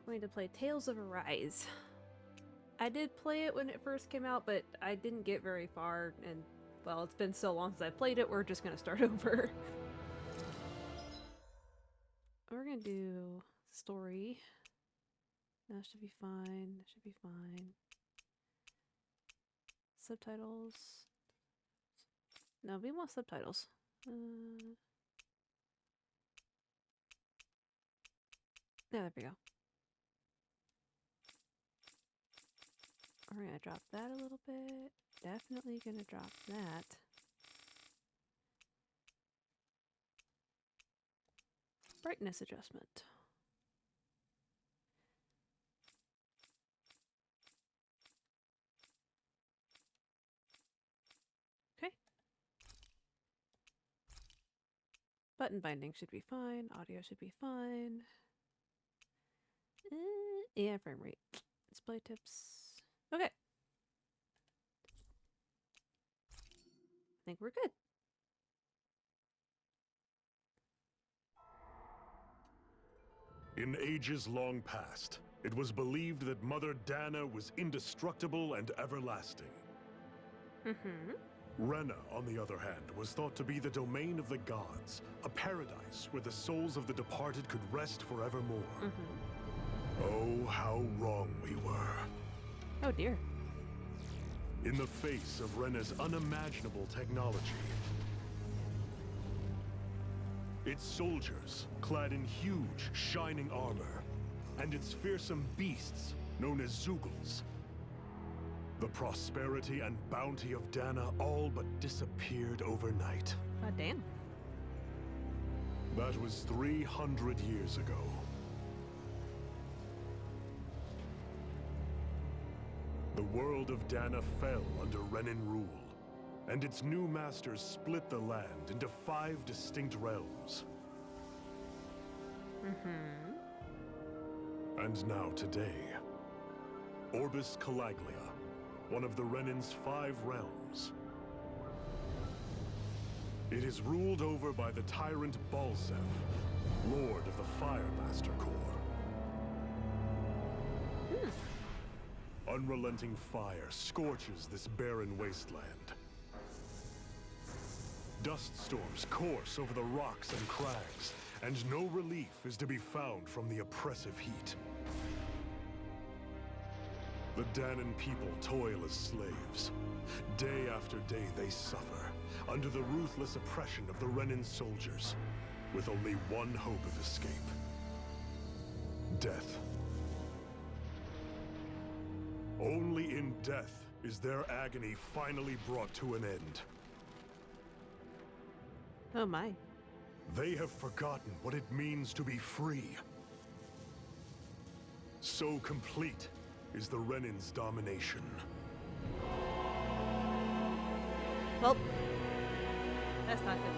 going to play Tales of Arise. I did play it when it first came out, but I didn't get very far, and, well, it's been so long since I played it, we're just gonna start over. We're gonna do story. That should be fine. That should be fine. Subtitles. No, we want subtitles. Yeah, there we go. We're gonna drop that a little bit. Definitely gonna drop that. Brightness adjustment. Okay. Button binding should be fine. Audio should be fine. Yeah, frame rate. Display tips. Okay. I think we're good. In ages long past, it was believed that Mother Dana was indestructible and everlasting. Rena, on the other hand, was thought to be the domain of the gods, a paradise where the souls of the departed could rest forevermore. Oh, how wrong we were. Oh dear. In the face of Rena's unimaginable technology, its soldiers, clad in huge, shining armor, and its fearsome beasts, known as Zeugles. The prosperity and bounty of Dana all but disappeared overnight. God damn. That was 300 years ago. The world of Dana fell under Renan rule, and its new masters split the land into 5 distinct realms. And now today, Orbis Calaglia, one of the Renan's 5 realms. It is ruled over by the tyrant Balseph, Lord of the Firemaster Corps. Unrelenting fire scorches this barren wasteland. Dust storms course over the rocks and crags, and no relief is to be found from the oppressive heat. The Danan people toil as slaves. Day after day they suffer, under the ruthless oppression of the Renan soldiers, with only one hope of escape. Death. Only in death is their agony finally brought to an end. Oh my. They have forgotten what it means to be free. So complete is the Renan's domination. Well, that's not good.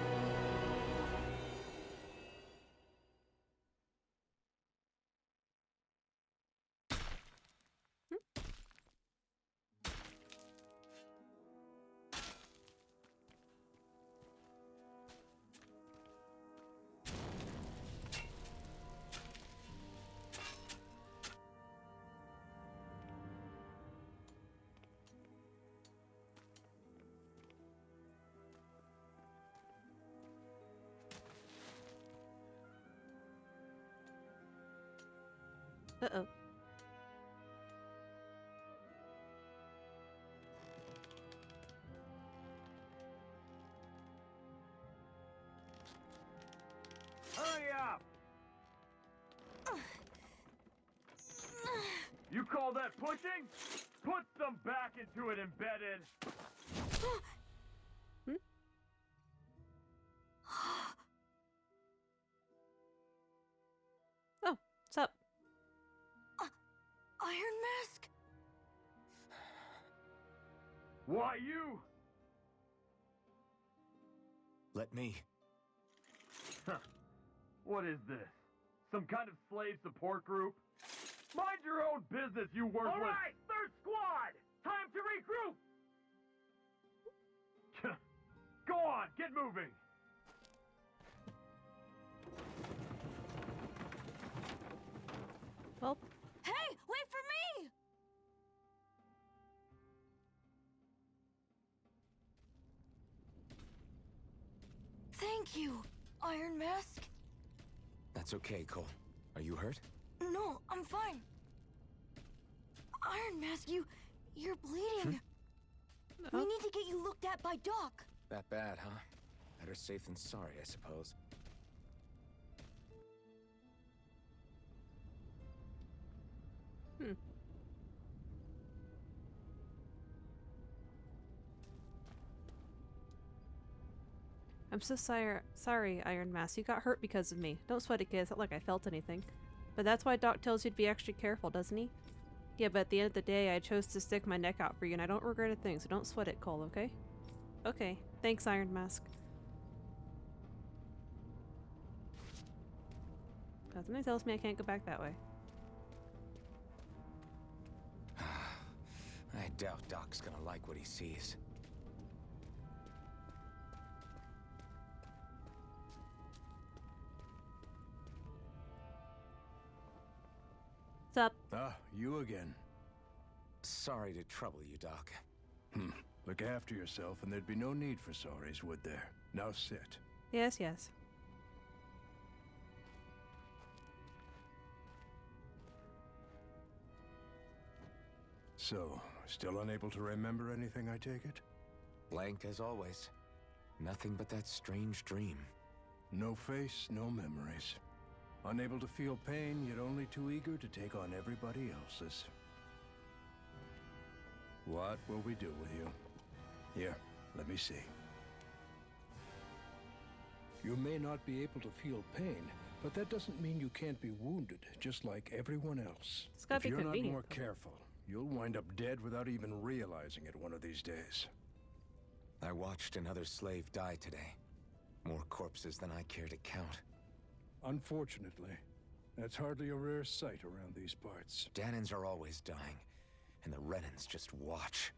Uh-oh. Hurry up! You call that pushing? Put some back into it, embedded! Oh, what's up? Iron Mask? Why you? Let me. What is this? Some kind of slave support group? Mind your own business, you worthless... All right, third squad! Time to regroup! Go on, get moving! Well, Thank you, Iron Mask. That's okay, Cole. Are you hurt? No, I'm fine. Iron Mask, you're bleeding. We need to get you looked at by Doc. That bad, huh? Better safe than sorry, I suppose. I'm so sorry, Iron Mask. You got hurt because of me. Don't sweat it, kid. It's not like I felt anything. But that's why Doc tells you to be extra careful, doesn't he? Yeah, but at the end of the day, I chose to stick my neck out for you, and I don't regret a thing, so don't sweat it, Cole, okay? Okay. Thanks, Iron Mask. Something tells me I can't go back that way. I doubt Doc's gonna like what he sees. What's up? Ah, you again. Sorry to trouble you, Doc. Look after yourself and there'd be no need for sorries, would there? Now sit. Yes, yes. So, still unable to remember anything, I take it? Blank as always. Nothing but that strange dream. No face, no memories. Unable to feel pain, yet only too eager to take on everybody else's. What will we do with you? Here, let me see. You may not be able to feel pain, but that doesn't mean you can't be wounded, just like everyone else. It's gotta If be you're not convenient, more though. careful, you'll wind up dead without even realizing it one of these days. I watched another slave die today. More corpses than I care to count. Unfortunately, that's hardly a rare sight around these parts. Danans are always dying, and the Renans just watch.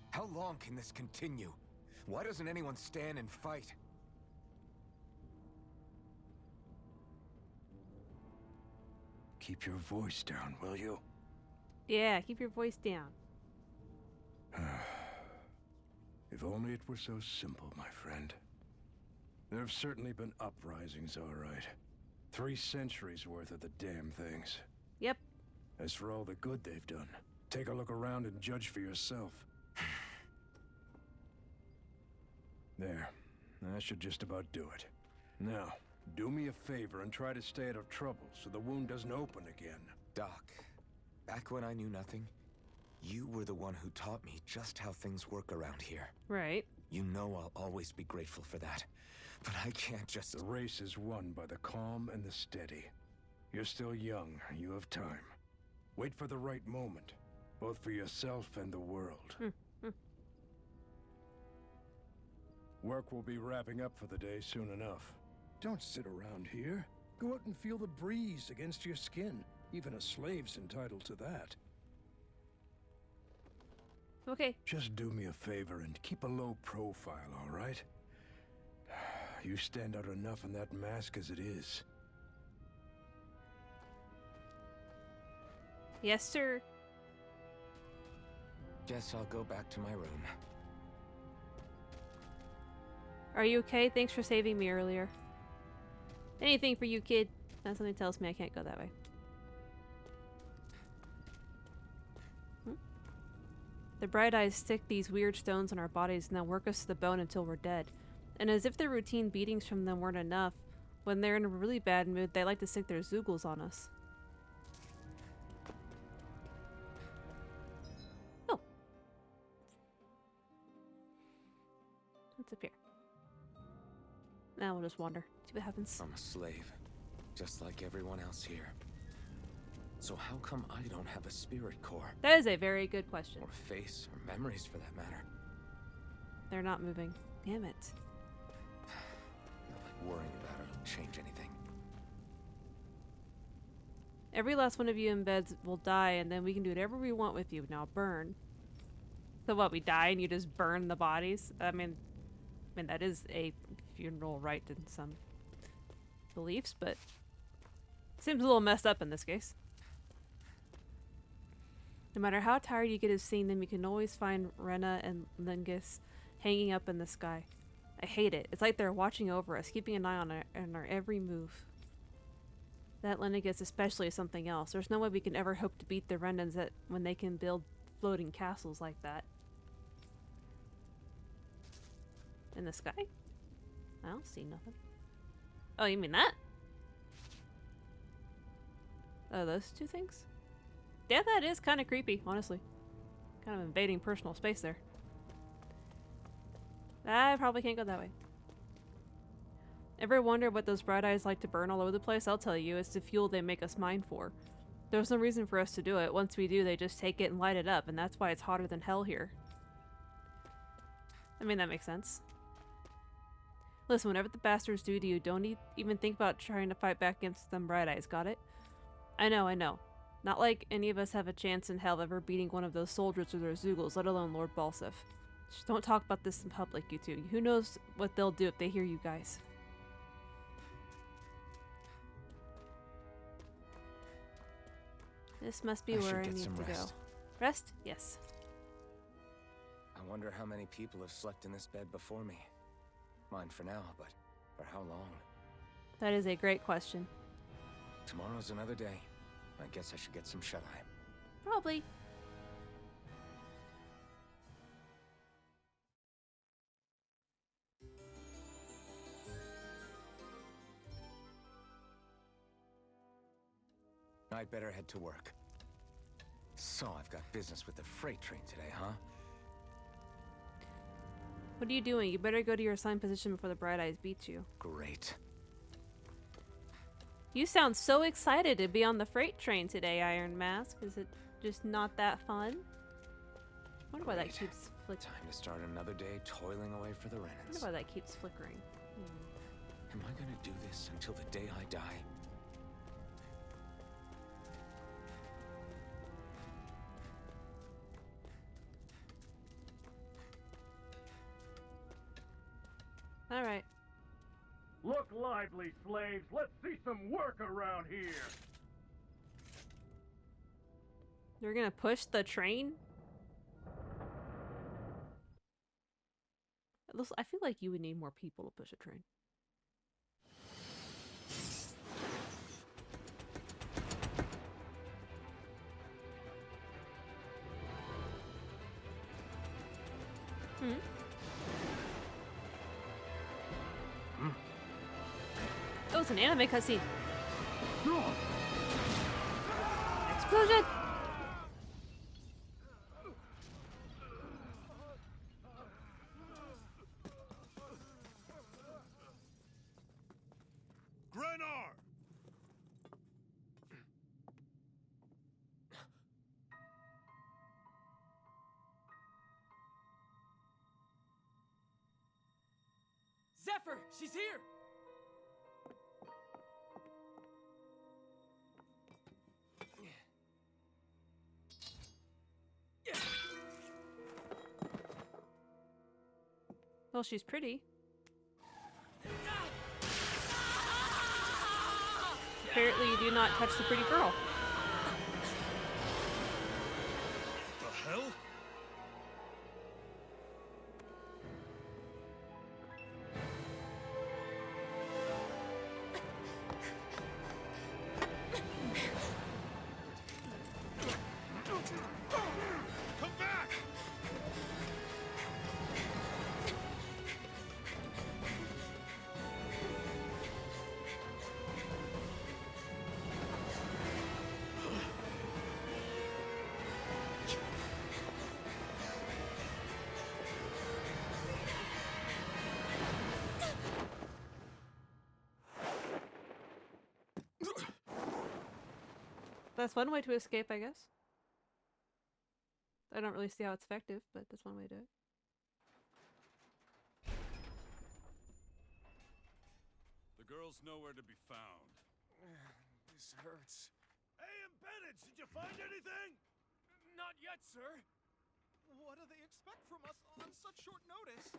How long can this continue? Why doesn't anyone stand and fight? Keep your voice down, will you? Yeah, keep your voice down. If only it were so simple, my friend. There have certainly been uprisings, all right. 3 centuries worth of the damn things. Yep. As for all the good they've done, take a look around and judge for yourself. There. That should just about do it. Now, do me a favor and try to stay out of trouble so the wound doesn't open again. Doc, back when I knew nothing, you were the one who taught me just how things work around here. Right. You know I'll always be grateful for that. But I can't just... The race is won by the calm and the steady. You're still young. You have time. Wait for the right moment, both for yourself and the world. Work will be wrapping up for the day soon enough. Don't sit around here. Go out and feel the breeze against your skin. Even a slave's entitled to that. Okay. Just do me a favor and keep a low profile, all right? You stand out enough in that mask as it is. Yes, sir. Guess I'll go back to my room. Are you okay? Thanks for saving me earlier. Anything for you, kid. That something tells me I can't go that way. The Bright Eyes stick these weird stones in our bodies and then work us to the bone until we're dead. And as if the routine beatings from them weren't enough, when they're in a really bad mood, they like to stick their Zoogles on us. Oh. What's up here? Now we'll just wander. See what happens. I'm a slave, just like everyone else here. So how come I don't have a spirit core? That is a very good question. Or face, or memories for that matter? They're not moving. Damn it. Not like worrying about it'll change anything. Every last one of you in beds will die, and then we can do whatever we want with you. Now burn. So what, we die and you just burn the bodies? I mean that is a funeral rite in some beliefs, but seems a little messed up in this case. No matter how tired you get of seeing them, you can always find Rena and Lingus hanging up in the sky. I hate it. It's like they're watching over us, keeping an eye on our every move. That Lennigus especially is something else. There's no way we can ever hope to beat the Renans when they can build floating castles like that. In the sky? I don't see nothing. Oh, you mean that? Oh, those two things? Yeah, that is kind of creepy, honestly. Kind of invading personal space there. I probably can't go that way. Ever wonder what those bright eyes like to burn all over the place? I'll tell you, it's the fuel they make us mine for. There's no reason for us to do it. Once we do, they just take it and light it up, and that's why it's hotter than hell here. I mean, that makes sense. Listen, whatever the bastards do to you, don't even think about trying to fight back against them bright eyes, got it? I know, I know. Not like any of us have a chance in hell of ever beating one of those soldiers or their Zeugles, let alone Lord Balsef. Just don't talk about this in public, you two. Who knows what they'll do if they hear you guys. This must be where I need to go. Rest? Yes. I wonder how many people have slept in this bed before me. Mine for now, but for how long? That is a great question. Tomorrow's another day. I guess I should get some shut-eye. Probably. I'd better head to work. So I've got business with the freight train today, huh? What are you doing? You better go to your assigned position before the bright eyes beat you. Great. You sound so excited to be on the freight train today, Iron Mask. Is it just not that fun? I wonder why that keeps flickering. Time to start another day toiling away for the I Renans. wonder why that keeps flickering. Am I gonna do this until the day I die? Alright. Look lively, slaves. Let's see some work around here. You're gonna push the train? I feel like you would need more people to push a train. Oh, it's an anime cutscene. Explosion! Grenar! Zephyr, she's here! Well, she's pretty. Apparently you do not touch the pretty girl. The hell? Come back! That's one way to escape, I guess. I don't really see how it's effective, but that's one way to do it. The girl's nowhere to be found. This hurts. Hey, Embedded, did you find anything? Not yet, sir. What do they expect from us on such short notice?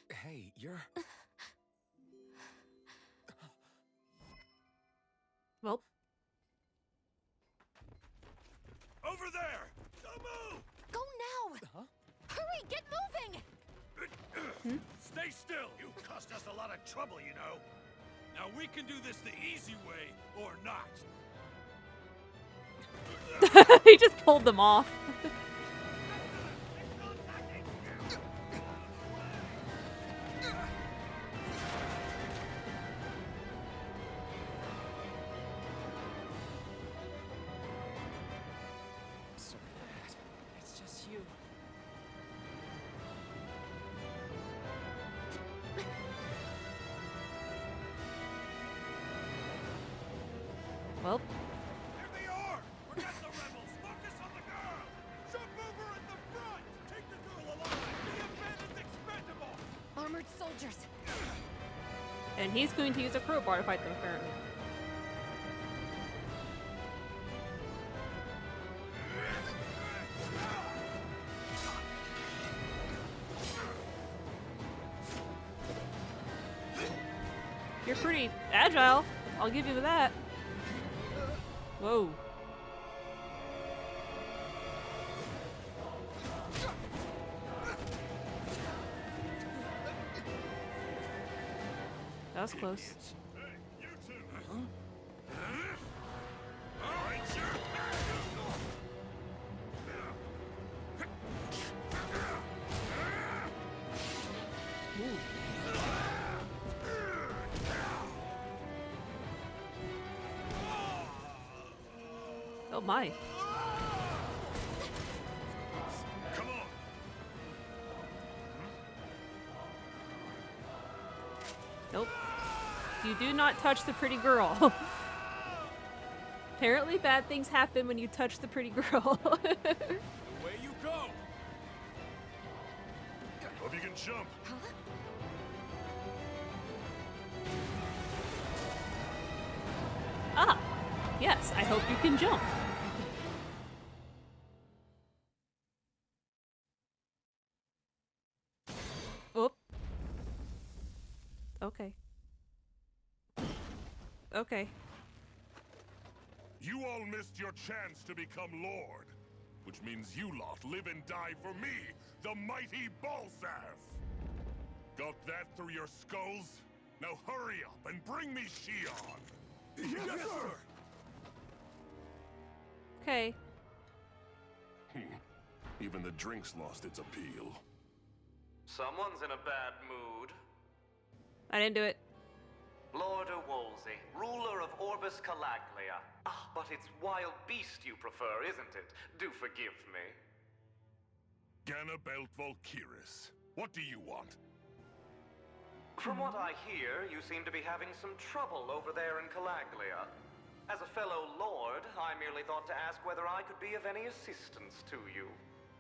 Hey, you're... Well, Over there! Stay still! You cost us a lot of trouble, you know. Now we can do this the easy way, or not. He just pulled them off. Sorry, Dad. It's just you. Well, There they are! Forget the rebels! Focus on the girl! Jump over at the front! Take the girl alive! The event is expendable! Armored soldiers. and he's going to use a crowbar to fight them, apparently. You're pretty agile. I'll give you that. Whoa. That was close. Hey, you two! All right, sure. Oh my. Come on! Nope. You do not touch the pretty girl. Apparently bad things happen when you touch the pretty girl. Away you go! Hope you can jump. Ah, yes, I hope you can jump. Oop. Okay. Okay. You all missed your chance to become Lord, which means you lot live and die for me, the mighty Balzath. Got that through your skulls? Now hurry up and bring me Shion. Yes, sir! Okay. Even the drink's lost its appeal. Someone's in a bad mood. I didn't do it. Lord Wolsey, ruler of Orbis Calaglia. Ah, but it's wild beast you prefer, isn't it? Do forgive me. Ganabelt Volkiris, what do you want? From what I hear, you seem to be having some trouble over there in Calaglia. As a fellow lord, I merely thought to ask whether I could be of any assistance to you.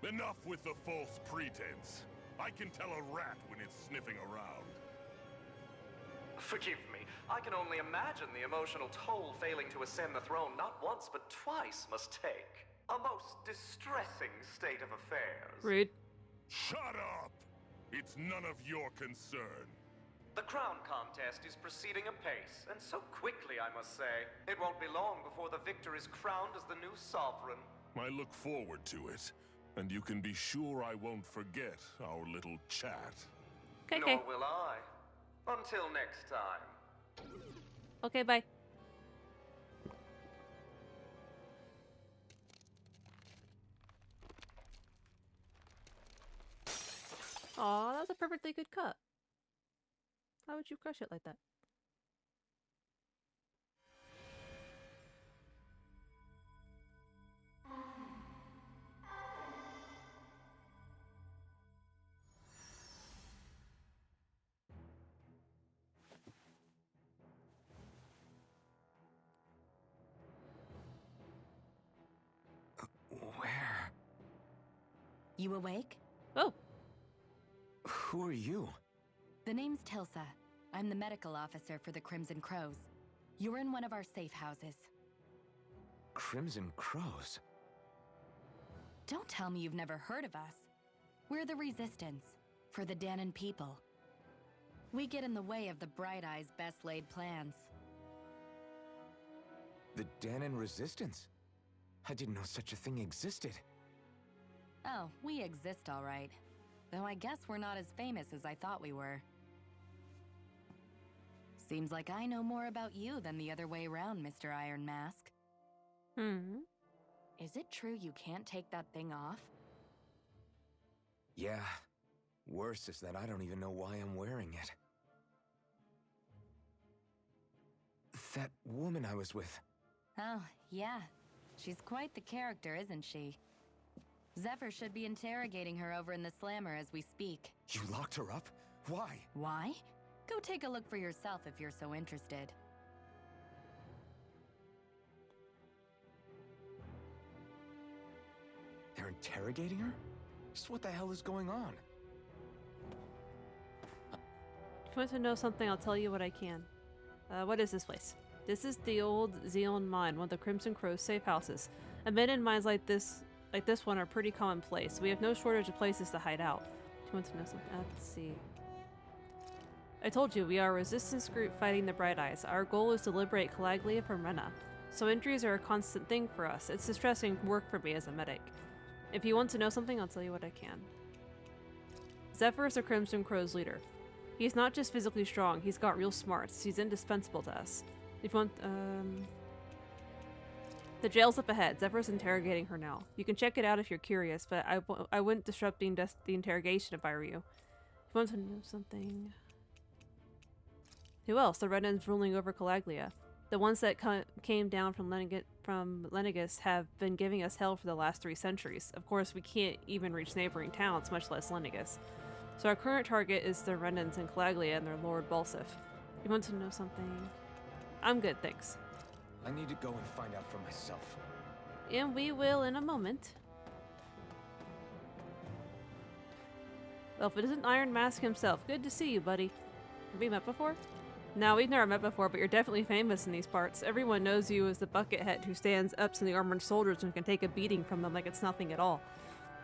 Enough with the false pretense. I can tell a rat when it's sniffing around. Forgive me, I can only imagine the emotional toll failing to ascend the throne not once but twice must take. A most distressing state of affairs. Rude. Shut up! It's none of your concern. The crown contest is proceeding apace, and so quickly, I must say. It won't be long before the victor is crowned as the new sovereign. I look forward to it, and you can be sure I won't forget our little chat. Okay, Nor okay. will I. Until next time. Okay, bye. Aw, that was a perfectly good cut. How would you crush it like that? Where? You awake? Oh, Who are you? The name's Tilsa. I'm the medical officer for the Crimson Crows. You're in one of our safe houses. Crimson Crows? Don't tell me you've never heard of us. We're the Resistance, for the Danon people. We get in the way of the Bright Eyes' best laid plans. The Danon Resistance? I didn't know such a thing existed. Oh, we exist all right. Though I guess we're not as famous as I thought we were. Seems like I know more about you than the other way around, Mr. Iron Mask. Is it true you can't take that thing off? Yeah. Worse is that I don't even know why I'm wearing it. That woman I was with. Oh, yeah. She's quite the character, isn't she? Zephyr should be interrogating her over in the Slammer as we speak. You locked her up? Why? Why? Go take a look for yourself if you're so interested. They're interrogating her? Just what the hell is going on? If you want to know something, I'll tell you what I can. What is this place? This is the old Zeon mine, one of the Crimson Crow's safe houses. Abandoned mines like this one are pretty commonplace. We have no shortage of places to hide out. If you want to know something, let's see. I told you, we are a resistance group fighting the Bright Eyes. Our goal is to liberate Calaglia from Rena. So injuries are a constant thing for us. It's distressing work for me as a medic. If you want to know something, I'll tell you what I can. Zephyr is the Crimson Crow's leader. He's not just physically strong, he's got real smarts. He's indispensable to us. If you want, the jail's up ahead. Zephyr's interrogating her now. You can check it out if you're curious, but I wouldn't disrupt the interrogation if I were you. If you want to know something... Who else? The Renans ruling over Calaglia. The ones that came down from Lenegis have been giving us hell for the last 3 centuries. Of course, we can't even reach neighboring towns, much less Lenegis. So our current target is the Renans in Calaglia and their Lord Balsif. You want to know something? I'm good, thanks. I need to go and find out for myself. And we will in a moment. Well, if it isn't Iron Mask himself, good to see you, buddy. Have we met before? No, we've never met before, but you're definitely famous in these parts. Everyone knows you as the buckethead who stands up to the armored soldiers and can take a beating from them like it's nothing at all.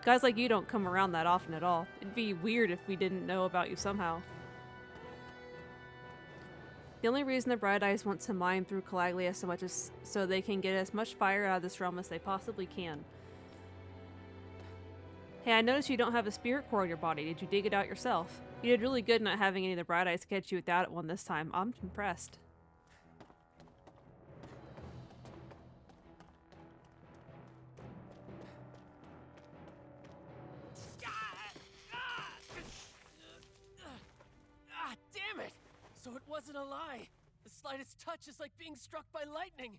Guys like you don't come around that often at all. It'd be weird if we didn't know about you somehow. The only reason the Bright Eyes want to mine through Calaglia so much is so they can get as much fire out of this realm as they possibly can. Hey, I noticed you don't have a spirit core in your body. Did you dig it out yourself? You did really good not having any of the Bright Eyes catch you without it one this time. I'm impressed. Damn it! So it wasn't a lie. The slightest touch is like being struck by lightning.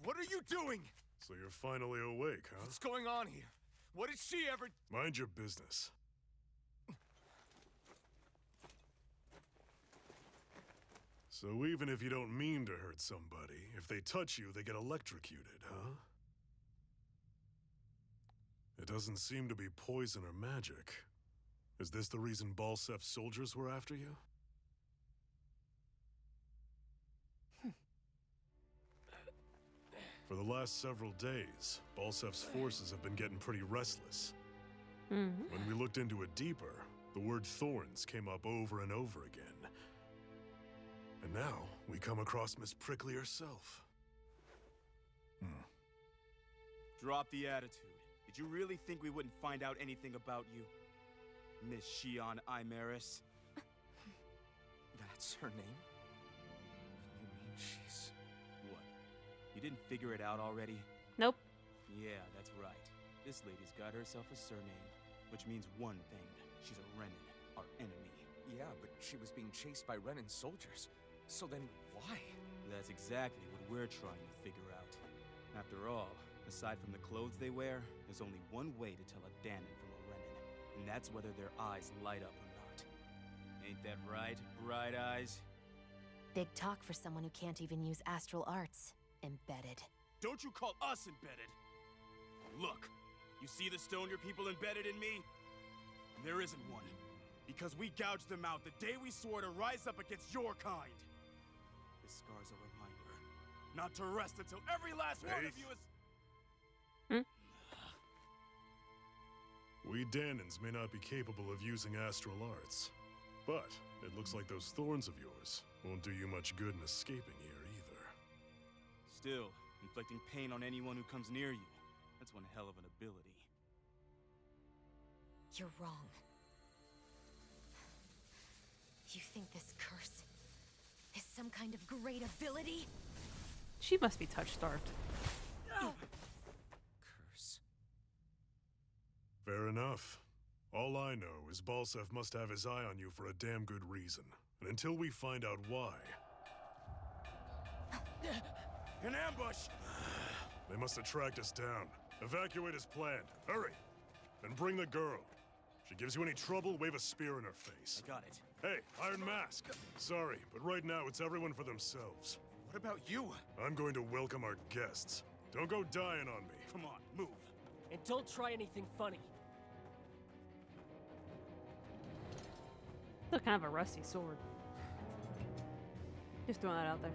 What are you doing? So you're finally awake, huh? What's going on here? What did she ever... Mind your business. So even if you don't mean to hurt somebody, if they touch you, they get electrocuted, huh? It doesn't seem to be poison or magic. Is this the reason Balsef's soldiers were after you? For the last several days, Balsef's forces have been getting pretty restless. When we looked into it deeper, the word thorns came up over and over again. And now, we come across Miss Prickly herself. Drop the attitude. Did you really think we wouldn't find out anything about you? Miss Shion Imaris? That's her name? You mean she's... What? You didn't figure it out already? Nope. Yeah, that's right. This lady's got herself a surname, which means one thing. She's a Renan, our enemy. Yeah, but she was being chased by Renan soldiers. So then, why? That's exactly what we're trying to figure out. After all, aside from the clothes they wear, there's only one way to tell a Danon from a Renan, and that's whether their eyes light up or not. Ain't that right, Bright Eyes? Big talk for someone who can't even use astral arts. Embedded. Don't you call us embedded! Look, you see the stoner people embedded in me? There isn't one. Because we gouged them out the day we swore to rise up against your kind. This scar's a reminder. Not to rest until every last one of you is... We Danons may not be capable of using astral arts, but it looks like those thorns of yours won't do you much good in escaping here either. Still, inflicting pain on anyone who comes near you. That's one hell of an ability. You're wrong. You think this curse is some kind of great ability? She must be touch-starved. Curse. Fair enough. All I know is Balsef must have his eye on you for a damn good reason. And until we find out why, An ambush! they must have tracked us down. Evacuate as planned. Hurry! And bring the girl. If she gives you any trouble, wave a spear in her face. I got it. Hey, Iron Mask. Sorry, but right now it's everyone for themselves. What about you? I'm going to welcome our guests. Don't go dying on me. Come on, move. And don't try anything funny. Still kind of a rusty sword. Just throwing that out there.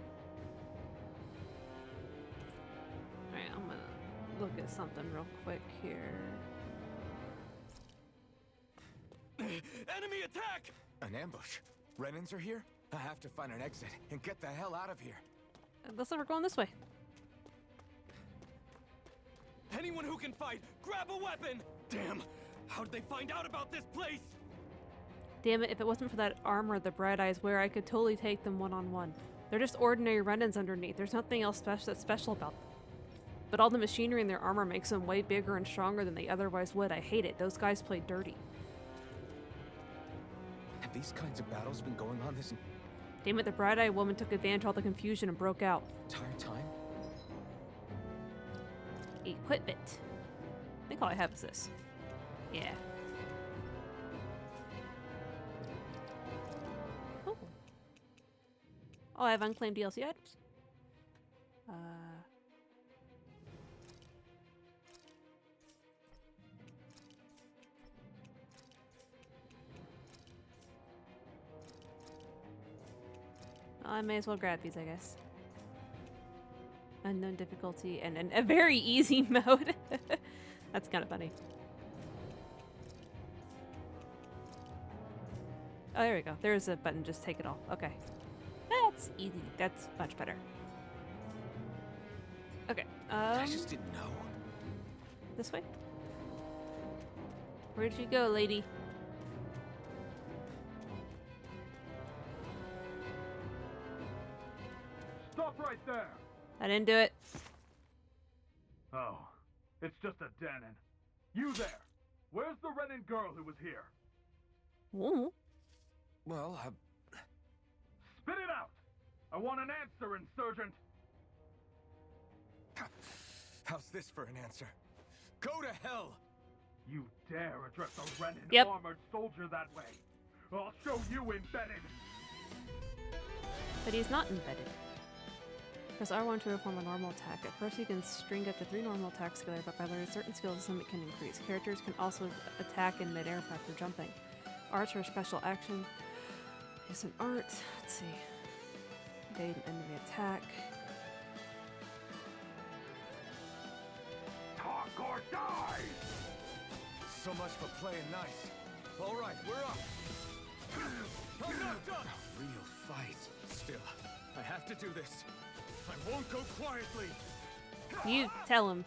Alright, I'm gonna look at something real quick here. Enemy attack! An ambush. Renans are here? I have to find an exit and get the hell out of here. Looks like we're going this way. Anyone who can fight, grab a weapon! Damn! How did they find out about this place? Damn it, if it wasn't for that armor the Bright Eyes wear, I could totally take them one-on-one. They're just ordinary Renans underneath. There's nothing else that's special about them. But all the machinery in their armor makes them way bigger and stronger than they otherwise would. I hate it. Those guys play dirty. Have these kinds of battles been going on this Damn it, the Bright Eye woman took advantage of all the confusion and broke out. entire time? Equipment. I think all I have is this. Yeah. Oh. Oh, I have unclaimed DLC items? I may as well grab these, I guess. Unknown difficulty and a very easy mode. That's kind of funny. Oh, there we go. There's a button. Just take it all. Okay. That's easy. That's much better. Okay. I just didn't know. This way? Where did you go, lady? Stop right there! I didn't do it. Oh, it's just a Danon. You there! Where's the Renan girl who was here? Ooh. Well, Spit it out! I want an answer, Insurgent! how's this for an answer? Go to hell! You dare address a Renan Yep. armored soldier that way? I'll show you embedded! But he's not embedded. Press R1 to perform a normal attack. At first you can string up to 3 normal attacks together, but by learning certain skills, this limit can increase. Characters can also attack in midair after jumping. Arts are a special action. Here's an art. Let's see. Evade an enemy attack. Talk or die! So much for playing nice. All right, we're up. I'm not done. A real fight. Still, I have to do this. I won't go quietly. You tell him.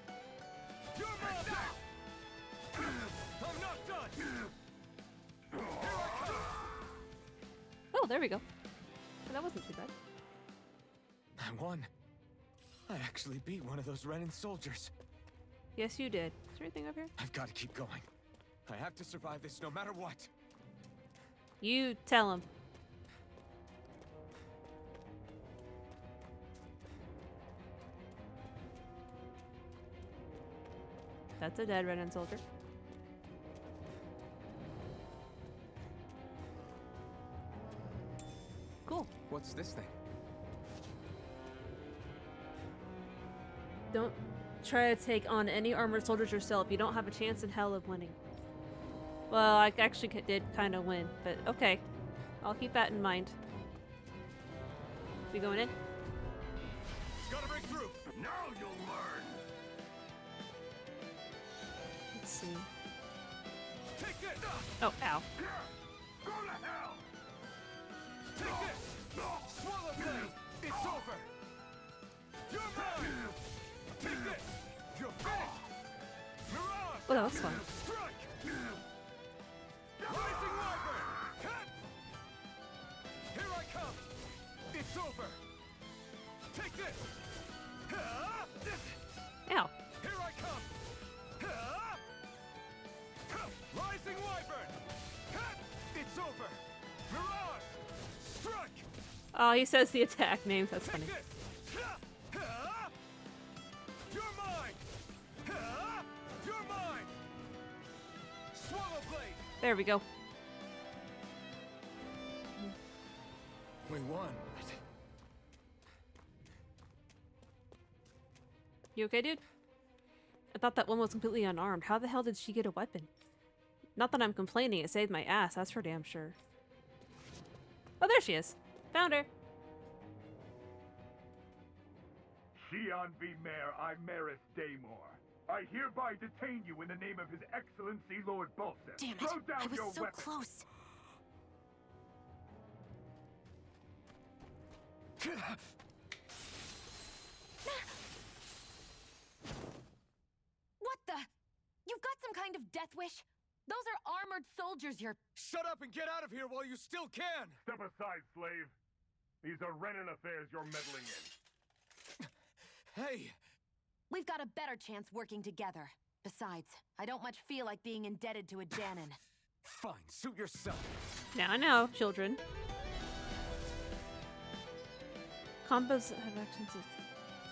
You're my I'm not done. Oh, there we go. That wasn't too bad. I won. I actually beat one of those Renan soldiers. Yes, you did. Is there anything over here? I've got to keep going. I have to survive this no matter what. You tell him. That's a dead Renan soldier. Cool. What's this thing? Don't try to take on any armored soldiers yourself. You don't have a chance in hell of winning. Well, I actually did kind of win, but okay. I'll keep that in mind. We going in? Gotta break through! Now you'll learn! Let's see. Take this! Oh, ow. Go to hell! Take this! Swallow blade! It's over! You're mine! Take this! You're finished! Mirage! Oh, that was fun. Strike! Rising Wyvern! Cut! over! Take this! Ow. Here I come! Rising Wyvern! It's over! Mirage! Strike! Oh, he says the attack names. That's funny. Take this! You're mine! You're mine! Swallow Blade! There we go. We won. You okay, dude? I thought that one was completely unarmed. How the hell did she get a weapon? Not that I'm complaining. It saved my ass. That's for damn sure. Oh, there she is. Found her. Shion V. Mayor Imaris Daymore. I hereby detain you in the name of His Excellency Lord Bulseth. Damn it! Throw down I was your so weapon. close. What the? You've got some kind of death wish? Those are armored soldiers you're... Shut up and get out of here while you still can! Step aside, slave. These are Renan affairs you're meddling in. Hey! We've got a better chance working together. Besides, I don't much feel like being indebted to a Danon. Fine, suit yourself. Now, children. Combos have actions.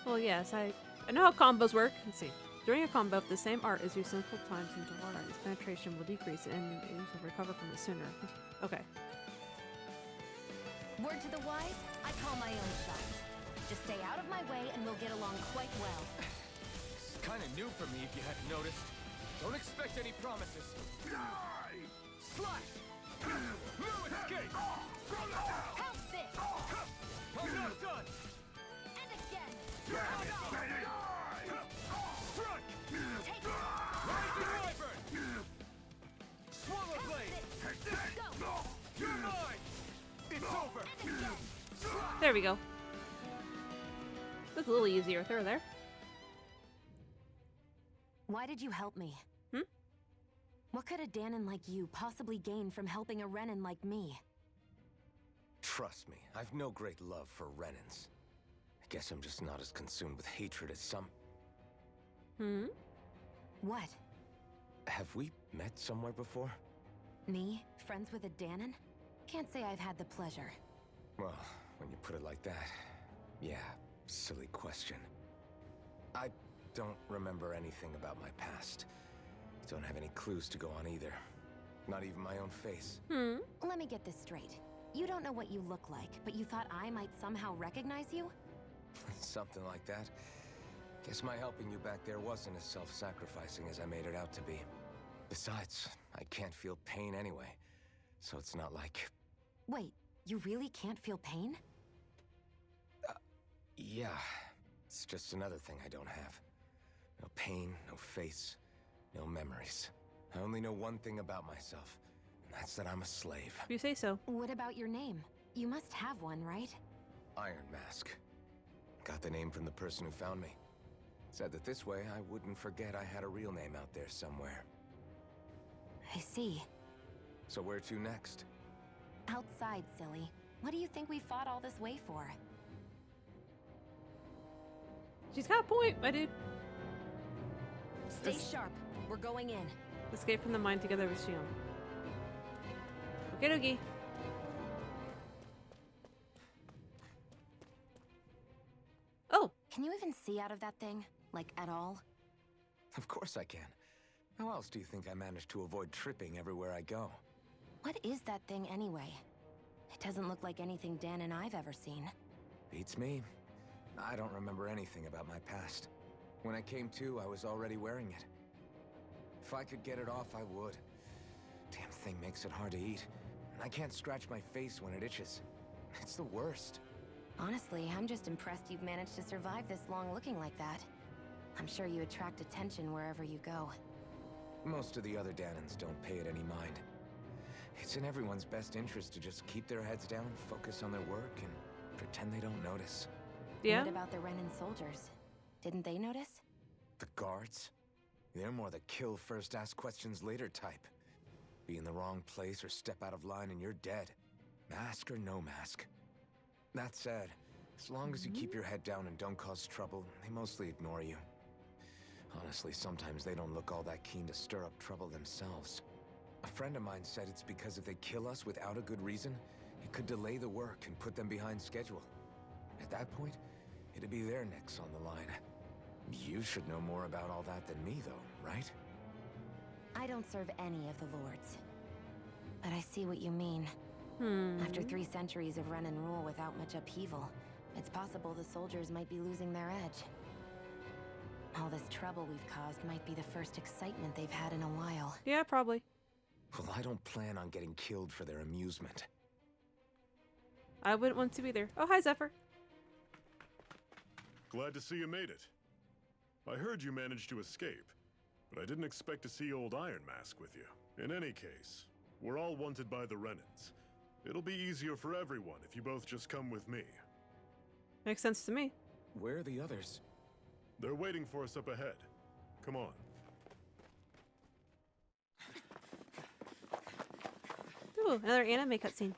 Well, yes, I know how combos work. Let's see. During a combo, if the same art is used multiple times into one art, its penetration will decrease and you will recover from it sooner. Okay. Word to the wise, I call my own shots. Just stay out of my way and we'll get along quite well. This is kind of new for me if you hadn't noticed. Don't expect any promises. Slash! No escape! How's this? I'm not done! And again! Strike! Take it! Rising Wyvern! Swallow Blade! Go! You're mine! It's over! And again! There we go. That's a little easier with her there. Why did you help me? What could a Danon like you possibly gain from helping a Renan like me? Trust me, I've no great love for Renans. I guess I'm just not as consumed with hatred as some... What? Have we met somewhere before? Me? Friends with a Danon? Can't say I've had the pleasure. Well, when you put it like that, yeah, silly question. I don't remember anything about my past. Don't have any clues to go on either. Not even my own face. Let me get this straight. You don't know what you look like, but you thought I might somehow recognize you? Something like that. Guess my helping you back there wasn't as self-sacrificing as I made it out to be. Besides, I can't feel pain anyway, so it's not like... Wait, you really can't feel pain? Yeah, it's just another thing I don't have. No pain, no face, no memories. I only know one thing about myself, and that's that I'm a slave. If you say so. What about your name? You must have one, right? Iron Mask. Got the name from the person who found me. Said that this way I wouldn't forget I had a real name out there somewhere. I see. So where to next? Outside, silly. What do you think we fought all this way for? She's got a point, my dude. Stay sharp. We're going in. Escape from the mine together with Shion. Okie dokie. Oh! Can you even see out of that thing? Like, at all? Of course I can. How else do you think I managed to avoid tripping everywhere I go? What is that thing anyway? It doesn't look like anything Dan and I've ever seen. Beats me. I don't remember anything about my past. When I came to, I was already wearing it. If I could get it off, I would. Damn thing makes it hard to eat. And I can't scratch my face when it itches. It's the worst. Honestly, I'm just impressed you've managed to survive this long looking like that. I'm sure you attract attention wherever you go. Most of the other Danons don't pay it any mind. It's in everyone's best interest to just keep their heads down, focus on their work, and pretend they don't notice. Yeah? What about the Renan soldiers? Didn't they notice? The guards? They're more the kill first, ask questions later type. Be in the wrong place or step out of line and you're dead. Mask or no mask. That said, as long as you keep your head down and don't cause trouble, they mostly ignore you. Honestly, sometimes they don't look all that keen to stir up trouble themselves. A friend of mine said it's because if they kill us without a good reason, it could delay the work and put them behind schedule. At that point, it'd be their necks on the line. You should know more about all that than me, though, right? I don't serve any of the lords. But I see what you mean. After 3 centuries of run and rule without much upheaval, it's possible the soldiers might be losing their edge. All this trouble we've caused might be the first excitement they've had in a while. Yeah, probably. Well, I don't plan on getting killed for their amusement. I wouldn't want to either. Oh, hi, Zephyr. Glad to see you made it. I heard you managed to escape, but I didn't expect to see old Iron Mask with you. In any case, we're all wanted by the Renans. It'll be easier for everyone if you both just come with me. Makes sense to me. Where are the others? They're waiting for us up ahead. Come on. Ooh, another anime cutscene.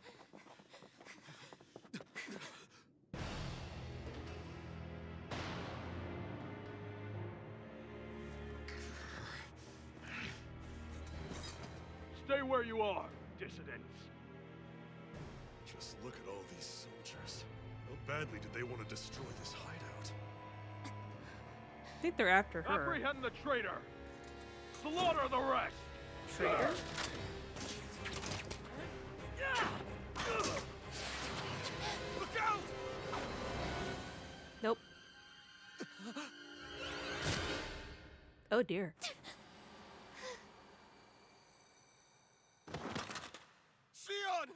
Stay where you are, dissidents. Just look at all these soldiers. How badly did they want to destroy this hideout? I think they're after her. Apprehend the traitor. Slaughter the rest. Traitor? Look out! Nope. Oh dear. Sion!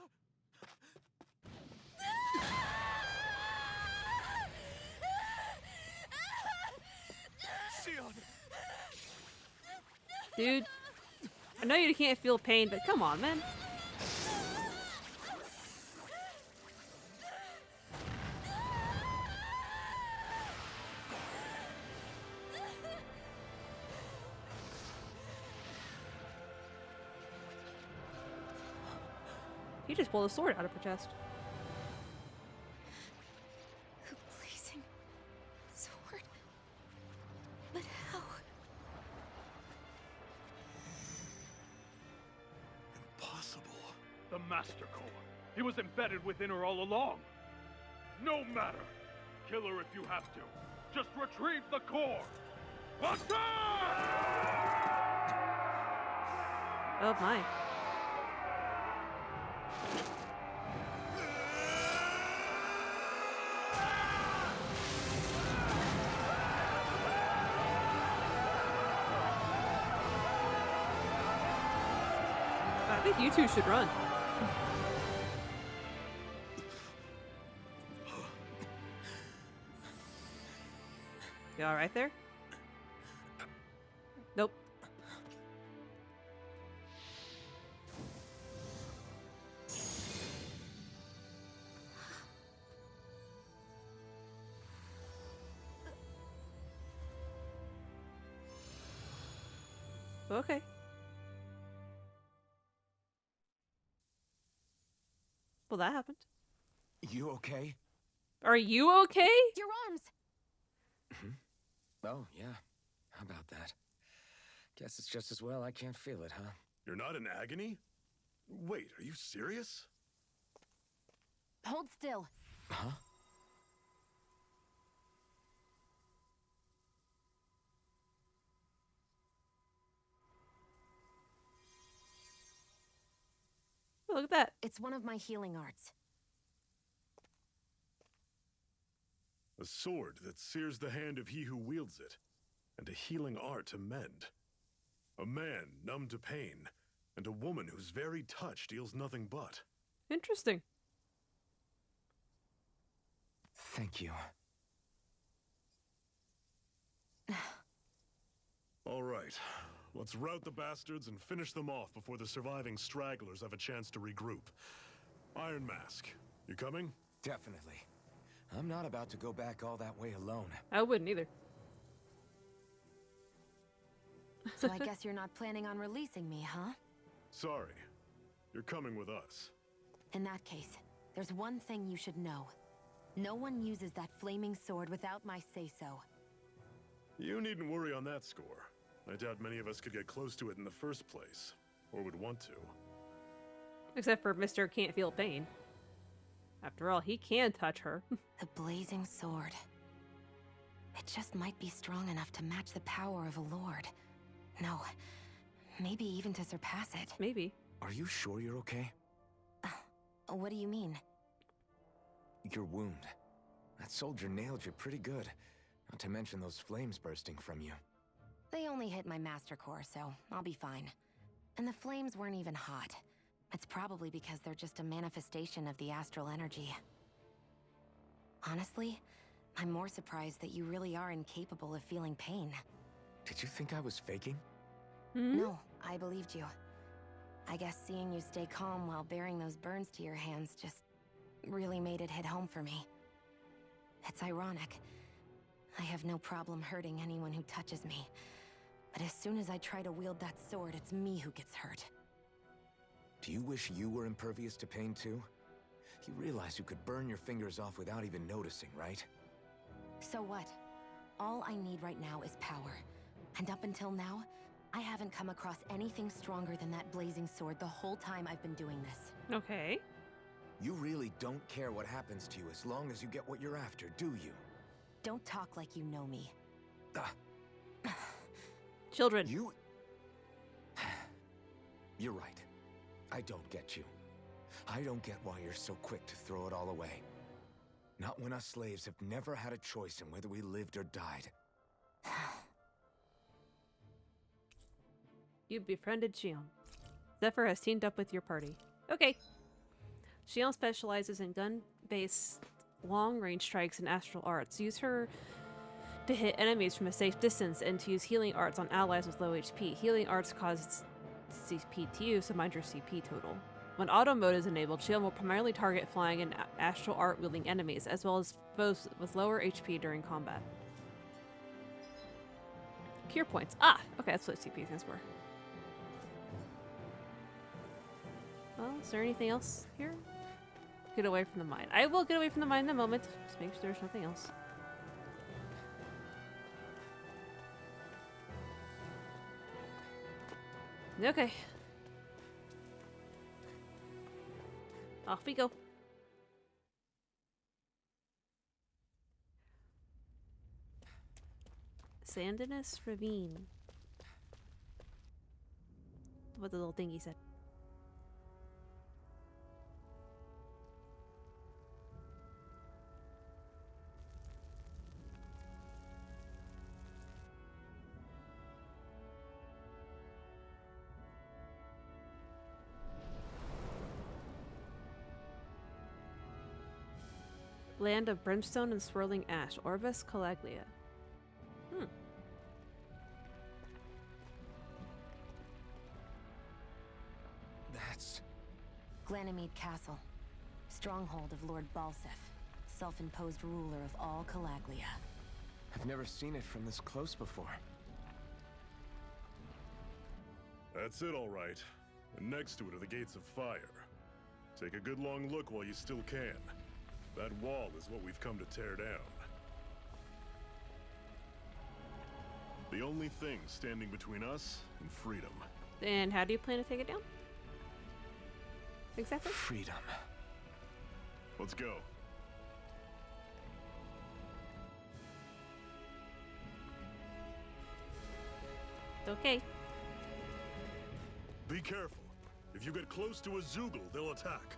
Sion! Dude, I know you can't feel pain, but come on, man. He just pulled a sword out of her chest. A blazing sword. But how? Impossible. The Master Core. He was embedded within her all along. No matter. Kill her if you have to. Just retrieve the core. Attack! Oh my. I think you two should run. You all right there? Nope. Okay. Well, that happened. You okay? Are you okay? Your arms! Oh, yeah. How about that? Guess it's just as well I can't feel it, huh? You're not in agony? Wait, are you serious? Hold still. Huh? Oh, look at that. It's one of my healing arts. A sword that sears the hand of he who wields it, and a healing art to mend. A man numb to pain, and a woman whose very touch deals nothing but. Interesting. Thank you. All right, let's rout the bastards and finish them off before the surviving stragglers have a chance to regroup. Iron Mask, you coming? Definitely. I'm not about to go back all that way alone. I wouldn't either. So I guess you're not planning on releasing me, huh? Sorry, you're coming with us. In that case, there's one thing you should know. No one uses that flaming sword without my say-so. You needn't worry on that score. I doubt many of us could get close to it in the first place, or would want to. Except for Mr. Can't Feel Pain. After all, he can touch her. The blazing sword. It just might be strong enough to match the power of a lord. No, maybe even to surpass it. Maybe. Are you sure you're okay? What do you mean? Your wound. That soldier nailed you pretty good. Not to mention those flames bursting from you. They only hit my master core, so I'll be fine. And the flames weren't even hot. It's probably because they're just a manifestation of the astral energy. Honestly, I'm more surprised that you really are incapable of feeling pain. Did you think I was faking? No, I believed you. I guess seeing you stay calm while bearing those burns to your hands just really made it hit home for me. It's ironic. I have no problem hurting anyone who touches me. But as soon as I try to wield that sword, it's me who gets hurt. Do you wish you were impervious to pain too? You realize you could burn your fingers off without even noticing, right? So what? All I need right now is power. And up until now, I haven't come across anything stronger than that blazing sword the whole time I've been doing this. Okay. You really don't care what happens to you as long as you get what you're after, do you? Don't talk like you know me. Children. You're right. I don't get you. I don't get why you're so quick to throw it all away. Not when us slaves have never had a choice in whether we lived or died. You befriended Xion. Zephyr has teamed up with your party. Okay. Xion specializes in gun-based long-range strikes and astral arts. Use her to hit enemies from a safe distance and to use healing arts on allies with low HP. Healing arts cause CP to you, so mind your CP total. When auto mode is enabled, Xion will primarily target flying and astral art wielding enemies, as well as foes with lower HP during combat. Cure points. Ah! Okay, that's what CP stands for. Well, is there anything else here? Get away from the mine. I will get away from the mine in a moment. Just make sure there's nothing else. Okay. Off we go. Sandinus Ravine. What the little thingy said. Land of brimstone and swirling ash. Orbis Calaglia. That's... Glanimede Castle. Stronghold of Lord Balseph. Self-imposed ruler of all Calaglia. I've never seen it from this close before. That's it, all right. And next to it are the Gates of Fire. Take a good long look while you still can. That wall is what we've come to tear down. The only thing standing between us and freedom. And how do you plan to take it down? Exactly. Freedom. Let's go. Okay. Be careful. If you get close to a Zoogle, they'll attack.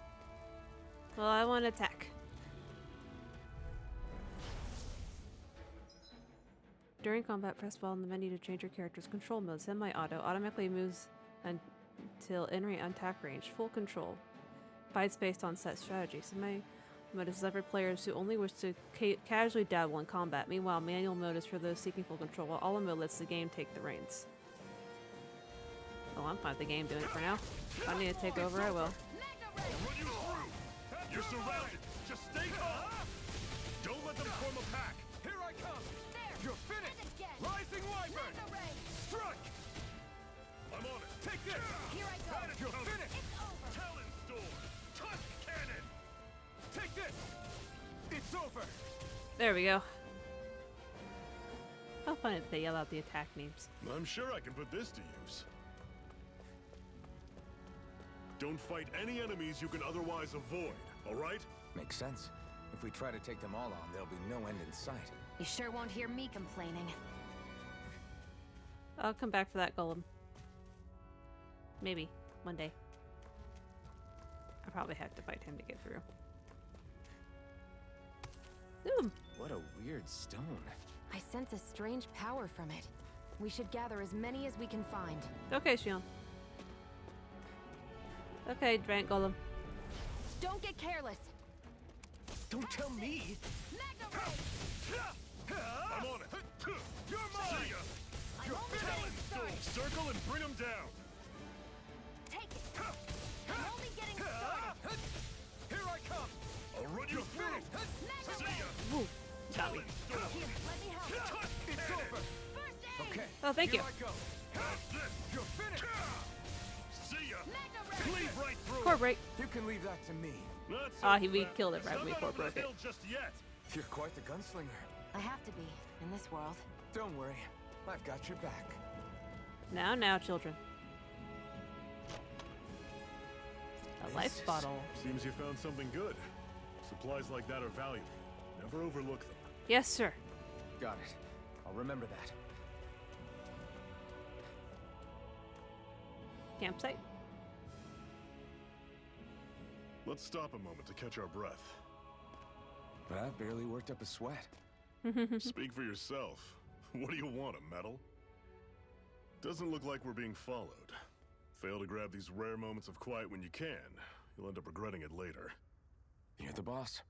Well, I want to attack. During combat, press well in the menu to change your character's control mode. Semi-auto automatically moves until in-range attack range. Full control. Fights based on set strategy. Semi-mode is reserved for players who only wish to casually dabble in combat. Meanwhile, manual mode is for those seeking full control, while auto mode lets the game take the reins. Well, I'm fine with the game doing it for now. If I need to take over, I will. You're surrounded. Just stay calm. Don't let them form a pack. Here I come! You're finished! Rising Wyvern! Strike! I'm on it. Take this! Here I go. You're finished! It's over. Talon Storm. Tusk Cannon. Take this! It's over! over! There we go. How fun if they yell out the attack names. I'm sure I can put this to use. Don't fight any enemies you can otherwise avoid, all right? Makes sense. If we try to take them all on, there'll be no end in sight. You sure won't hear me complaining. I'll come back for that golem. Maybe. One day. I probably have to fight him to get through. Ooh. What a weird stone. I sense a strange power from it. We should gather as many as we can find. Okay, Shion. Okay, Giant Golem. Don't get careless. Don't tell me! I'm on it. You're mine! See ya. I'm only getting started. Circle and bring them down. Take it. I'm only getting started. Here I come! I'll run you through. See ya. Woo. Got me. Here, let me help. It's over! First aid. Okay. Oh, thank you. Here I go. How's this? You're finished! See ya. Magna Cleave right through. Core break. You can leave that to me. Not so Ah, we fast. killed it right I'm when we not core over broke the it. hill just yet. You're quite the gunslinger. I have to be in this world. Don't worry. I've got your back. Now, children. A This life is- bottle. Seems you found something good. Supplies like that are valuable. Never overlook them. Yes, sir. Got it. I'll remember that. Campsite. Let's stop a moment to catch our breath. But I've barely worked up a sweat. Speak for yourself. What do you want, a medal? Doesn't look like we're being followed. Fail to grab these rare moments of quiet when you can. You'll end up regretting it later. You're the boss.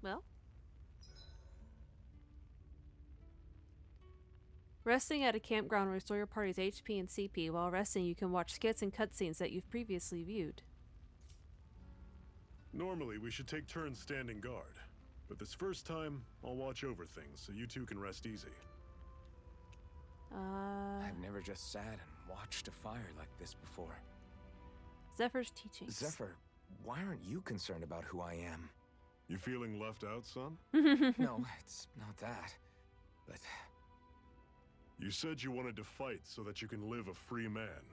Well. Resting at a campground will restore your party's HP and CP. While resting, you can watch skits and cutscenes that you've previously viewed. Normally, we should take turns standing guard. But this first time, I'll watch over things so you two can rest easy. I've never just sat and watched a fire like this before. Zephyr's teachings. Zephyr, why aren't you concerned about who I am? You feeling left out, son? No, it's not that. But You said you wanted to fight so that you can live a free man.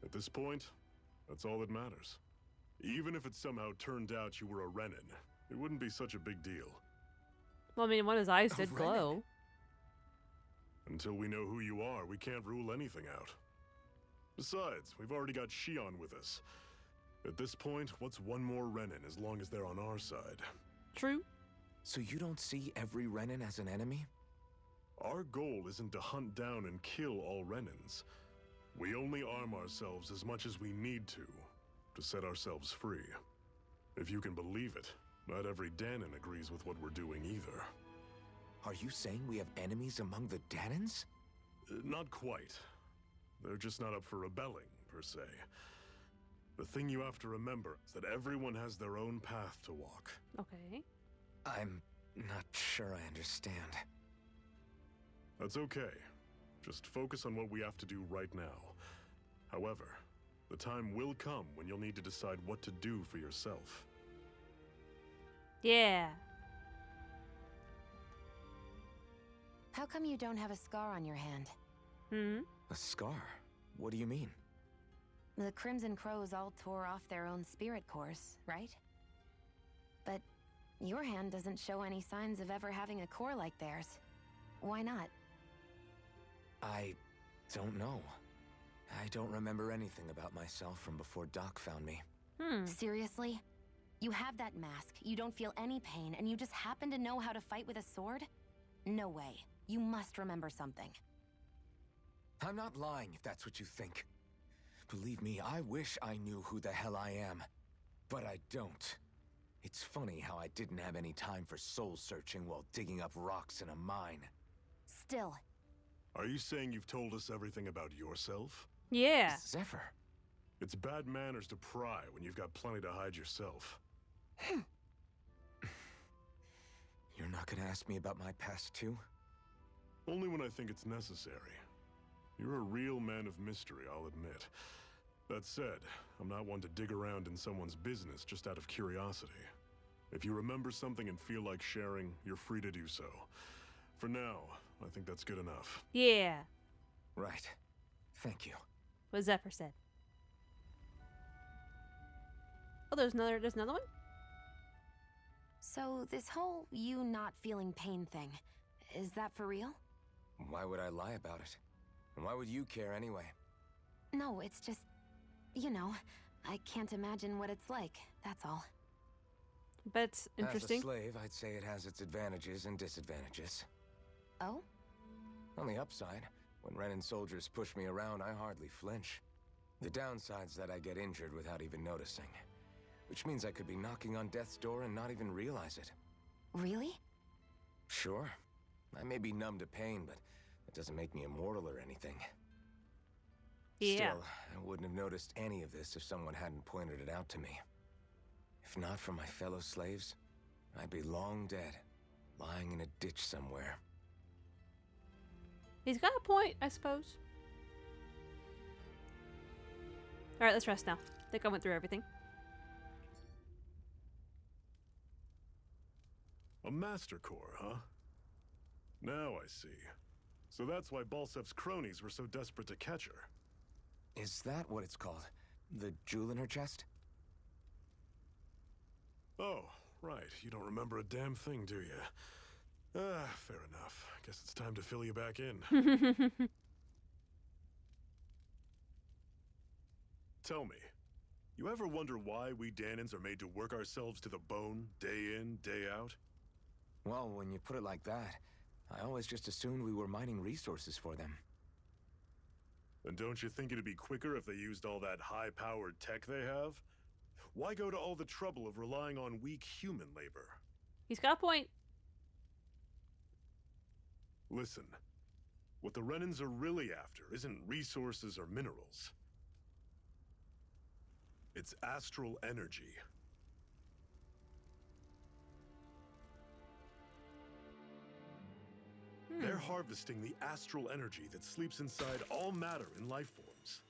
At this point, that's all that matters. Even if it somehow turned out you were a Renin, it wouldn't be such a big deal. Well, I mean, one of his eyes did Renin? glow. Until we know who you are, we can't rule anything out. Besides, we've already got Shion with us. At this point, what's one more Renin as long as they're on our side? True. so you don't see every Renin as an enemy? Our goal isn't to hunt down and kill all Renins. We only arm ourselves as much as we need to set ourselves free. If you can believe it, not every Danon agrees with what we're doing either. Are you saying we have enemies among the Danons? Not quite. They're just not up for rebelling, per se. The thing you have to remember is that everyone has their own path to walk. Okay. I'm not sure I understand. That's okay. Just focus on what we have to do right now. However, the time will come when you'll need to decide what to do for yourself. Yeah. How come you don't have a scar on your hand? A scar? What do you mean? The Crimson Crows all tore off their own spirit cores, right? But your hand doesn't show any signs of ever having a core like theirs. Why not? I don't know. I don't remember anything about myself from before Doc found me. Seriously? You have that mask, you don't feel any pain, and you just happen to know how to fight with a sword? No way. You must remember something. I'm not lying if that's what you think. Believe me, I wish I knew who the hell I am. But I don't. It's funny how I didn't have any time for soul searching while digging up rocks in a mine. Still, Are you saying you've told us everything about yourself? Yeah. Zephyr, It's bad manners to pry when you've got plenty to hide yourself. you're not gonna ask me about my past too? Only when I think it's necessary. You're a real man of mystery, I'll admit. That said, I'm not one to dig around in someone's business just out of curiosity. If you remember something and feel like sharing, you're free to do so. For now, I think that's good enough. Yeah. Right. Thank you. What Zephyr said. Oh, there's another one? So, this whole you not feeling pain thing, is that for real? Why would I lie about it? And why would you care anyway? No, it's just, you know, I can't imagine what it's like, that's all. But it's interesting. As a slave, I'd say it has its advantages and disadvantages. Oh? On the upside, when Renan soldiers push me around, I hardly flinch. The downside's that I get injured without even noticing. Which means I could be knocking on death's door and not even realize it. Really? Sure. I may be numb to pain, but it doesn't make me immortal or anything. Yeah. Still, I wouldn't have noticed any of this if someone hadn't pointed it out to me. If not for my fellow slaves, I'd be long dead, lying in a ditch somewhere. He's got a point, I suppose. Alright, let's rest now. I think I went through everything. A Master Core, huh? Now I see. So that's why Balsev's cronies were so desperate to catch her. Is that what it's called? The jewel in her chest? Oh, right. You don't remember a damn thing, do you? Ah, fair enough. Guess it's time to fill you back in. Tell me, you ever wonder why we Dahnans are made to work ourselves to the bone, day in, day out? Well, when you put it like that, I always just assumed we were mining resources for them. And don't you think it'd be quicker if they used all that high-powered tech they have? Why go to all the trouble of relying on weak human labor? He's got a point. Listen, what the Renans are really after isn't resources or minerals. It's astral energy. They're harvesting the astral energy that sleeps inside all matter in life forms.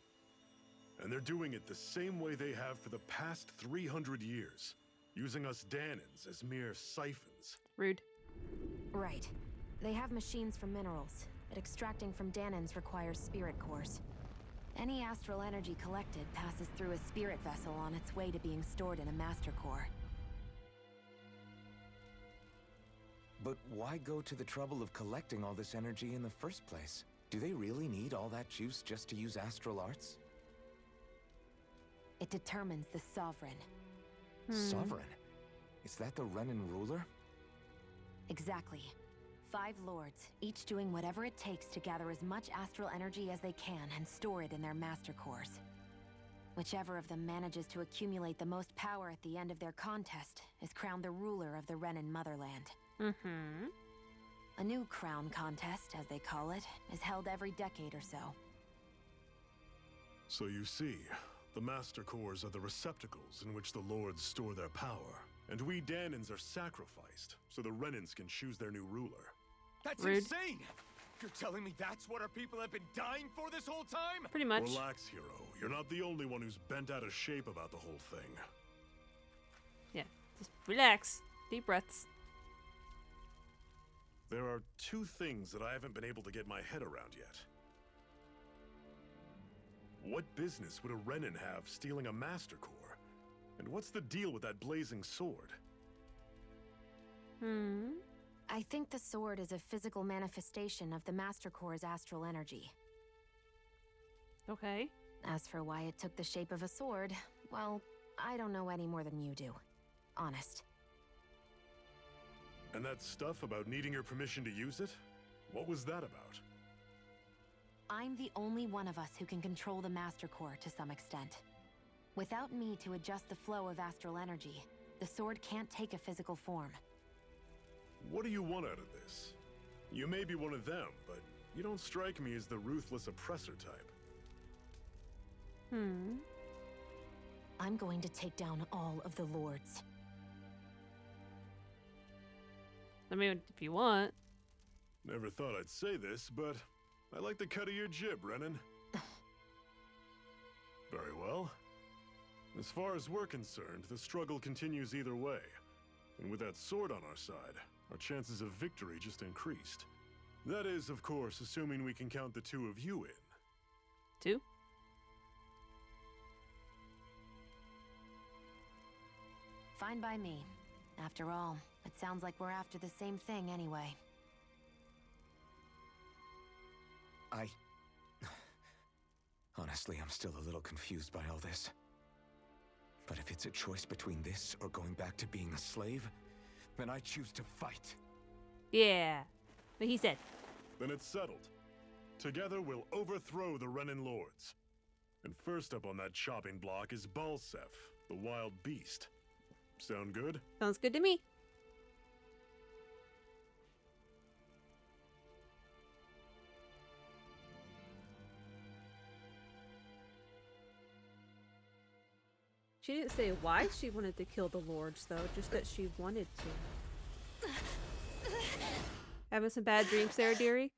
And they're doing it the same way they have for the past 300 years, using us Dahnans as mere siphons. Rude. Right. They have machines for minerals, but extracting from Dahnans requires spirit cores. Any astral energy collected passes through a spirit vessel on its way to being stored in a master core. But why go to the trouble of collecting all this energy in the first place? Do they really need all that juice just to use astral arts? It determines the Sovereign. Sovereign? Is that the Renan ruler? Exactly. 5 lords, each doing whatever it takes to gather as much astral energy as they can and store it in their master cores. Whichever of them manages to accumulate the most power at the end of their contest is crowned the ruler of the Renan motherland. A new crown contest, as they call it, is held every decade or so. So you see, the Master Cores are the receptacles in which the Lords store their power. And we Dahnans are sacrificed, so the Renans can choose their new ruler. That's Rude. insane! You're telling me that's what our people have been dying for this whole time? Pretty much. Relax, hero. You're not the only one who's bent out of shape about the whole thing. Yeah. Just relax. Deep breaths. There are 2 things that I haven't been able to get my head around yet. What business would a Renan have stealing a Master Core? And what's the deal with that blazing sword? I think the sword is a physical manifestation of the Master Core's astral energy. Okay. As for why it took the shape of a sword, well, I don't know any more than you do. Honest. And that stuff about needing your permission to use it? What was that about? I'm the only one of us who can control the Master Core to some extent. Without me to adjust the flow of astral energy, the sword can't take a physical form. What do you want out of this? You may be one of them, but you don't strike me as the ruthless oppressor type. I'm going to take down all of the lords. I mean, if you want. Never thought I'd say this, but I like the cut of your jib, Renan. Very well. As far as we're concerned, the struggle continues either way. And with that sword on our side, our chances of victory just increased. That is, of course, assuming we can count the two of you in. 2? Fine by me. After all, it sounds like we're after the same thing anyway. Honestly, I'm still a little confused by all this. But if it's a choice between this or going back to being a slave, then I choose to fight. Yeah. What he said. Then it's settled. Together we'll overthrow the Renin Lords. And first up on that chopping block is Balseph, the wild beast. Sound good? Sounds good to me. She didn't say why she wanted to kill the lords, though, just that she wanted to. Having some bad dreams there, dearie?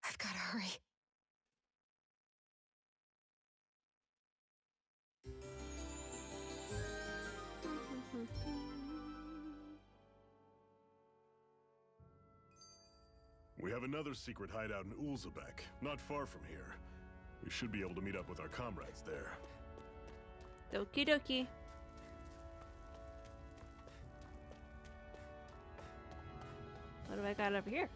I've gotta hurry. We have another secret hideout in Ulzebek, not far from here. We should be able to meet up with our comrades there. Doki doki. What do I got over here?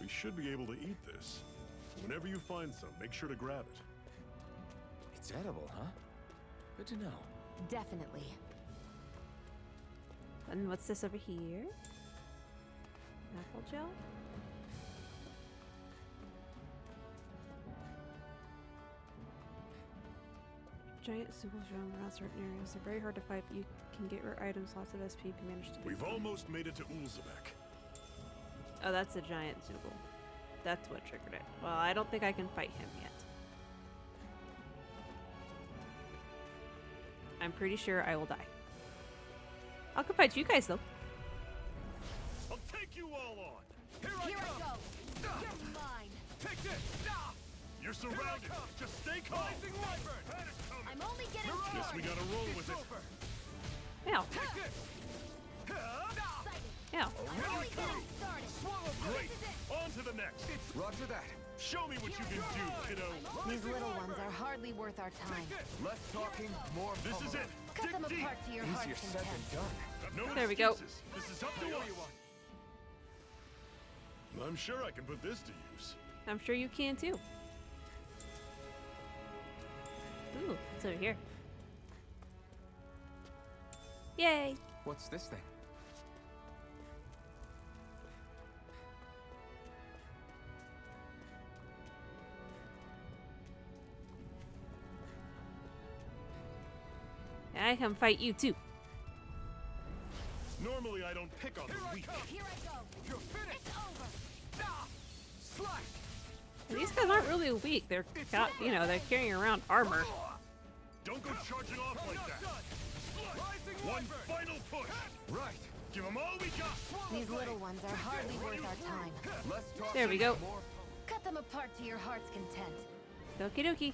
We should be able to eat this. Whenever you find some, make sure to grab it. It's edible, huh? Good to know. Definitely. And what's this over here? Apple gel? Giant sewers roam around certain areas. They're very hard to fight, but you can get rare items, lots of SP if you manage to. We've almost made it to Ulzebek. Oh, that's a giant Zoogle. That's what triggered it. Well, I don't think I can fight him yet. I'm pretty sure I will die. I can fight you guys, though. I'll take you all on! Here I go! You're mine! Take this! You're surrounded! Just stay calm! I'm only getting Guess we gotta roll with it. Ow. Ow. I'm only getting started. Great! On to the next! Roger that. Show me what you can do, kiddo! These little ones are hardly worth our time. Less talking, more This is it! Cut them Dig deep! apart to your Easier heart's said content. than done. No There we go. excuses. This is up to us. I'm sure I can put this to use. I'm sure you can, too. Ooh, it's over here. Yay! What's this thing? I can fight you, too. Normally I don't pick on the weak. Here I go. You're finished. It's over. Slash! These guys aren't really weak. They're got, you know, they're carrying around armor. Don't go charging off like that. Rising One final push. Right. Give them all we got. These little ones are hardly worth our time. Less talking, There we go. more Cut them apart to your heart's content. Doki doki.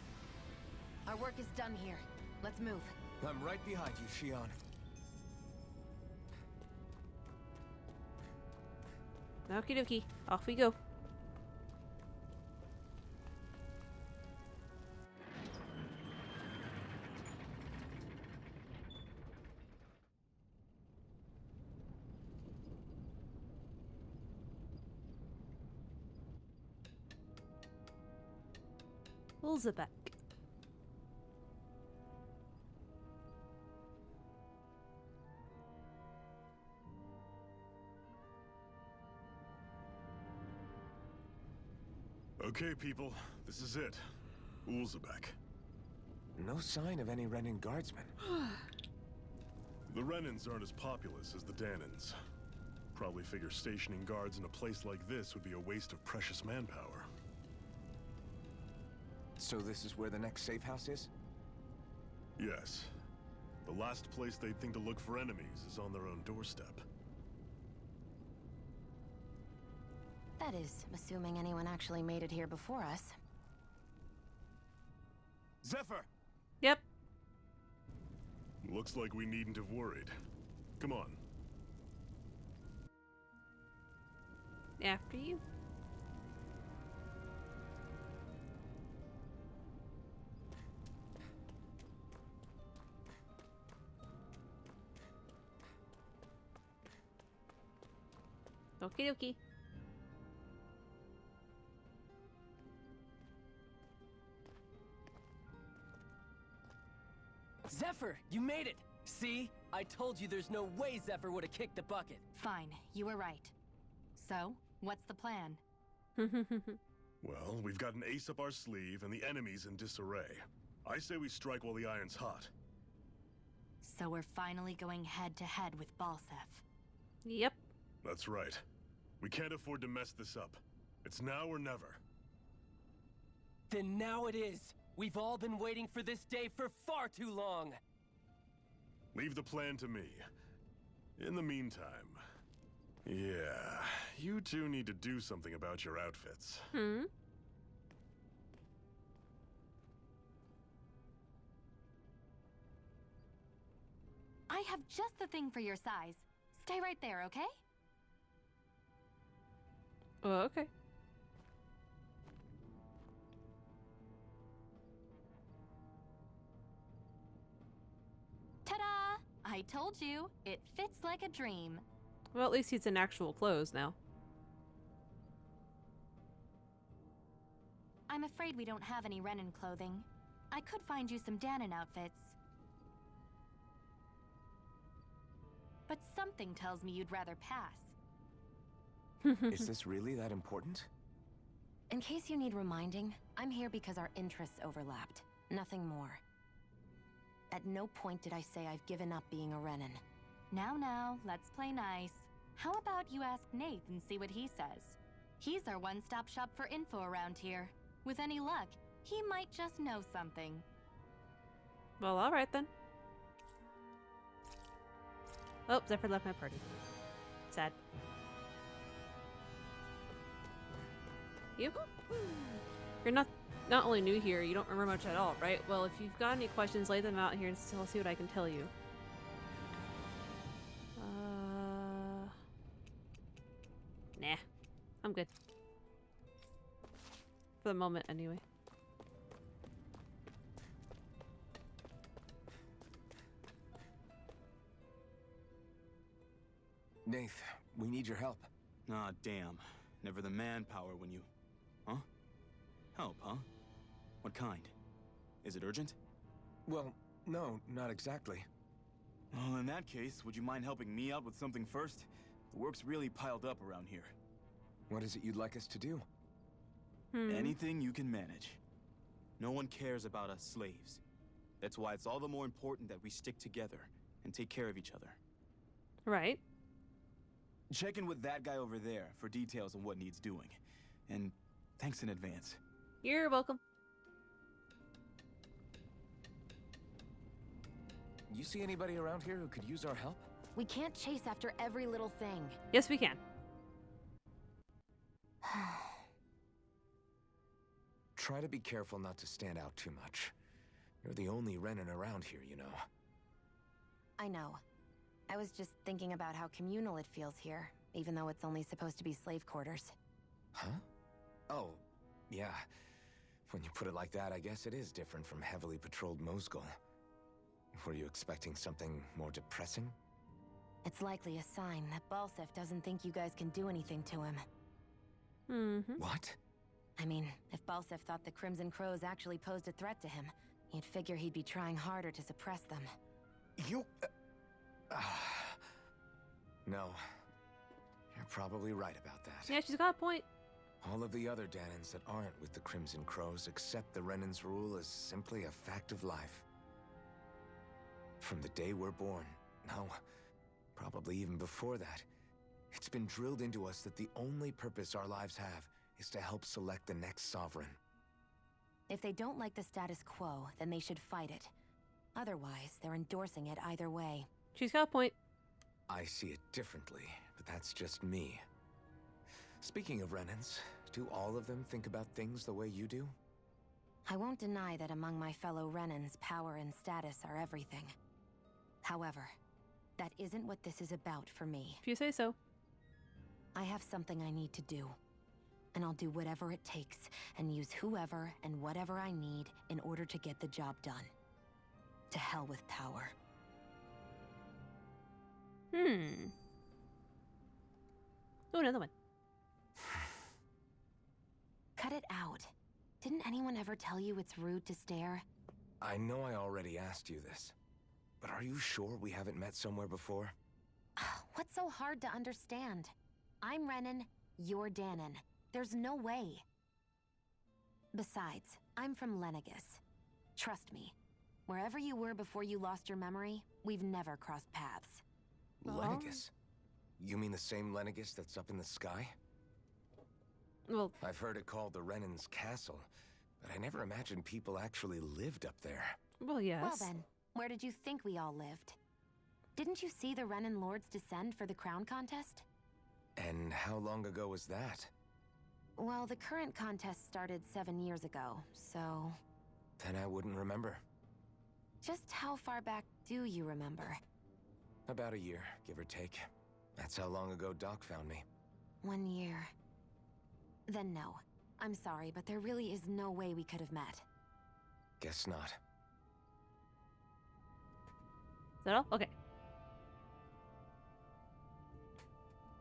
Our work is done here. Let's move. I'm right behind you, Shion. Okie dokie. Off we go. Ulzebek. Okay, people. This is it. Ulzebek. No sign of any Renin guardsmen. The Renins aren't as populous as the Danins. Probably figure stationing guards in a place like this would be a waste of precious manpower. So this is where the next safe house is? Yes. The last place they'd think to look for enemies is on their own doorstep. That is, assuming anyone actually made it here before us. Zephyr! Yep. Looks like we needn't have worried. Come on. After you. Okie dokie. Zephyr, you made it! See? I told you there's no way Zephyr would have kicked the bucket. Fine, you were right. So, what's the plan? Well, we've got an ace up our sleeve and the enemy's in disarray. I say we strike while the iron's hot. So we're finally going head-to-head with Balseph. Yep. That's right. We can't afford to mess this up. It's now or never. Then now it is! We've all been waiting for this day for far too long! Leave the plan to me. In the meantime... Yeah, you two need to do something about your outfits. Hmm? I have just the thing for your size. Stay right there, okay? Oh, okay. Ta-da! I told you, it fits like a dream. Well, at least he's in actual clothes now. I'm afraid we don't have any Renan clothing. I could find you some Danon outfits. But something tells me you'd rather pass. Is this really that important? In case you need reminding, I'm here because our interests overlapped. Nothing more. At no point did I say I've given up being a Renan. Now, let's play nice. How about you ask Nath and see what he says? He's our one-stop shop for info around here. With any luck, he might just know something. Well, alright then. Oh, Zephyr left my party. Sad. You? You're not only new here, you don't remember much at all, right? Well, if you've got any questions, lay them out here and I'll see what I can tell you. Nah. I'm good. For the moment, anyway. Nath, we need your help. Ah, damn. Never the manpower when you... Huh? Help, huh? What kind? Is it urgent? Well, no, not exactly. Well, in that case, would you mind helping me out with something first? The work's really piled up around here. What is it you'd like us to do? Anything you can manage. No one cares about us slaves. That's why it's all the more important that we stick together and take care of each other. Right. Check in with that guy over there for details on what needs doing. And thanks in advance. You're welcome. You see anybody around here who could use our help? We can't chase after every little thing. Yes, we can. Try to be careful not to stand out too much. You're the only Renan around here, you know. I know. I was just thinking about how communal it feels here, even though it's only supposed to be slave quarters. Huh? Oh, yeah. When you put it like that, I guess it is different from heavily patrolled Mosgul. Were you expecting something more depressing? It's likely a sign that Balseph doesn't think you guys can do anything to him. Mm-hmm. What? I mean, if Balseph thought the Crimson Crows actually posed a threat to him, you'd figure he'd be trying harder to suppress them. You... No. You're probably right about that. Yeah, she's got a point. All of the other Danons that aren't with the Crimson Crows accept the Renan's rule as simply a fact of life. From the day we're born, no, probably even before that, it's been drilled into us that the only purpose our lives have is to help select the next sovereign. If they don't like the status quo, then they should fight it. Otherwise, they're endorsing it either way. She's got a point. I see it differently, but that's just me. Speaking of Renans, do all of them think about things the way you do? I won't deny that among my fellow Renans, power and status are everything. However, that isn't what this is about for me. If you say so. I have something I need to do. And I'll do whatever it takes, and use whoever and whatever I need in order to get the job done. To hell with power. Oh, another one. Cut it out. Didn't anyone ever tell you it's rude to stare? I know I already asked you this, but are you sure we haven't met somewhere before? What's so hard to understand? I'm Renan, you're Danon. There's no way. Besides, I'm from Lenegis. Trust me, wherever you were before you lost your memory, we've never crossed paths. Lenegis? You mean the same Lenegis that's up in the sky? Well, I've heard it called the Renan's Castle, but I never imagined people actually lived up there. well, yes. Well then, where did you think we all lived? Didn't you see the Renan Lords descend for the crown contest? And how long ago was that? Well, the current contest started 7 years ago, so... Then I wouldn't remember. Just how far back do you remember? About a year, give or take. That's how long ago Doc found me. 1 year. Then no. I'm sorry, but there really is no way we could have met. Guess not. Is that all? Okay.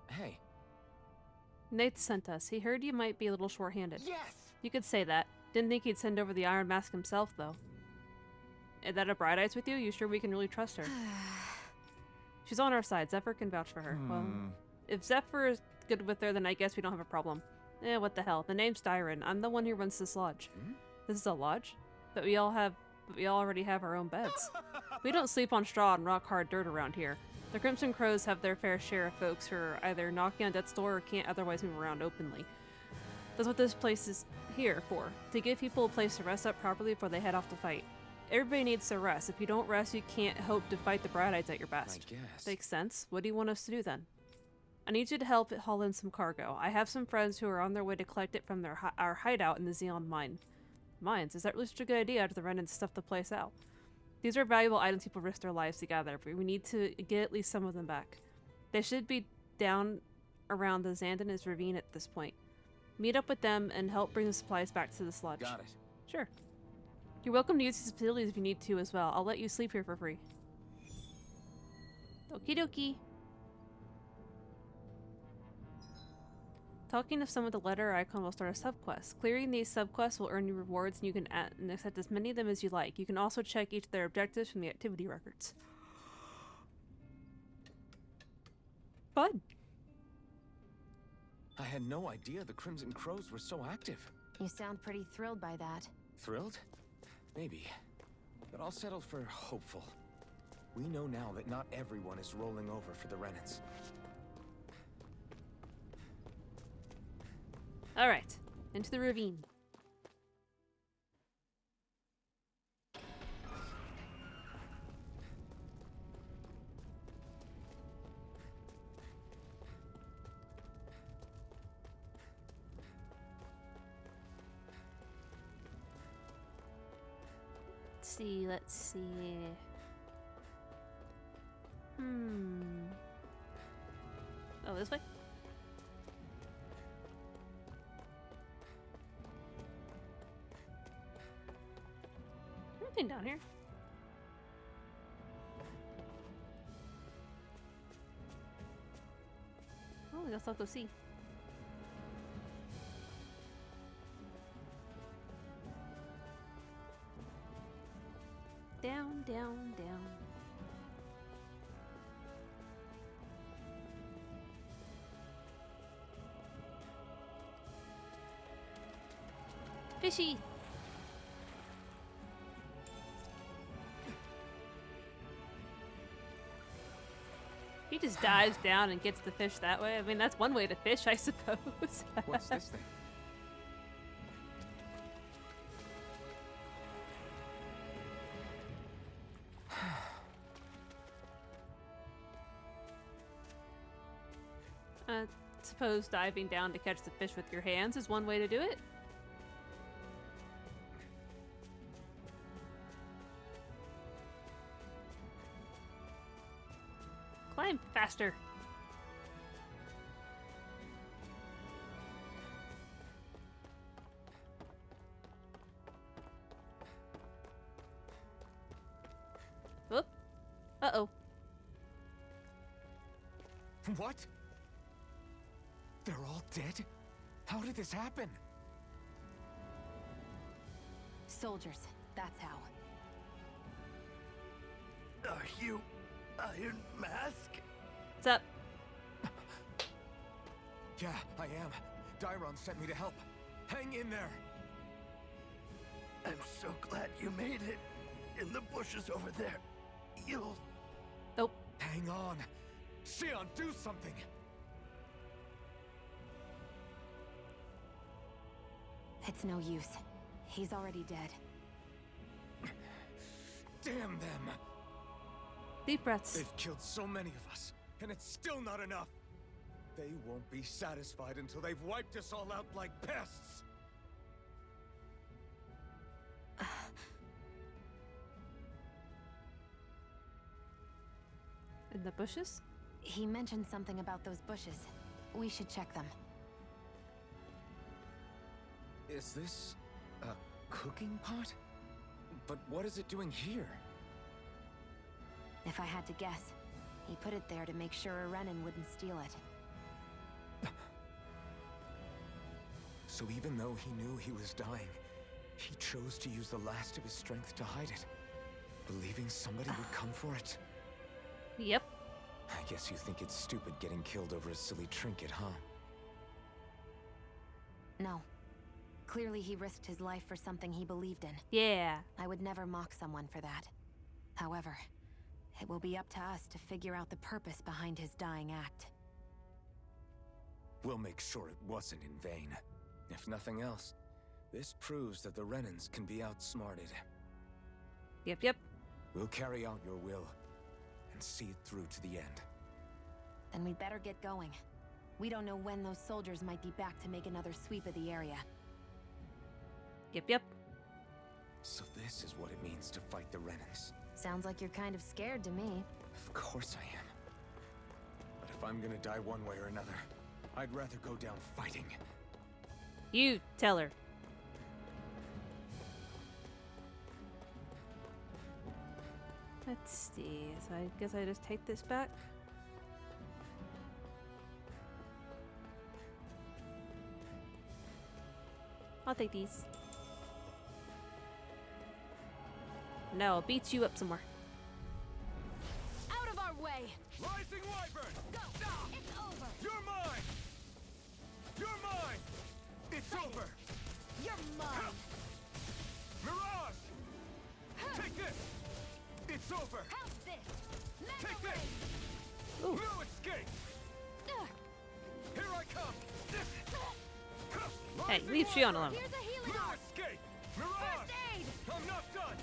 Hey. Nate sent us. He heard you might be a little short-handed. Yes! You could say that. Didn't think he'd send over the Iron Mask himself, though. Is that a Bright Eyes with you? You sure we can really trust her? She's on our side. Zephyr can vouch for her. Well, if Zephyr is good with her, then I guess we don't have a problem. Eh, what the hell. The name's Dyron. I'm the one who runs this lodge. This is a lodge? But we already have our own beds. We don't sleep on straw and rock-hard dirt around here. The Crimson Crows have their fair share of folks who are either knocking on death's door or can't otherwise move around openly. That's what this place is here for, to give people a place to rest up properly before they head off to fight. Everybody needs to rest. If you don't rest, you can't hope to fight the Bright Eyes at your best. I guess. Makes sense. What do you want us to do then? I need you to help haul in some cargo. I have some friends who are on their way to collect it from our hideout in the Xeon mines. Is that really such a good idea after the Renan stuff the place out? These are valuable items people risk their lives to gather. We need to get at least some of them back. They should be down around the Xandenis ravine at this point. Meet up with them and help bring the supplies back to the sludge. Got it. Sure. You're welcome to use these facilities if you need to as well. I'll let you sleep here for free. Okie dokie. Talking to some of the letter icon will start a subquest. Clearing these subquests will earn you rewards, and you can accept as many of them as you like. You can also check each of their objectives from the activity records. Fun. I had no idea the Crimson Crows were so active. You sound pretty thrilled by that. Thrilled? Maybe. But I'll settle for hopeful. We know now that not everyone is rolling over for the Renans. Alright, into the ravine. Let's see. Oh, this way? Anything down here? Oh, I guess I'll go see. Down, down, down. Fishy! He just dives down and gets the fish that way. I mean, that's one way to fish, I suppose. What's this thing? suppose diving down to catch the fish with your hands is one way to do it. Climb faster. Whoop. Uh-oh. What? They're all dead? How did this happen? Soldiers, that's how. Are you Iron Mask? What's up? Yeah, I am. Dairon sent me to help. Hang in there. I'm so glad you made it. In the bushes over there. You'll... Nope. Hang on. Xion, do something! It's no use. He's already dead. Damn them! Deep breaths. They've killed so many of us, and it's still not enough! They won't be satisfied until they've wiped us all out like pests! In the bushes? He mentioned something about those bushes. We should check them. Is this a cooking pot? But what is it doing here? If I had to guess, he put it there to make sure a Renan wouldn't steal it. So even though he knew he was dying, he chose to use the last of his strength to hide it, believing somebody would come for it. Yep. I guess you think it's stupid getting killed over a silly trinket, huh? No. Clearly he risked his life for something he believed in. Yeah. I would never mock someone for that. However, it will be up to us to figure out the purpose behind his dying act. We'll make sure it wasn't in vain. If nothing else, this proves that the Renans can be outsmarted. Yep. We'll carry out your will, and see it through to the end. Then we'd better get going. We don't know when those soldiers might be back to make another sweep of the area. Yep. So this is what it means to fight the Renans. Sounds like you're kind of scared to me. Of course I am. But if I'm gonna die one way or another, I'd rather go down fighting. You tell her. Let's see. So I guess I just take this back. I'll take these. No, I'll beat you up some more. Out of our way! Rising Wyvern! Go! It's over! You're mine! You're mine! It's over! You're mine! Mirage! Take this! It's over! How's this? Mega Take Ray! this! Ooh. No escape! Here I come! Hey, Rising leave Xion Wyvern! alone. Here's a healing No art! escape! Mirage! First aid! I'm not done!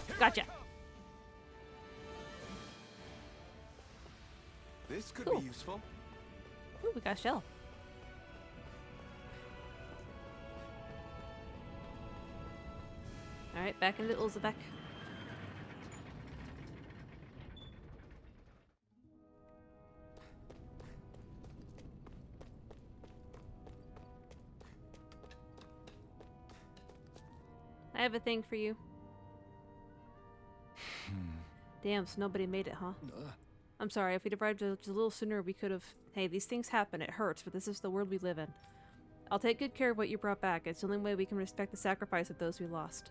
Here Gotcha. I come. This could Cool. be useful. Ooh, we got a shell. Alright, back into Ulzebek. I have a thing for you. Damn, so nobody made it, huh? I'm sorry, if we'd arrived just a little sooner, we could have... Hey, these things happen, it hurts, but this is the world we live in. I'll take good care of what you brought back. It's the only way we can respect the sacrifice of those we lost.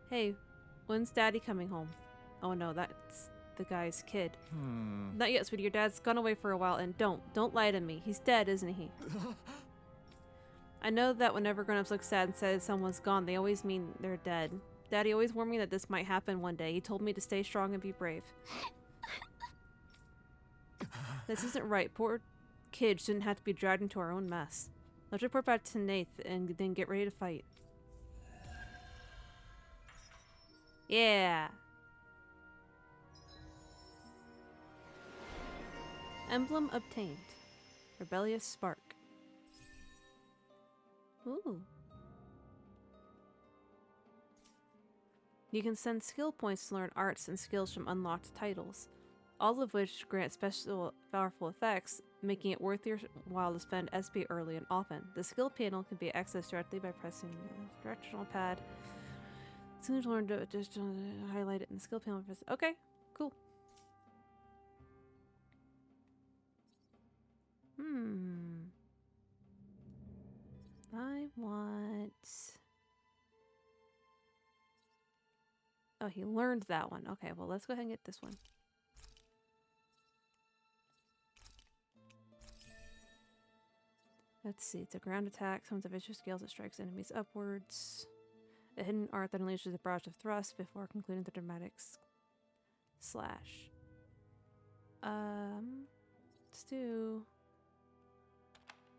Hey, when's Daddy coming home? Oh no, that's the guy's kid. Not yet, sweetie. Your dad's gone away for a while, and don't lie to me. He's dead, isn't he? I know that whenever grown-ups look sad and say someone's gone, they always mean they're dead. Daddy always warned me that this might happen one day. He told me to stay strong and be brave. This isn't right. Poor kid shouldn't have to be dragged into our own mess. Let's report back to Nath and then get ready to fight. Yeah. Emblem obtained. Rebellious Spark. Ooh. You can send skill points to learn arts and skills from unlocked titles, all of which grant special powerful effects, making it worth your while to spend SP early and often. The skill panel can be accessed directly by pressing the directional pad. As soon as you learn to just highlight it in the skill panel. Okay, cool. I want... Oh, he learned that one. Okay, well, let's go ahead and get this one. Let's see. It's a ground attack. Summons a vicious scales that strikes enemies upwards. A hidden art that unleashes a barrage of thrust before concluding the dramatic slash. Let's do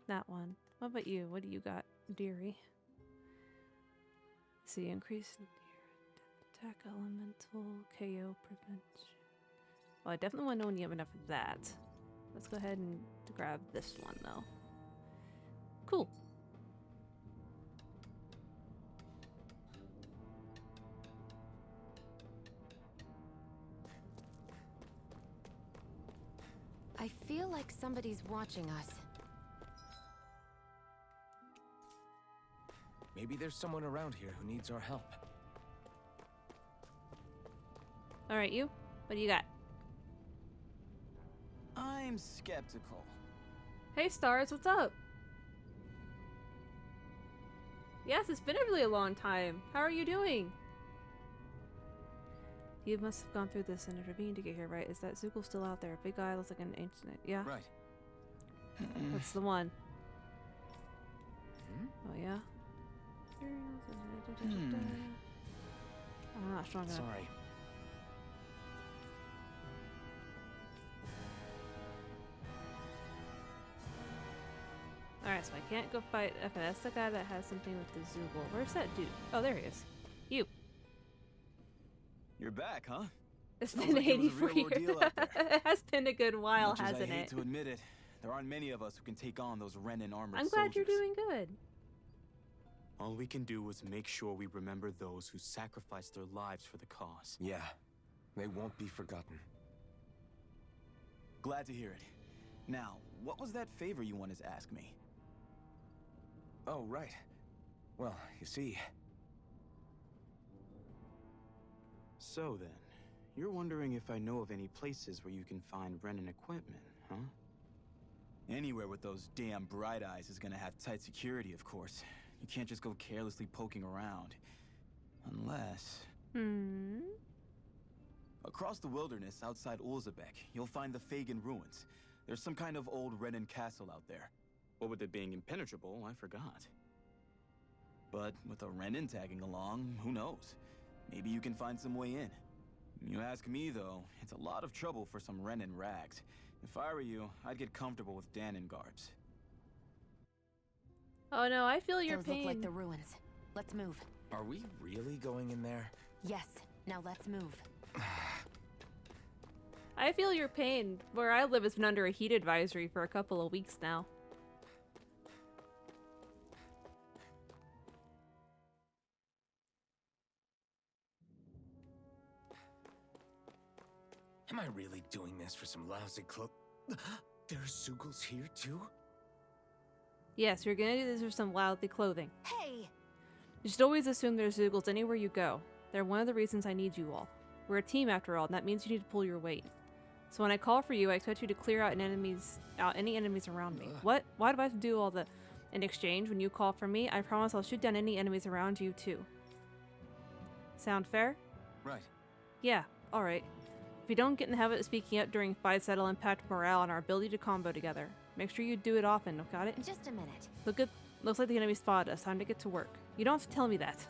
that one. What about you? What do you got, dearie? Let's see, increase attack, elemental, KO, prevention. Well, I definitely want to know when you have enough of that. Let's go ahead and grab this one, though. Cool. I feel like somebody's watching us. Maybe there's someone around here who needs our help. Alright, you? What do you got? I'm skeptical. Hey, Stars, what's up? Yes, it's been a really long time. How are you doing? You must have gone through this in a ravine to get here, right? Is that Zoogle still out there? Big guy looks like an ancient... Yeah? Right. That's the one. Oh, yeah? I'm not strong enough. Sorry. Alright, so I can't go fight... Okay, that's the guy that has something with the Zoogle. Where's that dude? Oh, there he is. You. You're back, huh? It's been 84 years. It has been a good while, Much as hasn't I hate it? to admit it, there aren't many of us who can take on those Renan armored I'm glad soldiers. you're doing good. All we can do is make sure we remember those who sacrificed their lives for the cause. Yeah, they won't be forgotten. Glad to hear it. Now, what was that favor you wanted to ask me? Oh, right. Well, you see... So then, you're wondering if I know of any places where you can find Renan equipment, huh? Anywhere with those damn bright eyes is gonna have tight security, of course. You can't just go carelessly poking around. Unless... Across the wilderness outside Ulzebek, you'll find the Fagin ruins. There's some kind of old Renan castle out there. What with it being impenetrable, I forgot. But with a Renan tagging along, who knows? Maybe you can find some way in. You ask me, though, it's a lot of trouble for some Renan rags. If I were you, I'd get comfortable with Danon garbs. Oh no, I feel your Those pain. look like the ruins. Let's move. Are we really going in there? Yes. Now let's move. I feel your pain. Where I live has been under a heat advisory for a couple of weeks now. Am I really doing this for some lousy There's Zoogles here, too? Yes, you're gonna do this for some loudly clothing. Hey! You should always assume there's Zoogles anywhere you go. They're one of the reasons I need you all. We're a team after all, and that means you need to pull your weight. So when I call for you, I expect you to clear out any enemies around me. What? Why do I have to do all the... In exchange, when you call for me, I promise I'll shoot down any enemies around you, too. Sound fair? Right. Yeah, alright. If you don't get in the habit of speaking up during fights, that'll impact morale and our ability to combo together. Make sure you do it often, got it? Just a minute. Looks like the enemy spotted us. Time to get to work. You don't have to tell me that.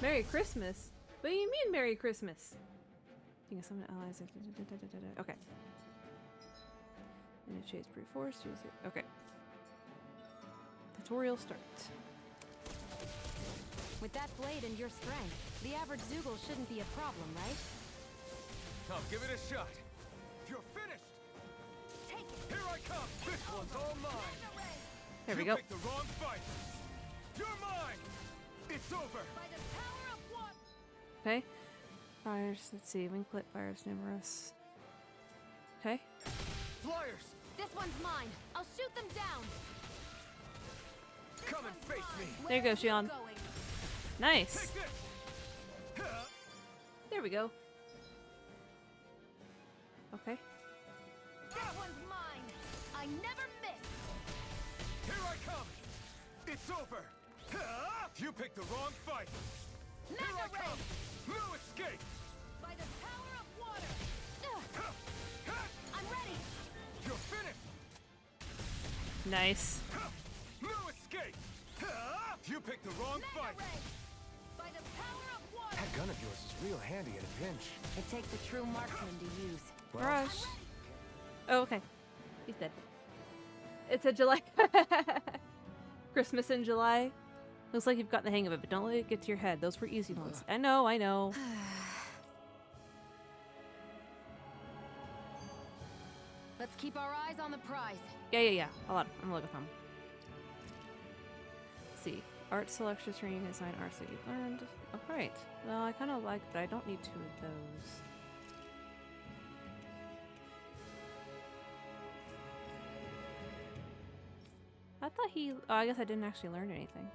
Merry Christmas? What do you mean, Merry Christmas? You can summon allies. Okay. Initiates brute force. Use it. Okay. Tutorial start. With that blade and your strength, the average Zoogle shouldn't be a problem, right? Come, give it a shot. You're finished! one's all mine. There we You go. picked the wrong fight. You're mine. It's over. Okay. Fires. Let's see. Winklet fires numerous. Okay. Flyers, This one's mine. I'll shoot them down. come and face me. There you go, Xion. Nice. Take this. There we go. Okay. That one's mine. I never miss. Here I come. It's over. You picked the wrong fight. Here I Mega come. Ray. No escape. By the power of water. I'm ready. You're finished. Nice. No escape. You picked the wrong fight. Mega Ray. By the power of water. That gun of yours is real handy in a pinch. It takes a true marksman to use. Rush. Oh, okay. He's dead. It's a July. Christmas in July. Looks like you've gotten the hang of it, but don't let it get to your head. Those were easy ones. I know, I know. Let's keep our eyes on the prize. Yeah. Hold on. I'm looking for them. Let's see. Art selection training, assign arts that you've learned. Alright. Well, I kind of like that. I don't need 2 of those. I thought he... Oh, I guess I didn't actually learn anything.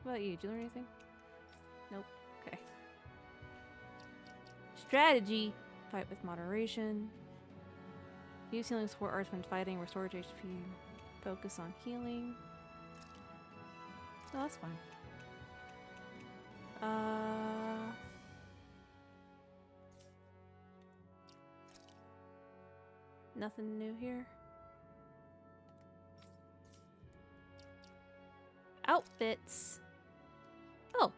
What about you? Did you learn anything? Nope. Okay. Strategy. Fight with moderation. Use healing support arts when fighting. Restore HP. Focus on healing. Oh, that's fine. Nothing new here. Outfits. Oh.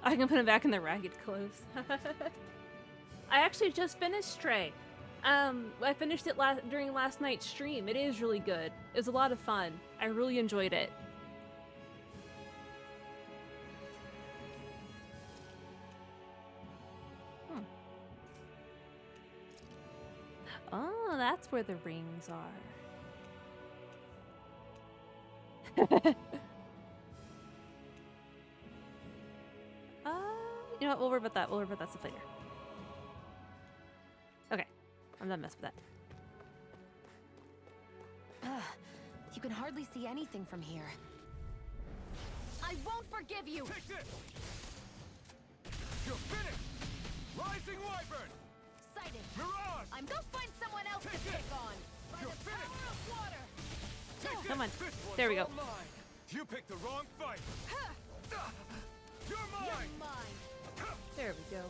I can put him back in the ragged clothes. I actually just finished Stray. I finished it during last night's stream. It is really good. It was a lot of fun. I really enjoyed it. Oh, that's where the rings are. You know what? We'll worry about that. We'll worry about that stuff later. Okay. I'm done messing with that. You can hardly see anything from here. I won't forgive you! Take this! You're finished! Rising Wyvern! Sighted! Mirage! I'm gonna find someone else to pick on! By You're the power of water! Take Come on. This one's There we go. all mine. You picked the wrong fight! You're mine! You're mine! There we go.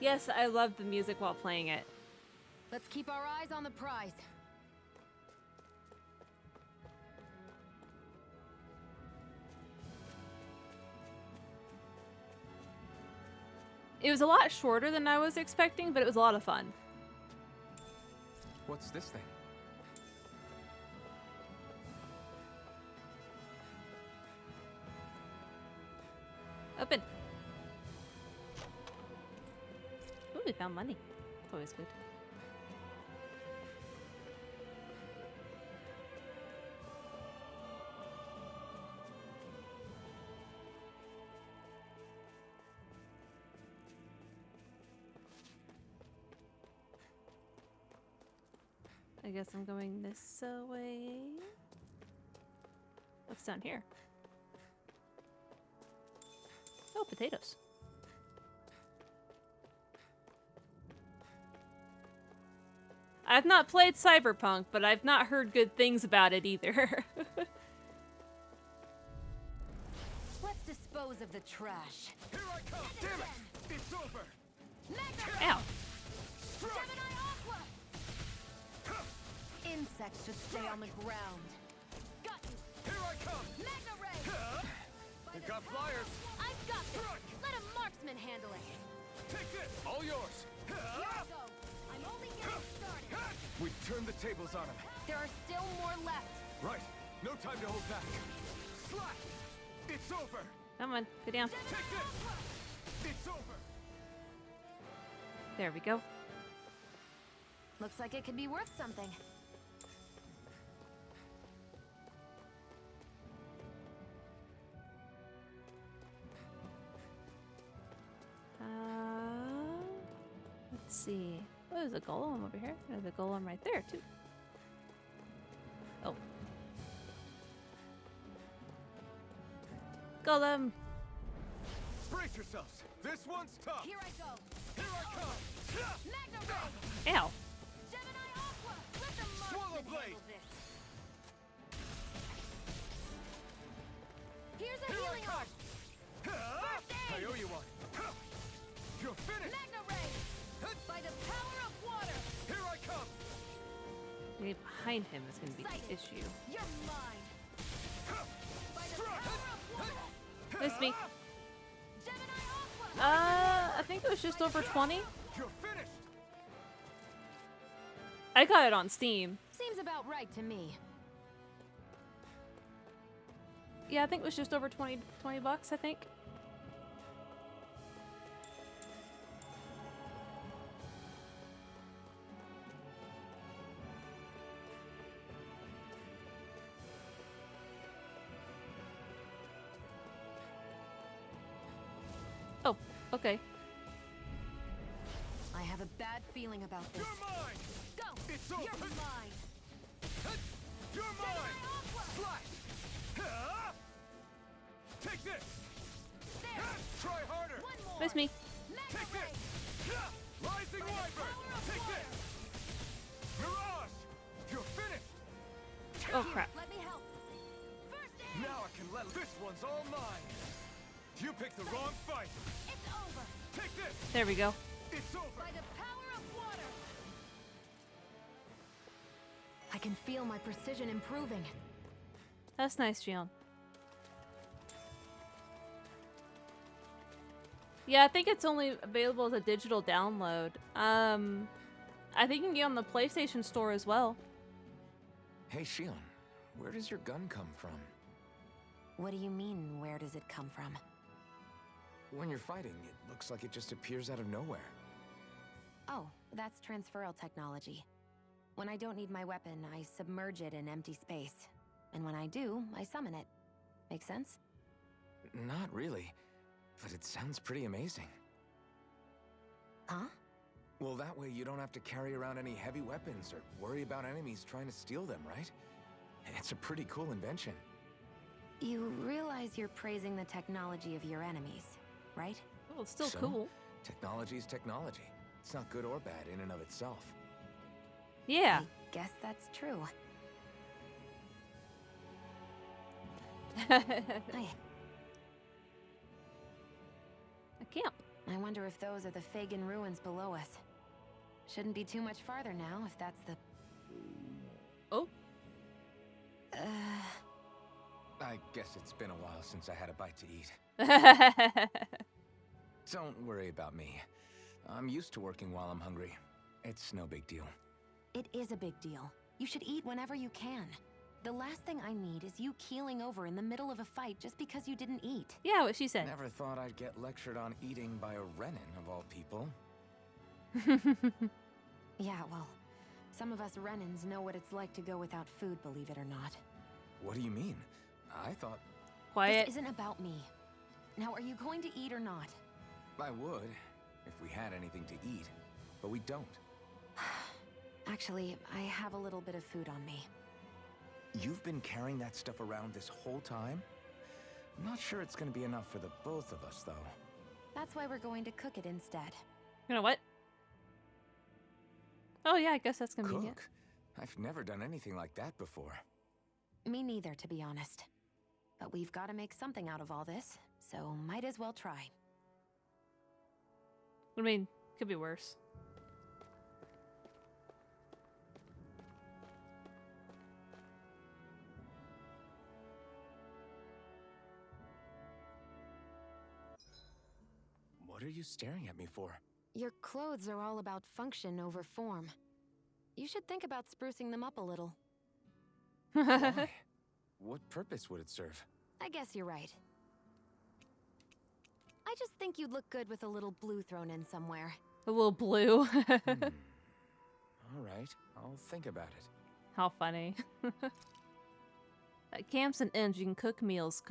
Yes, I love the music while playing it. Let's keep our eyes on the prize. It was a lot shorter than I was expecting, but it was a lot of fun. What's this thing? Open. Ooh, we found money. Always good. I guess I'm going this way. What's down here? Oh, potatoes. I've not played Cyberpunk, but I've not heard good things about it either. Let's dispose of the trash. Here I come! Damn it! It's over! Ow. Gemini Aqua! Insects should stay on the ground. Got you! Here I come! Mega Ray! You got flyers! I've got this! Let a marksman handle it! Take this! All yours! Here I go! I'm only getting started! We've turned the tables on him. There are still more left! Right. No time to hold back. Slash! It's over! Come on, go down. Take this! It's over! There we go. Looks like it could be worth something. Let's see. Oh, there's a golem over here. There's a golem right there, too. Oh. Golem! Brace yourselves! This one's tough! Here I go. Here I come! Magna Ray! Ow! Gemini Aqua! Let the Swallow marksman blade. handle this. Here's a Here I healing come! art. First I aid. owe you one! You're finished! Magna Ray! By the power of water! Here I come! Maybe behind him is going to be the Sighted. issue. You're mine! By the power of water! Miss me. Gemini Aqua! I think it was just over 20. You're finished! I got it on Steam. Seems about right to me. Yeah, I think it was just over 20 bucks, I think. Oh, okay. I have a bad feeling about this. You're mine! Go! It's You're over! mine! You're mine! Gemini Aqua! Slash! Take this! There! Try harder! One more! Miss me. Magna Take Ray! this! Rising Wyvern! power of Take water. this! Mirage! You're finished! Oh, crap. Let me help! First aid! Now I can let this one's all mine! You picked the wrong fight! It's over! Take this! There we go. It's over! By the power of water! I can feel my precision improving. That's nice, Gion. Yeah, I think it's only available as a digital download. I think you can get it on the PlayStation Store as well. Hey, Shion, where does your gun come from? What do you mean, where does it come from? When you're fighting, it looks like it just appears out of nowhere. Oh, that's transferal technology. When I don't need my weapon, I submerge it in empty space. And when I do, I summon it. Make sense? Not really, but it sounds pretty amazing. Huh? Well, that way you don't have to carry around any heavy weapons or worry about enemies trying to steal them, right? It's a pretty cool invention. You realize you're praising the technology of your enemies, right? Oh, it's still So, cool. Technology's technology. It's not good or bad in and of itself. Yeah. I guess that's true. A camp. I wonder if those are the Fagin ruins below us. Shouldn't be too much farther now, if that's the... Oh. I guess it's been a while since I had a bite to eat. Don't worry about me. I'm used to working while I'm hungry. It's no big deal. It is a big deal. You should eat whenever you can. The last thing I need is you keeling over in the middle of a fight just because you didn't eat. Yeah, what she said. Never thought I'd get lectured on eating by a Renin, of all people. Yeah, well, some of us Renins know what it's like to go without food, believe it or not. What do you mean? I thought... Quiet. This isn't about me. Now, are you going to eat or not? I would, if we had anything to eat. But we don't. Actually, I have a little bit of food on me. You've been carrying that stuff around this whole time? I'm not sure it's gonna be enough for the both of us, though. That's why we're going to cook it instead. You know what? Oh yeah, I guess that's convenient. Cook? I've never done anything like that before. Me neither, to be honest. But we've got to make something out of all this, so might as well try. I mean, could be worse. What are you staring at me for? Your clothes are all about function over form. You should think about sprucing them up a little. Why? What purpose would it serve? I guess you're right. I just think you'd look good with a little blue thrown in somewhere. A little blue. All right, I'll think about it. How funny. At camps and inns, you can cook meals,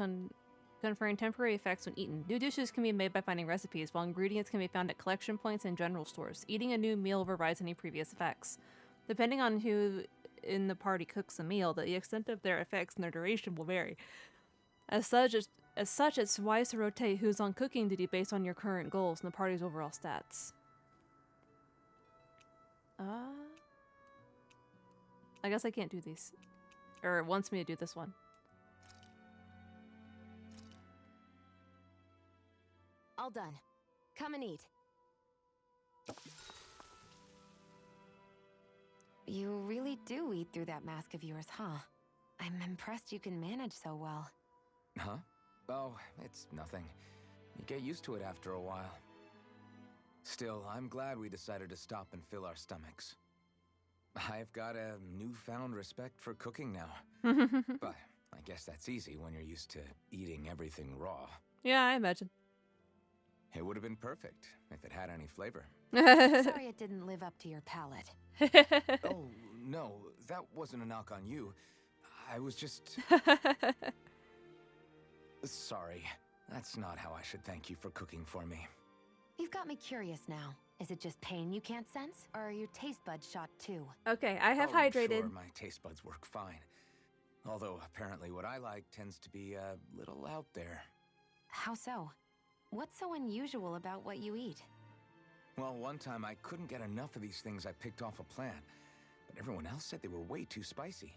conferring temporary effects when eaten. New dishes can be made by finding recipes, while ingredients can be found at collection points and general stores. Eating a new meal overrides any previous effects. Depending on who in the party cooks the meal, the extent of their effects and their duration will vary. As such, it's wise to rotate who's on cooking duty based on your current goals and the party's overall stats. I guess I can't do these. Or it wants me to do this one. All done. Come and eat. You really do eat through that mask of yours, huh? I'm impressed you can manage so well. Huh? Oh, it's nothing. You get used to it after a while. Still, I'm glad we decided to stop and fill our stomachs. I've got a newfound respect for cooking now. But I guess that's easy when you're used to eating everything raw. Yeah, I imagine. It would have been perfect if it had any flavor. Sorry it didn't live up to your palate. Oh, no, that wasn't a knock on you. I was just... Sorry. That's not how I should thank you for cooking for me. You've got me curious now. Is it just pain you can't sense? Or are your taste buds shot too? Okay, I have Oh, hydrated. Sure, my taste buds work fine. Although apparently what I like tends to be a little out there. How so? What's so unusual about what you eat? Well, one time I couldn't get enough of these things I picked off a plant, but everyone else said they were way too spicy.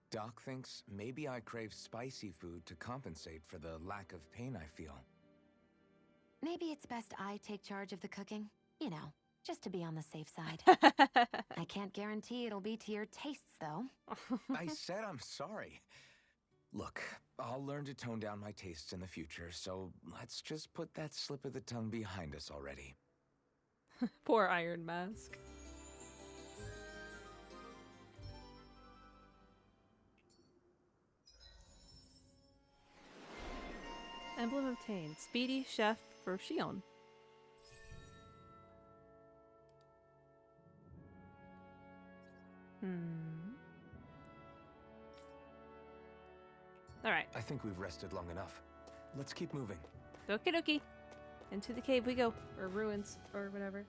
Doc thinks maybe I crave spicy food to compensate for the lack of pain I feel. Maybe it's best I take charge of the cooking. You know, just to be on the safe side. I can't guarantee it'll be to your tastes, though. I said I'm sorry. Look, I'll learn to tone down my tastes in the future, so let's just put that slip of the tongue behind us already. Poor Iron Mask. Emblem obtained. Speedy Chef for Shion. Alright. I think we've rested long enough. Let's keep moving. Okie dokie. Into the cave we go. Or ruins. Or whatever.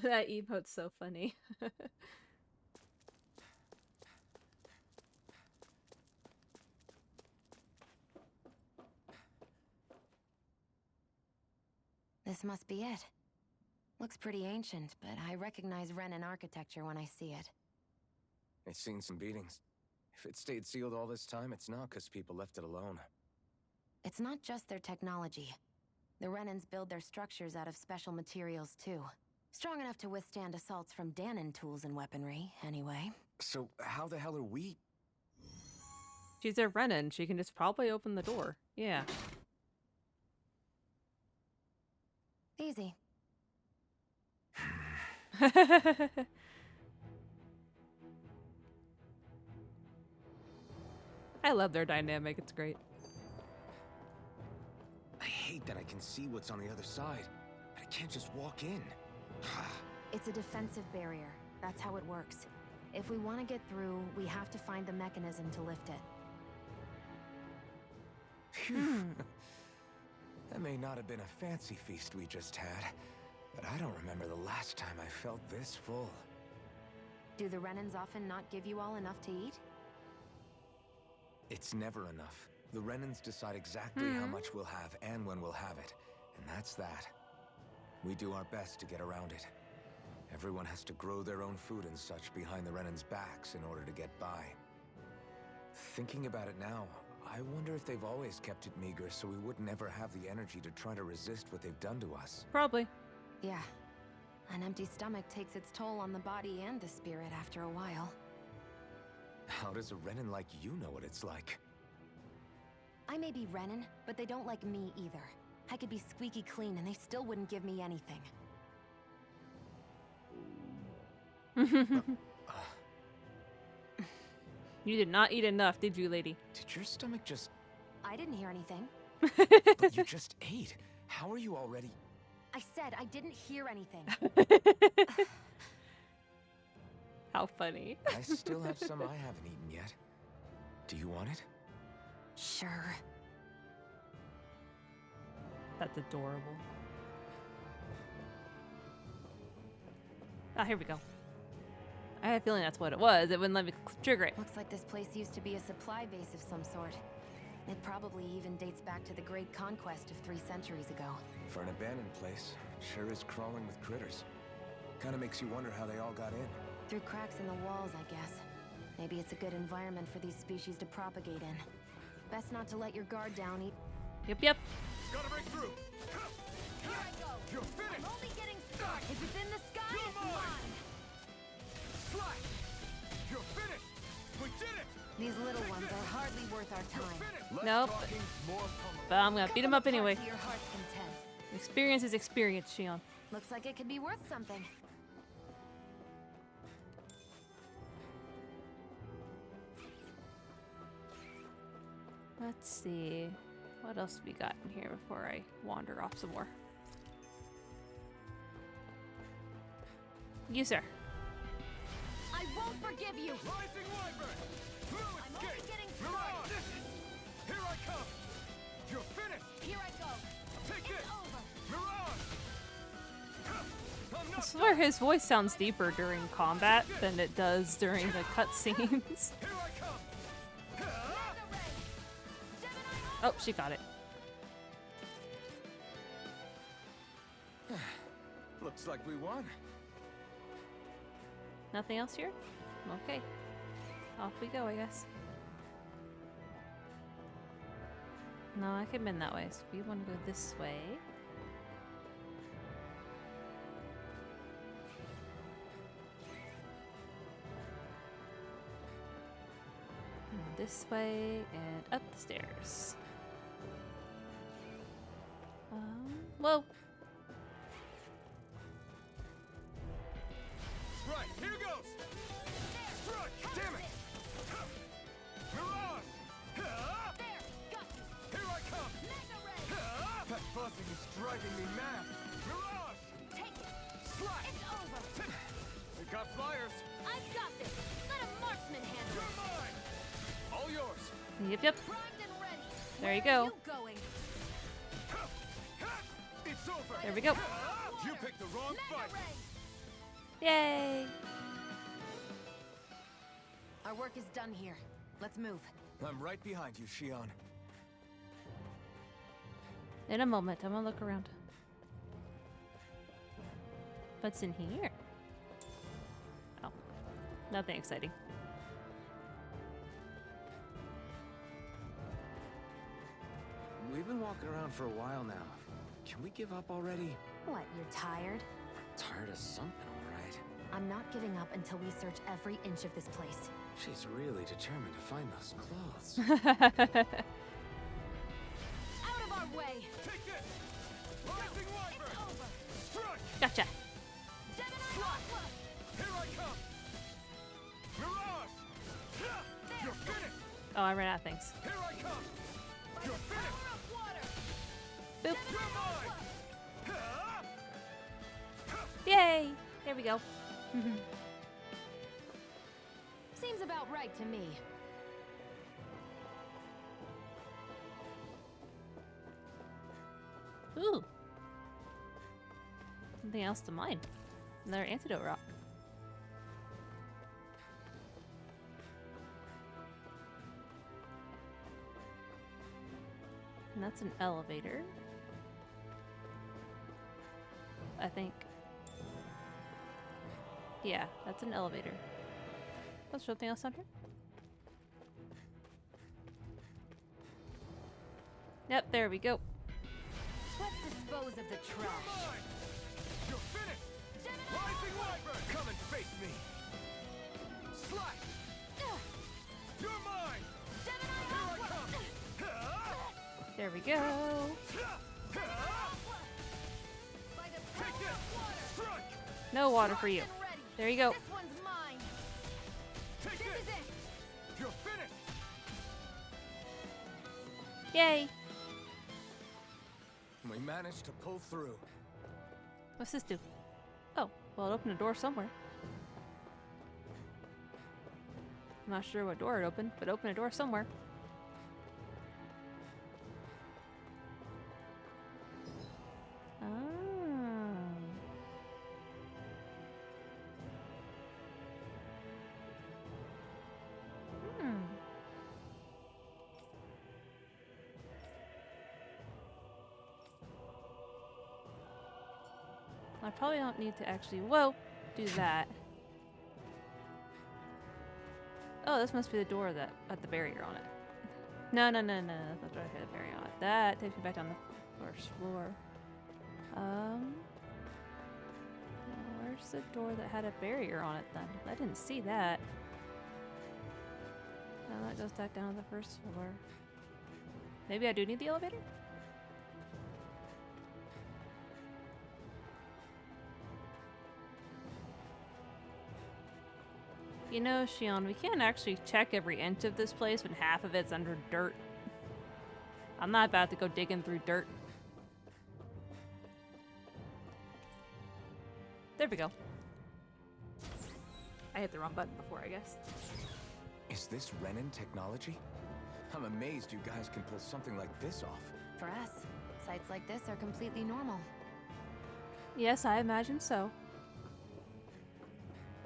That emote's so funny. This must be it. Looks pretty ancient, but I recognize Renan architecture when I see it. It's seen some beatings. If it stayed sealed all this time, it's not because people left it alone. It's not just their technology. The Renans build their structures out of special materials, too. Strong enough to withstand assaults from Dahnan tools and weaponry, anyway. So, how the hell are we? She's a Renan. She can just probably open the door. Yeah. Easy. I love their dynamic. It's great. I hate that I can see what's on the other side, but I can't just walk in. It's a defensive barrier. That's how it works. If we want to get through, we have to find the mechanism to lift it. Phew. That may not have been a fancy feast we just had, but I don't remember the last time I felt this full. Do the Renans often not give you all enough to eat? It's never enough. The Renans decide exactly how much we'll have and when we'll have it, and that's that. We do our best to get around it. Everyone has to grow their own food and such behind the Renans' backs in order to get by. Thinking about it now, I wonder if they've always kept it meager so we would never have the energy to try to resist what they've done to us. Probably. Yeah. An empty stomach takes its toll on the body and the spirit after a while. How does a Renan like you know what it's like? I may be Renan, but they don't like me either. I could be squeaky clean and they still wouldn't give me anything. You did not eat enough, did you, lady? Did your stomach just... I didn't hear anything. But you just ate. How are you already? I said I didn't hear anything. How funny. I still have some I haven't eaten yet. Do you want it? Sure. That's adorable. Ah, here we go. I had a feeling that's what it was. It wouldn't let me trigger it. Looks like this place used to be a supply base of some sort. It probably even dates back to the Great Conquest of 3 centuries ago. For an abandoned place, sure is crawling with critters. Kinda makes you wonder how they all got in. Through cracks in the walls, I guess. Maybe it's a good environment for these species to propagate in. Best not to let your guard down. Yep. Gotta break through. Here I go. You're finished. I'm only getting started. If it's in the sky, it's mine. Slash. You're finished. We did it. These little ones are hardly worth our time. Nope. Talking, more pummeling. But I'm gonna beat him up anyway. To your heart's content. Experience is experience, Shion. Looks like it could be worth something. Let's see. What else have we got in here before I wander off some more? You, sir. I won't forgive you. Rising Wyvern. Blue I'm only escape. getting Mirage. started. Here I come. You're finished. Here I go. Take It's it. over. Mirage. I'm I not swear his voice sounds deeper during combat than it does during the cutscenes. Here I come. Oh, she got it. Looks like we won. Nothing else here? Okay. Off we go, I guess. No, I could have been that way, so we want to go this way. And this way, and up the stairs. Whoa. Right, here goes. Strike. Damn it. Mirage. Here I come. That buzzing is driving me mad. Mirage. Take it. Slash. It's over. We got flyers. I've got this. Let a marksman handle You're it. mine. All yours. Yep. Primed and ready. There you Where go. are you going? It's over. There we go. You picked the wrong fight. Yay! Our work is done here. Let's move. I'm right behind you, Shion. In a moment, I'm gonna look around. What's in here? Oh, nothing exciting. We've been walking around for a while now. Can we give up already? What, you're tired? Tired of something, all right. I'm not giving up until we search every inch of this place. She's really determined to find those clothes. Out of our way! Take this. Rising Wyvern. It's over. Strike. Gotcha. Here I come. Mirage. You're finished. Oh, I ran out of things. Here I come. You're finished. Boop. You're mine. Yay! There we go. Seems about right to me. Ooh. Something else to mine. Another antidote rock. And that's an elevator. I think. Yeah, that's an elevator. What's something else on here? Yep, there we go. Let's dispose of the trash. You're finished. Rising Wyvern. Come and face me. Slash. You're mine. Here I come. There we go. Take this. Strike. No water for you. There you go. This one's mine. Take This this. is it. You're finished. Yay. We managed to pull through. What's this do? Oh, well, it opened a door somewhere. I'm not sure what door it opened, but it opened a door somewhere. Ah. Hmm. I probably don't need to actually, whoa, do that. Oh, this must be the door that had the barrier on it. No, that's not the door that had the barrier on it. That takes me back down the first floor. Where's the door that had a barrier on it then? I didn't see that. No, that goes back down to the first floor. Maybe I do need the elevator? You know, Shion, we can't actually check every inch of this place when half of it's under dirt. I'm not about to go digging through dirt. There we go. I hit the wrong button before, I guess. Is this Renin technology? I'm amazed you guys can pull something like this off. For us, sites like this are completely normal. Yes, I imagine so.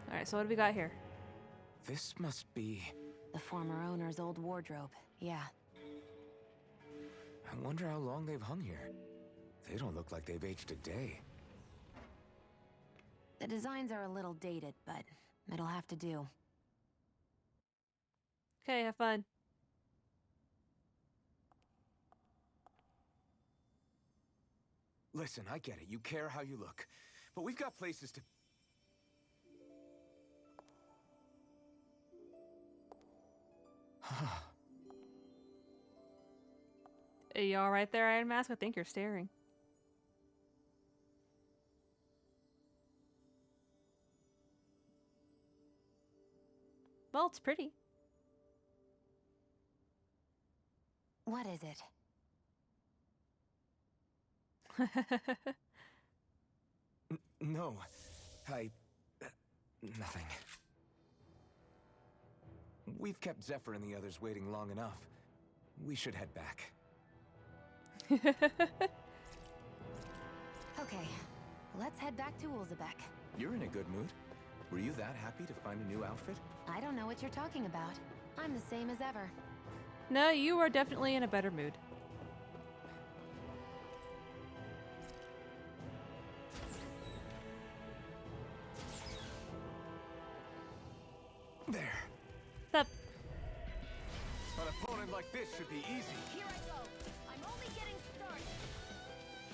Alright, so what do we got here? This must be... The former owner's old wardrobe, yeah. I wonder how long they've hung here. They don't look like they've aged a day. The designs are a little dated, but it'll have to do. Okay, have fun. Listen, I get it. You care how you look. But we've got places to... Are you alright there, Iron Mask? I think you're staring. Well, it's pretty. What is it? No. Nothing. We've kept Zephyr and the others waiting long enough. We should head back. Okay, let's head back to Ulzebek. You're in a good mood. Were you that happy to find a new outfit? I don't know what you're talking about. I'm the same as ever. No, you are definitely in a better mood. There. Sup? An opponent like this should be easy. Here I go. I'm only getting started.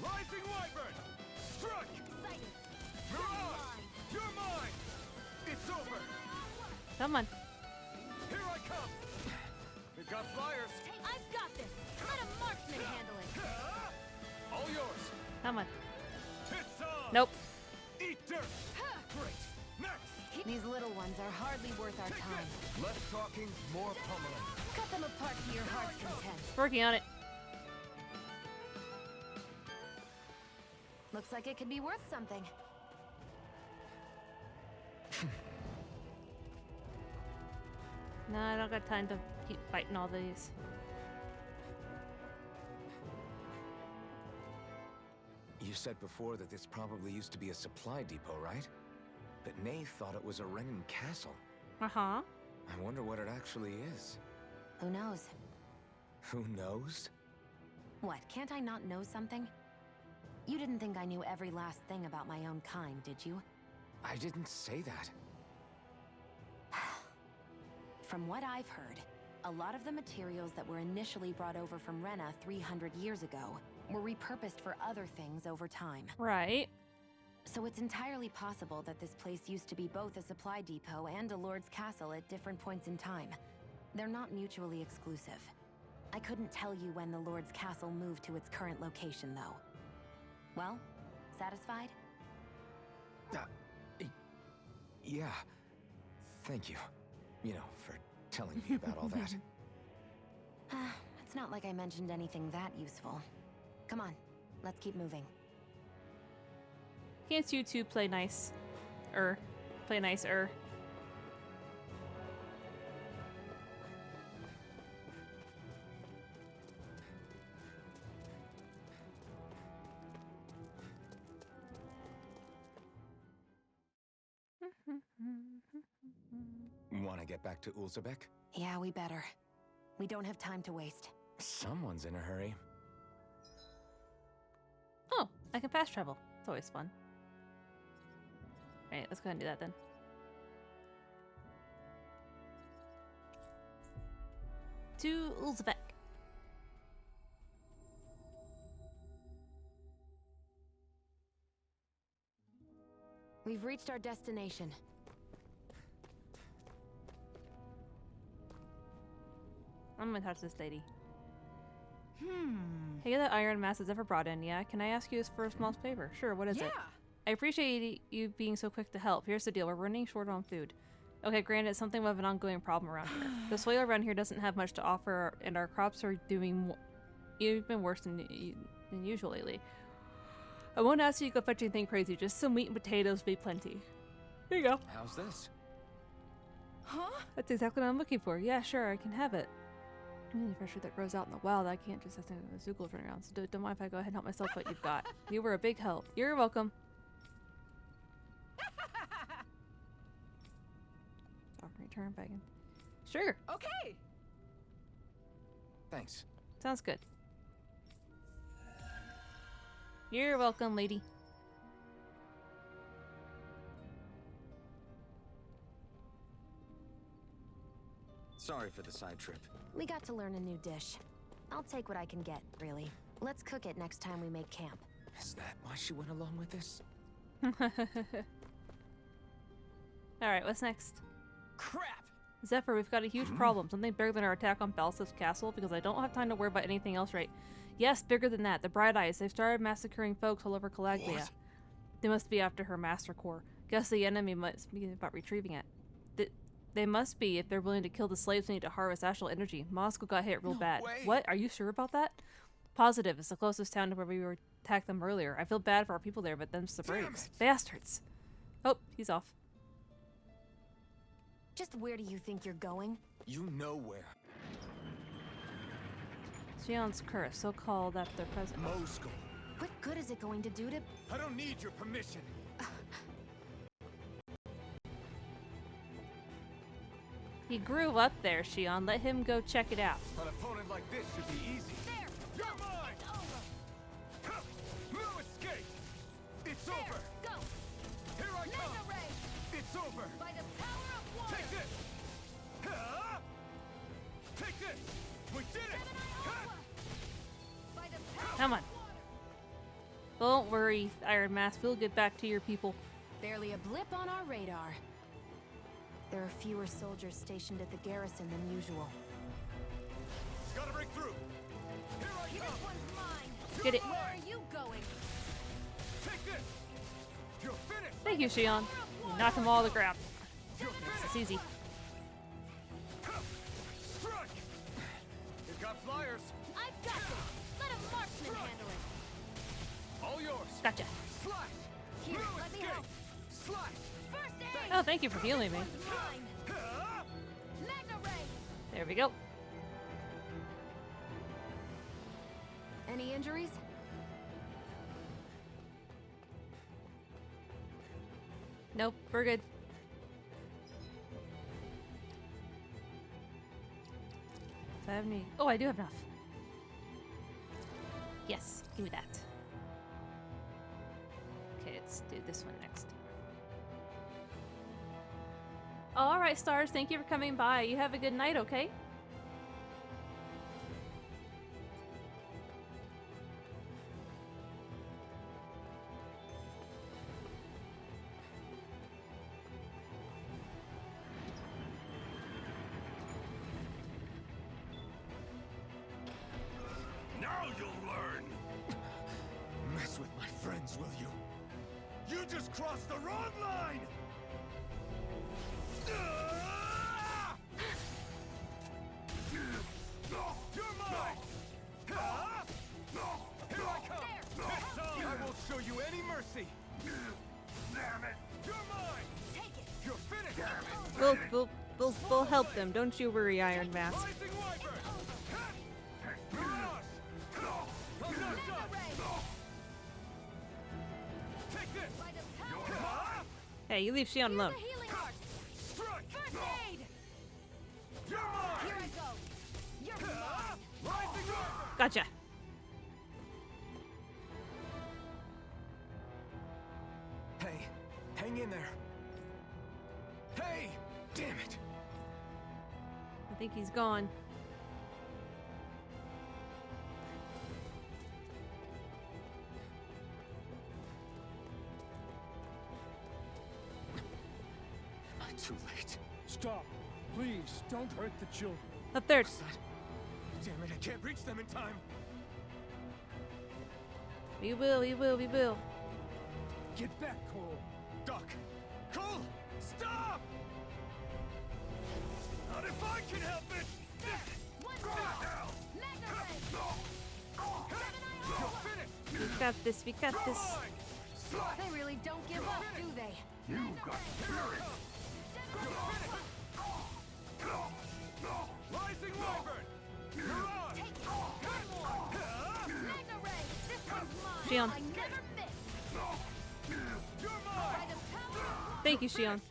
Rising Wyvern! Strike! Excited. Mirage! You're mine! It's over! Come on. Here I come! We've got flyers! I've got this. Let a marksman handle it. All yours! Come on. It's on! Nope. Eat dirt! Great! Next! These little ones are hardly worth our time. Less talking, more pummeling. Cut them apart to your heart's content. Working on it. Looks like it could be worth something. No, I don't got time to keep fighting all these. You said before that this probably used to be a supply depot, right? But Nay thought it was a Renin castle. Uh-huh. I wonder what it actually is. Who knows? Who knows? What, can't I not know something? You didn't think I knew every last thing about my own kind, did you? I didn't say that. From what I've heard, a lot of the materials that were initially brought over from Rena 300 years ago were repurposed for other things over time. Right. So it's entirely possible that this place used to be both a supply depot and a lord's castle at different points in time. They're not mutually exclusive. I couldn't tell you when the lord's castle moved to its current location, though. Well, satisfied? Yeah. Thank you. You know, for telling me about all that. It's not like I mentioned anything that useful. Come on, Let's keep moving. Can't you two play nice? Play nicer. Want to get back to Ulzebek? Yeah, we better. We don't have time to waste. Someone's in a hurry. Oh, I can fast travel. It's always fun. Alright, let's go ahead and do that then. To Ulzebek. We've reached our destination. I'm gonna talk to this lady. Hey, that Iron Mask is ever brought in, yeah? Can I ask you for a small favor? Sure, what is it? I appreciate you being so quick to help. Here's the deal, we're running short on food. Okay, granted, it's something of an ongoing problem around here. The soil around here doesn't have much to offer, and our crops are doing even worse than usual lately. I won't ask you to go fetch anything crazy, just some wheat and potatoes will be plenty. Here you go. How's this? Huh? That's exactly what I'm looking for. Yeah, sure, I can have it. Any pressure that grows out in the wild, I can't just have the Zoogles running around, so don't mind if I go ahead and help myself what you've got. You were a big help. You're welcome. Offer return begging. Sure. Okay. Thanks. Sounds good. You're welcome, lady. Sorry for the side trip. We got to learn a new dish. I'll take what I can get, really. Let's cook it next time we make camp. Is that why she went along with this? Alright, what's next? Crap! Zephyr, we've got a huge problem. Something bigger than our attack on Balsif's castle, because I don't have time to worry about anything else right. Yes, bigger than that. The Bright Eyes. They've started massacring folks all over Calaglia. What? They must be after her master core. Guess the enemy must be about retrieving it. They must be if they're willing to kill the slaves who need to harvest astral energy. Moscow got hit real bad. way. What? Are you sure about that? Positive. It's the closest town to where we attacked them earlier. I feel bad for our people there, but them's the breaks. Bastards. Oh, he's off. Just where do you think you're going? You know where. Shion's curse, so called after president. Moscow. What good is it going to do to... I don't need your permission. He grew up there, Shion. Let him go check it out. An opponent like this should be easy. There! You're mine! Ha! No escape! It's over! Go! Here I Mega come! Ray! It's over! By the power of water! Take this! Ha! Take this! We did it! Ha! By the power Come on. of water! Don't worry, Iron Mask. We'll get back to your people. Barely a blip on our radar. There are fewer soldiers stationed at the garrison than usual. Gotta break through! Here I This come! one's mine! Get it. Where are you going? Take this! You're finished! Thank you, Shion. You knocked them all to the ground. You're finished! It's easy. Ha! Strike! You've got flyers! I've got this! Let a marksman handle it! All yours! Gotcha. Slash! Here, No let me escape! help! Slash! First aid! Oh, thank you for healing me. Mine! Ha! Mega Ray! There we go. Any injuries? Nope, we're good. Do I have any? Oh, I do have enough. Yes, give me that. Okay, let's do this one next. All right, Stars, thank you for coming by. You have a good night, okay? Now you'll learn! Mess with my friends, will you? You just crossed the wrong line! Ah! You're mine! Ah! Here I come! easy! Damn it! You're mine! Take it! You're finished! Damn it! We'll help them. Don't you worry, Iron Mask. Rising Wyvern! Mirage! I'm not done! Take this! Hey, you leave Xion alone. Healing art! Strike! First aid! You're mine! Here I go! You're mine! Rising Wyvern! Gotcha. Hey, hang in there. Hey! Damn it! I think he's gone. Too late. Stop. Please, don't hurt the children. Up there. Damn it, I can't reach them in time. We will. Get back, Cole. Doc! Cole! Stop! Not if I can help it! One Go to hell! Magna Ray! You're finished! We got this. We got this. They really don't give up, do they? You got spirit! Rising Wyvern! Mirage! Magna Ray! This one's mine! Xion. I never miss! You're By mine! the power of Thank you, Xion.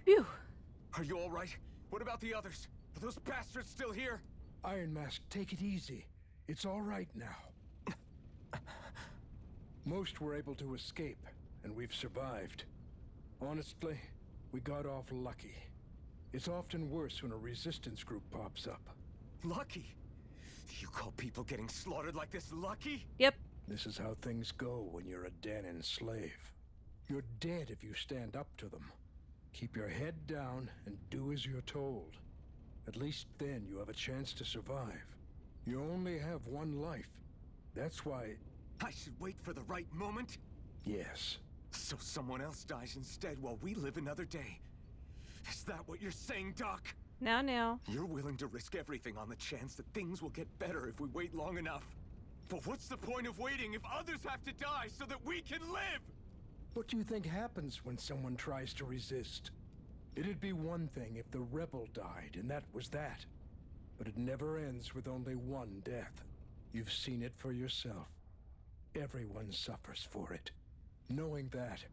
Phew. Are you all right? What about the others? Are those bastards still here? Iron Mask, take it easy. It's all right now. Most were able to escape, and we've survived. Honestly, we got off lucky. It's often worse when a resistance group pops up. Lucky? You call people getting slaughtered like this lucky? Yep. This is how things go when you're a Danon slave. You're dead if you stand up to them. Keep your head down and do as you're told. At least then you have a chance to survive. You only have one life. That's why... I should wait for the right moment? Yes. So someone else dies instead while we live another day. Is that what you're saying, Doc? Now. You're willing to risk everything on the chance that things will get better if we wait long enough. But what's the point of waiting if others have to die so that we can live? What do you think happens when someone tries to resist? It'd be one thing if the rebel died, and that was that. But it never ends with only one death. You've seen it for yourself. Everyone suffers for it. Knowing that,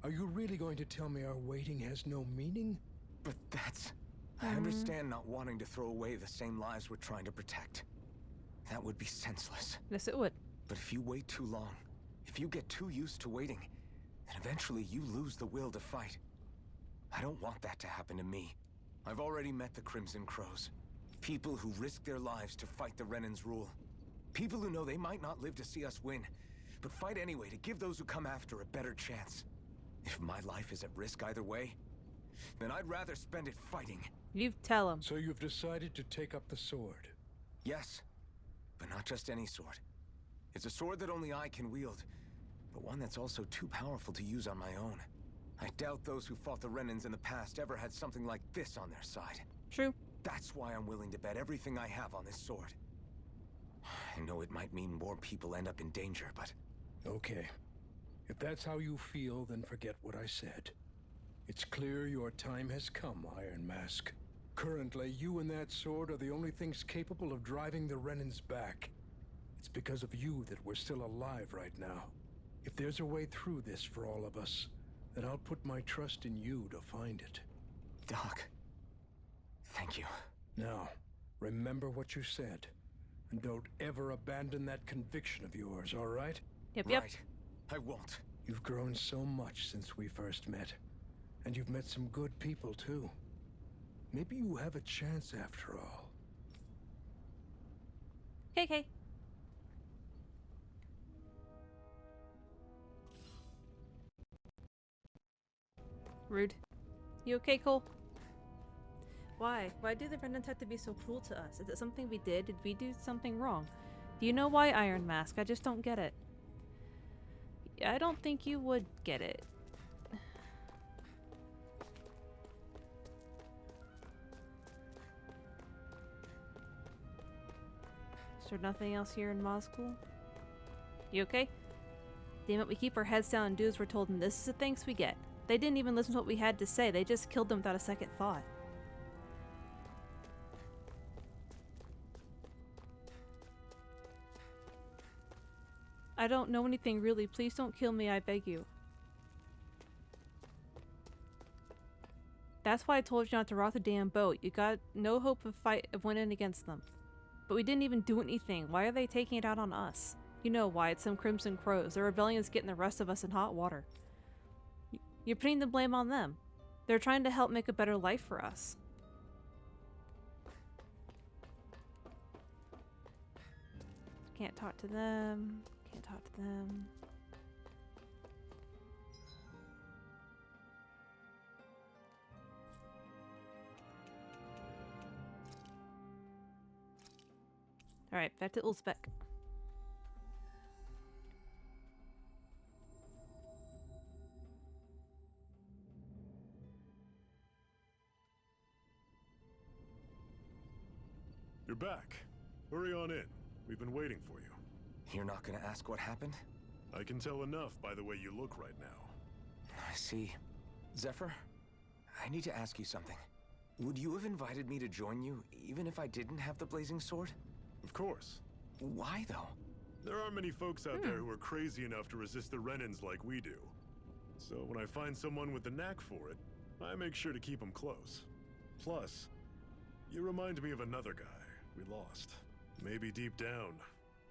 are you really going to tell me our waiting has no meaning? But that's... I understand not wanting to throw away the same lives we're trying to protect. That would be senseless. Yes, it would. But if you wait too long, if you get too used to waiting, then eventually you lose the will to fight. I don't want that to happen to me. I've already met the Crimson Crows. People who risk their lives to fight the Renan's rule. People who know they might not live to see us win, but fight anyway to give those who come after a better chance. If my life is at risk either way, then I'd rather spend it fighting. You tell him. So you've decided to take up the sword? Yes, but not just any sword. It's a sword that only I can wield, but one that's also too powerful to use on my own. I doubt those who fought the Renans in the past ever had something like this on their side. True. That's why I'm willing to bet everything I have on this sword. I know it might mean more people end up in danger, but... Okay. If that's how you feel, then forget what I said. It's clear your time has come, Iron Mask. Currently, you and that sword are the only things capable of driving the Renans back. It's because of you that we're still alive right now. If there's a way through this for all of us, then I'll put my trust in you to find it. Doc, thank you. Now, remember what you said. And don't ever abandon that conviction of yours, all right? Yep. Right. I won't. You've grown so much since we first met. And you've met some good people, too. Maybe you have a chance after all. KK. Rude. You okay, Cole? Why? Why do the Renans have to be so cruel to us? Is it something we did? Did we do something wrong? Do you know why, Iron Mask? I just don't get it. I don't think you would get it. Is there nothing else here in Moscow? You okay? Damn it, we keep our heads down and do as we're told, and this is the thanks we get. They didn't even listen to what we had to say. They just killed them without a second thought. I don't know anything really. Please don't kill me, I beg you. That's why I told you not to rock the damn boat. You got no hope of winning against them. But we didn't even do anything. Why are they taking it out on us? You know why. It's some Crimson Crows. The rebellion's getting the rest of us in hot water. You're putting the blame on them. They're trying to help make a better life for us. Can't talk to them. Can't talk to them. Alright, back to Ulzbek. You're back. Hurry on in. We've been waiting for you. You're not gonna ask what happened? I can tell enough by the way you look right now. I see. Zephyr, I need to ask you something. Would you have invited me to join you, even if I didn't have the blazing sword? Of course. Why, though? There aren't many folks out there who are crazy enough to resist the Renans like we do. So when I find someone with the knack for it, I make sure to keep them close. Plus, you remind me of another guy we lost. Maybe deep down,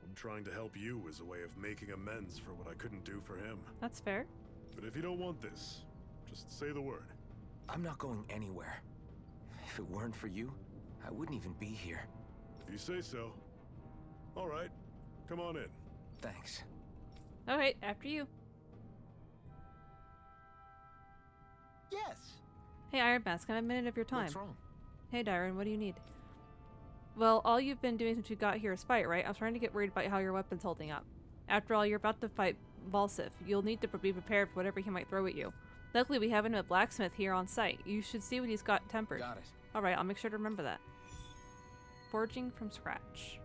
I'm trying to help you as a way of making amends for what I couldn't do for him. That's fair. But if you don't want this, just say the word. I'm not going anywhere. If it weren't for you, I wouldn't even be here. If you say so. All right, come on in. Thanks. Okay, after you. Yes. Hey, Iron Mask, can I have a minute of your time? What's wrong? Hey, Dyron, what do you need? Well, all you've been doing since you got here is fight, right? I'm starting to get worried about how your weapon's holding up. After all, you're about to fight Volsif. You'll need to be prepared for whatever he might throw at you. Luckily, we have a blacksmith here on site. You should see what he's got tempered. Got it. Alright, I'll make sure to remember that. Forging from scratch.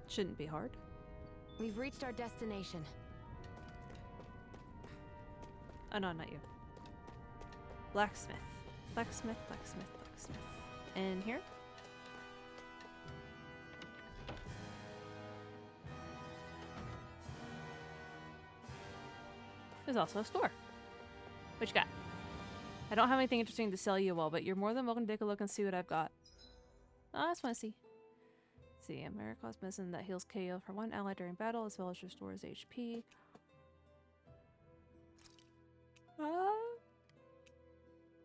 Shouldn't be hard. We've reached our destination. Oh no, not you. Blacksmith. Blacksmith, blacksmith, blacksmith. In here? There's also a store. What you got? I don't have anything interesting to sell you all, but you're more than welcome to take a look and see what I've got. Oh, I just want to see. Let's see, America's medicine that heals KO for one ally during battle, as well as restores HP.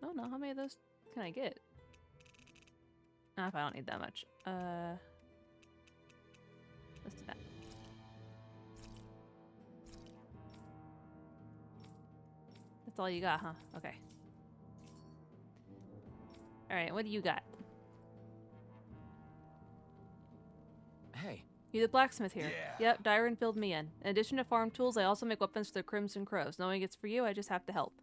Oh no, how many of those can I get? Ah, if I don't need that much. Let's do that. That's all you got, huh? Okay. Alright, what do you got? Hey. You're the blacksmith here. Yeah. Yep, Dyron filled me in. In addition to farm tools, I also make weapons for the Crimson Crows. Knowing it's for you, I just have to help.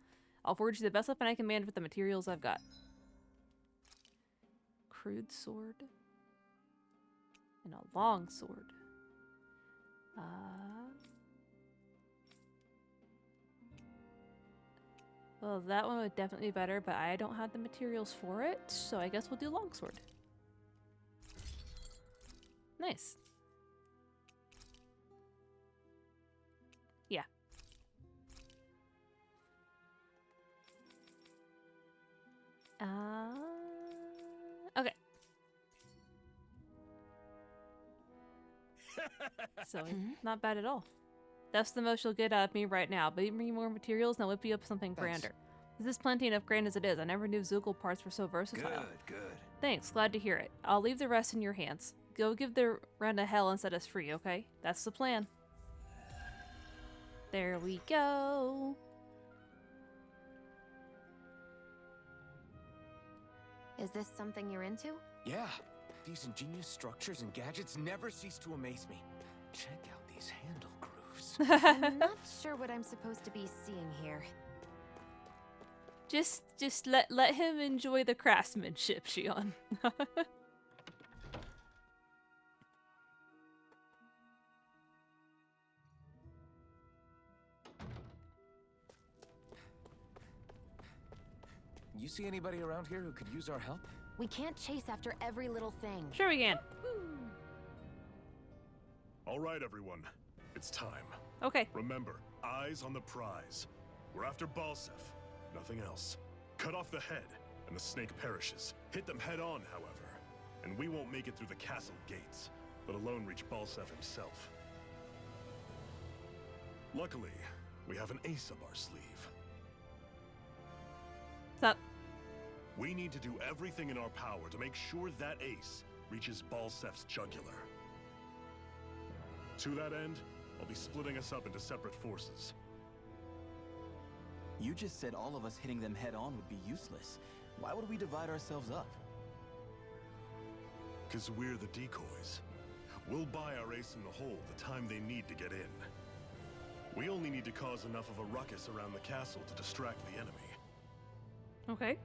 I'll forge you the best weapon I can command with the materials I've got. Crude sword. And a long sword. Well, that one would definitely be better, but I don't have the materials for it, so I guess we'll do longsword. Nice. Yeah. Okay. So, not bad at all. That's the most you'll get out of me right now. But give me more materials and I'll whip you up something grander. This is plenty enough grand as it is. I never knew Zoogle parts were so versatile. Good. Thanks, glad to hear it. I'll leave the rest in your hands. Go give the Ren a hell and set us free, okay? That's the plan. There we go. Is this something you're into? Yeah. These ingenious structures and gadgets never cease to amaze me. Check out these handle grooves. I'm not sure what I'm supposed to be seeing here. Just let him enjoy the craftsmanship, Shion. You see anybody around here who could use our help? We can't chase after every little thing. Sure we can. All right, everyone. It's time. Okay. Remember, eyes on the prize. We're after Balsef. Nothing else. Cut off the head, and the snake perishes. Hit them head on, however. And we won't make it through the castle gates, let alone reach Balsef himself. Luckily, we have an ace up our sleeve. What's up? We need to do everything in our power to make sure that ace reaches Balsef's jugular. To that end, I'll be splitting us up into separate forces. You just said all of us hitting them head on would be useless. Why would we divide ourselves up? Because we're the decoys. We'll buy our ace in the hole the time they need to get in. We only need to cause enough of a ruckus around the castle to distract the enemy. Okay.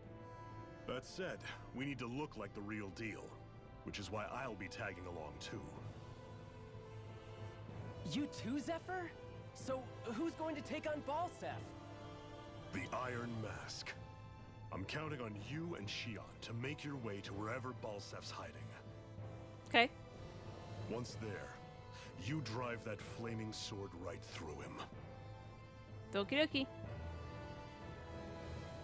That said, we need to look like the real deal, which is why I'll be tagging along too. You too, Zephyr? So, who's going to take on Balsef? The Iron Mask. I'm counting on you and Shion to make your way to wherever Balsef's hiding. Okay. Once there, you drive that flaming sword right through him. Doki doki.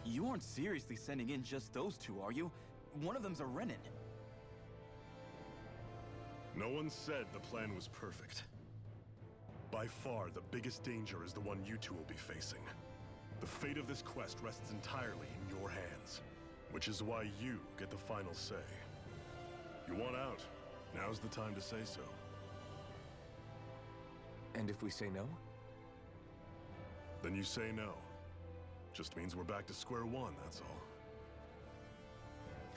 You aren't seriously sending in just those two, are you? One of them's a Renin. No one said the plan was perfect. By far, the biggest danger is the one you two will be facing. The fate of this quest rests entirely in your hands, which is why you get the final say. You want out, now's the time to say so. And if we say no? Then you say no. Just means we're back to square one, that's all.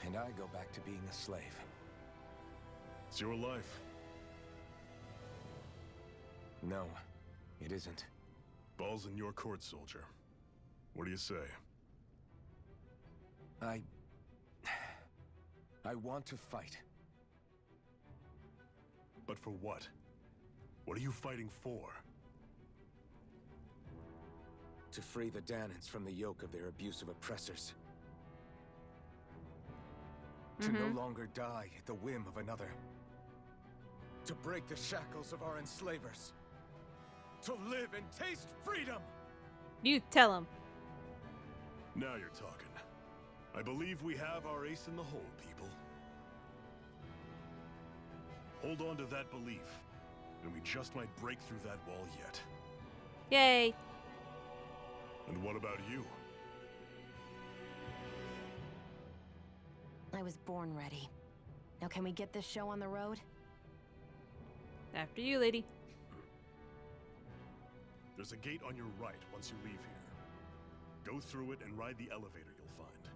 And I go back to being a slave. It's your life. No, it isn't. Ball's in your court, soldier. What do you say? I want to fight. But for what? What are you fighting for? To free the Dahnans from the yoke of their abusive oppressors. To no longer die at the whim of another. To break the shackles of our enslavers. To live and taste freedom! You tell him. Now you're talking. I believe we have our ace in the hole, people. Hold on to that belief, and we just might break through that wall yet. Yay. And what about you? I was born ready. Now can we get this show on the road? After you, lady. There's a gate on your right once you leave here. Go through it and ride the elevator you'll find.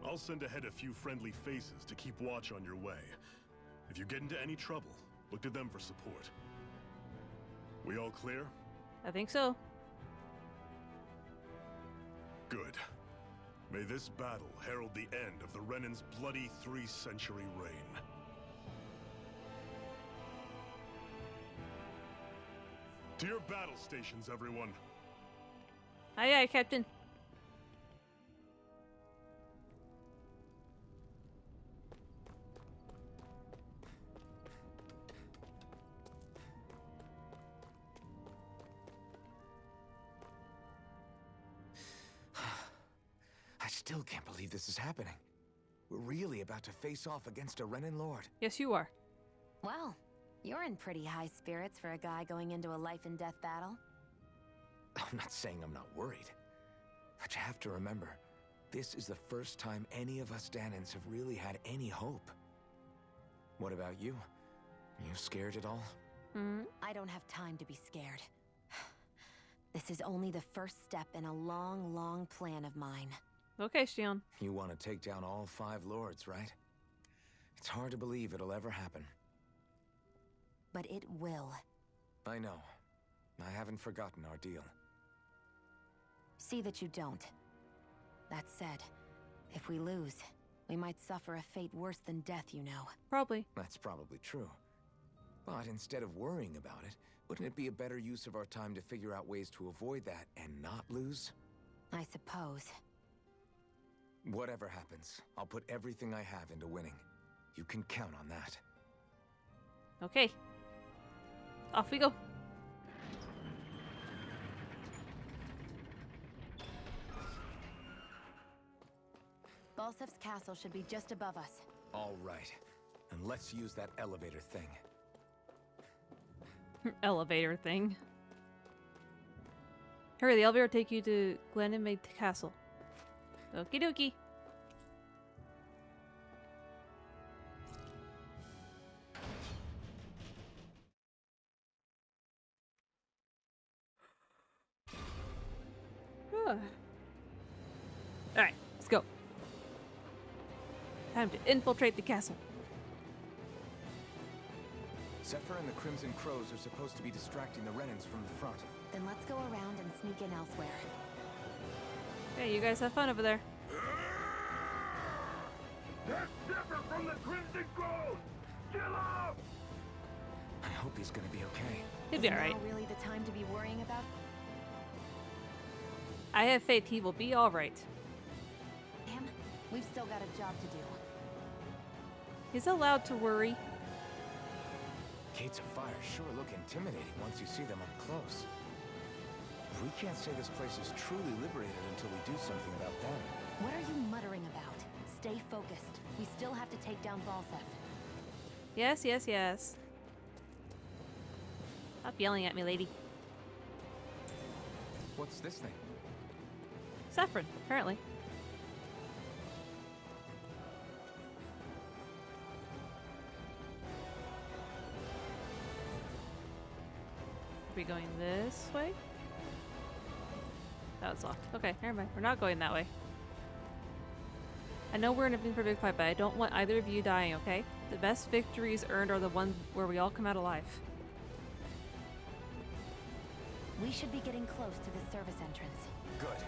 I'll send ahead a few friendly faces to keep watch on your way. If you get into any trouble, look to them for support. We all clear? I think so. Good. May this battle herald the end of the Renin's bloody 3-century reign. To your battle stations, everyone. Aye, aye, Captain. I still can't believe this is happening. We're really about to face off against a Renin Lord. Yes, you are. Well, you're in pretty high spirits for a guy going into a life and death battle. I'm not saying I'm not worried. But you have to remember, this is the first time any of us Dahnans have really had any hope. What about you? You scared at all? I don't have time to be scared. This is only the first step in a long, long plan of mine. Okay, Shion. You want to take down all 5 lords, right? It's hard to believe it'll ever happen. But it will. I know. I haven't forgotten our deal. See that you don't. That said, if we lose, we might suffer a fate worse than death, you know. Probably. That's probably true. But instead of worrying about it, wouldn't it be a better use of our time to figure out ways to avoid that and not lose? I suppose. Whatever happens, I'll put everything I have into winning. You can count on that. Okay. Off we go. Balsef's castle should be just above us. All right. And let's use that elevator thing. Elevator thing. Hurry, the elevator will take you to Glenimade Castle. Okie dokie. Alright, let's go. Time to infiltrate the castle. Zephyr and the Crimson Crows are supposed to be distracting the Renans from the front. Then let's go around and sneak in elsewhere. Okay, you guys have fun over there. That's Zephyr from the Crimson Crows! Kill him! I hope he's gonna be okay. He'll be alright. Is now really the time to be worrying about? I have faith he will be alright. Damn, we've still got a job to do. He's allowed to worry. Gates of Fire sure look intimidating once you see them up close. We can't say this place is truly liberated until we do something about them. What are you muttering about? Stay focused. We still have to take down Balsef. Yes, yes, yes. Stop yelling at me, lady. What's this thing? Saffron, apparently. Are we going this way? That was locked. Okay, never mind. We're not going that way. I know we're in a for a big fight, but I don't want either of you dying, okay? The best victories earned are the ones where we all come out alive. We should be getting close to the service entrance. Good.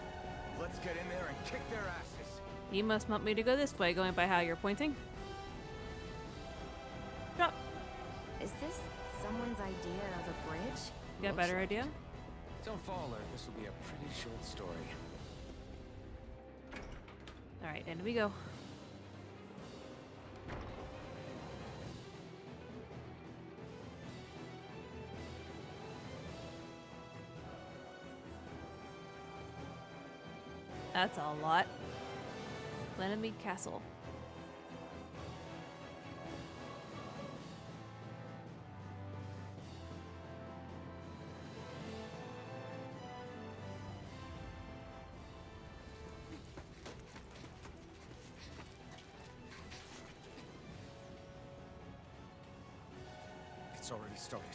Let's get in there and kick their asses. You must want me to go this way, going by how you're pointing. Drop. Is this someone's idea of a bridge? You got a better idea? Don't fall, or this will be a pretty short story. Alright, in we go. That's a lot. Glenimade Castle. It's already started.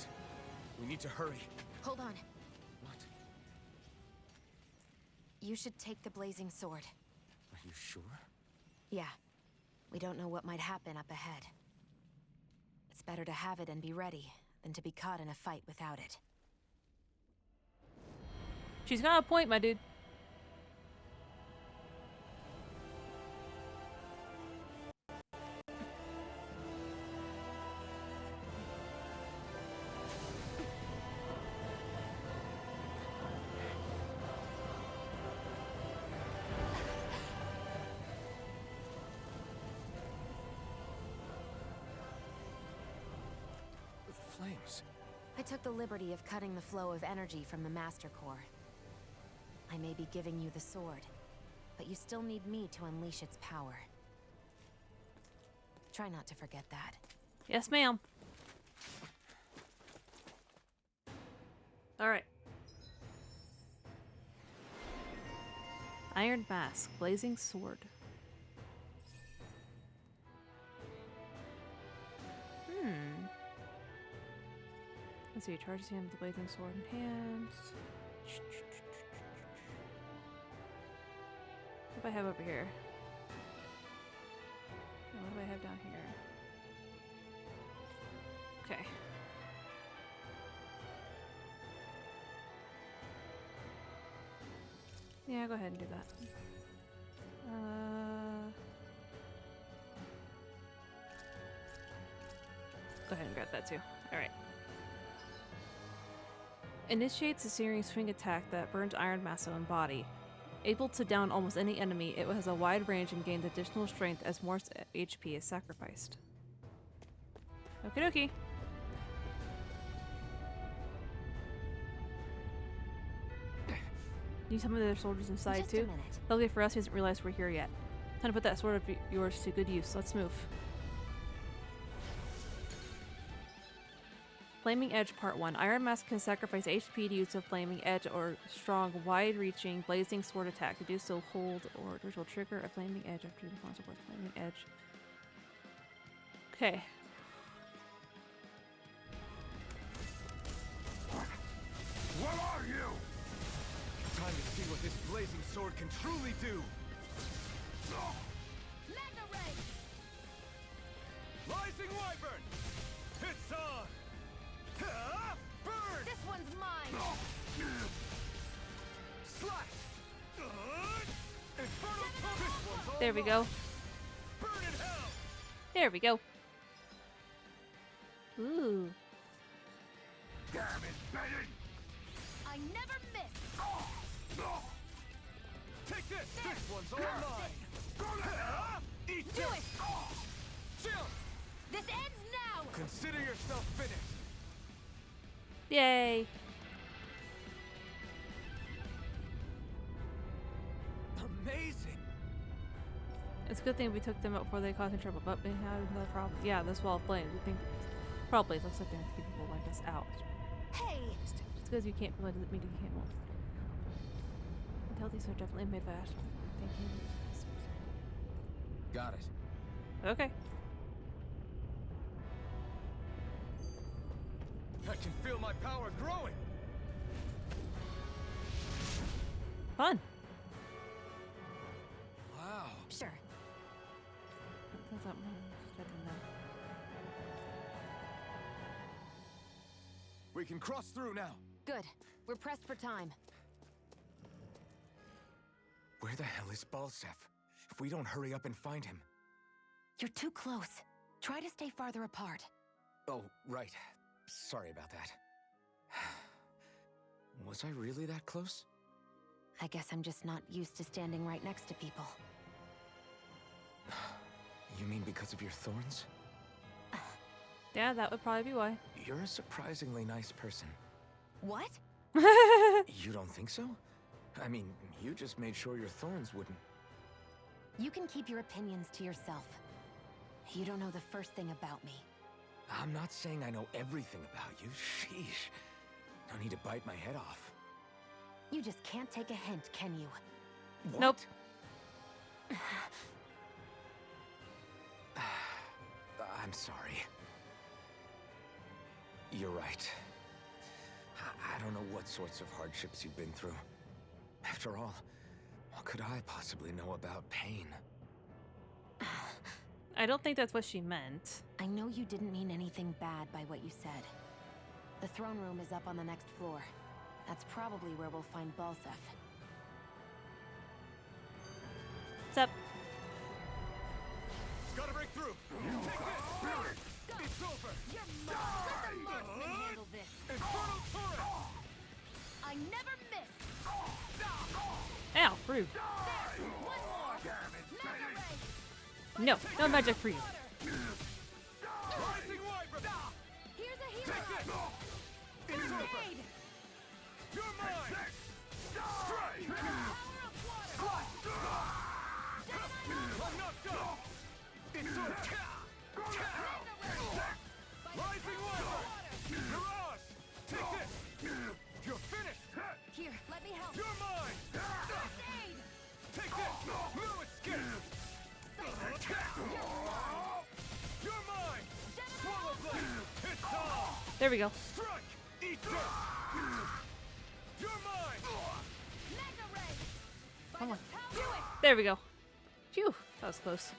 We need to hurry. Hold on. What? You should take the blazing sword. Are you sure? Yeah. We don't know what might happen up ahead. It's better to have it and be ready than to be caught in a fight without it. She's got a point, my dude. Flames. I took the liberty of cutting the flow of energy from the Master Core. I may be giving you the sword, but you still need me to unleash its power. Try not to forget that. Yes, ma'am. Alright. Iron Mask, Blazing Sword. Let's see, charges him with the blazing sword in hand. What do I have over here? Oh, what do I have down here? Okay. Yeah, go ahead and do that. Go ahead and grab that too. Alright. Initiates a searing swing attack that burns Iron Masso and body. Able to down almost any enemy, it has a wide range and gains additional strength as more HP is sacrificed. Okie dokie. Need some of their soldiers inside Just a too? minute. Luckily for us, he hasn't realized we're here yet. Time to put that sword of yours to good use. Let's move. Flaming Edge Part 1. Iron Mask can sacrifice HP to use a Flaming Edge or strong, wide-reaching, blazing sword attack. To do so, hold orders will trigger a Flaming Edge after the consequence. Flaming Edge. Okay. What are you? Time to see what this blazing sword can truly do. Magna Ray! Rising Wyvern! It's on! Burn! This one's mine! Slash! Infernal Torch! This one's all There we go. Burn in hell! There we go. Ooh. Damn it, Bennett! I never miss! Take this! This one's all mine! Eat Do this! it! Chill! This ends now! Consider yourself finished! Yay. Amazing! It's a good thing we took them out before they caused any trouble, but we had another problem. Yeah, this wall of flames. We think probably looks like they have to keep people like us out. Hey! Just because you can't feel it doesn't mean you can't move. Until these are definitely made fast. Thank you. Got it. Okay. I can feel my power growing! Fun. Wow. Sure. That's not I don't know. We can cross through now. Good. We're pressed for time. Where the hell is Balsef? If we don't hurry up and find him. You're too close. Try to stay farther apart. Oh, right. Sorry about that. Was I really that close? I guess I'm just not used to standing right next to people. You mean because of your thorns? Yeah, that would probably be why. You're a surprisingly nice person. What? You don't think so? I mean, you just made sure your thorns wouldn't... You can keep your opinions to yourself. You don't know the first thing about me. I'm not saying I know everything about you. Sheesh. No need to bite my head off. You just can't take a hint, can you? What? Nope. I'm sorry. You're right. I don't know what sorts of hardships you've been through. After all, what could I possibly know about pain? I don't think that's what she meant. I know you didn't mean anything bad by what you said. The throne room is up on the next floor. That's probably where we'll find Balsef. What's up? Gotta break through! Take this! It's over! You're mine! Let the marksman handle this! Infernal Torrent! I never miss! Ow, rude. There! One more! Magna Ray! No, no magic for you. Rising Wyvern! Here's a hero! Take this! It's over! Grenade! You're mine! Strike! Power of water! I'm knocked up! It's over! Rising Wyvern! Mirage! Take this! You're finished! Here, let me help! You're mine! First aid! Take this! No escape! You're mine! Swallow blade! It's on! There we go. Strike! Eat this! You're mine! Magna Ray! Come on. Do it! There we go. Phew, that was close.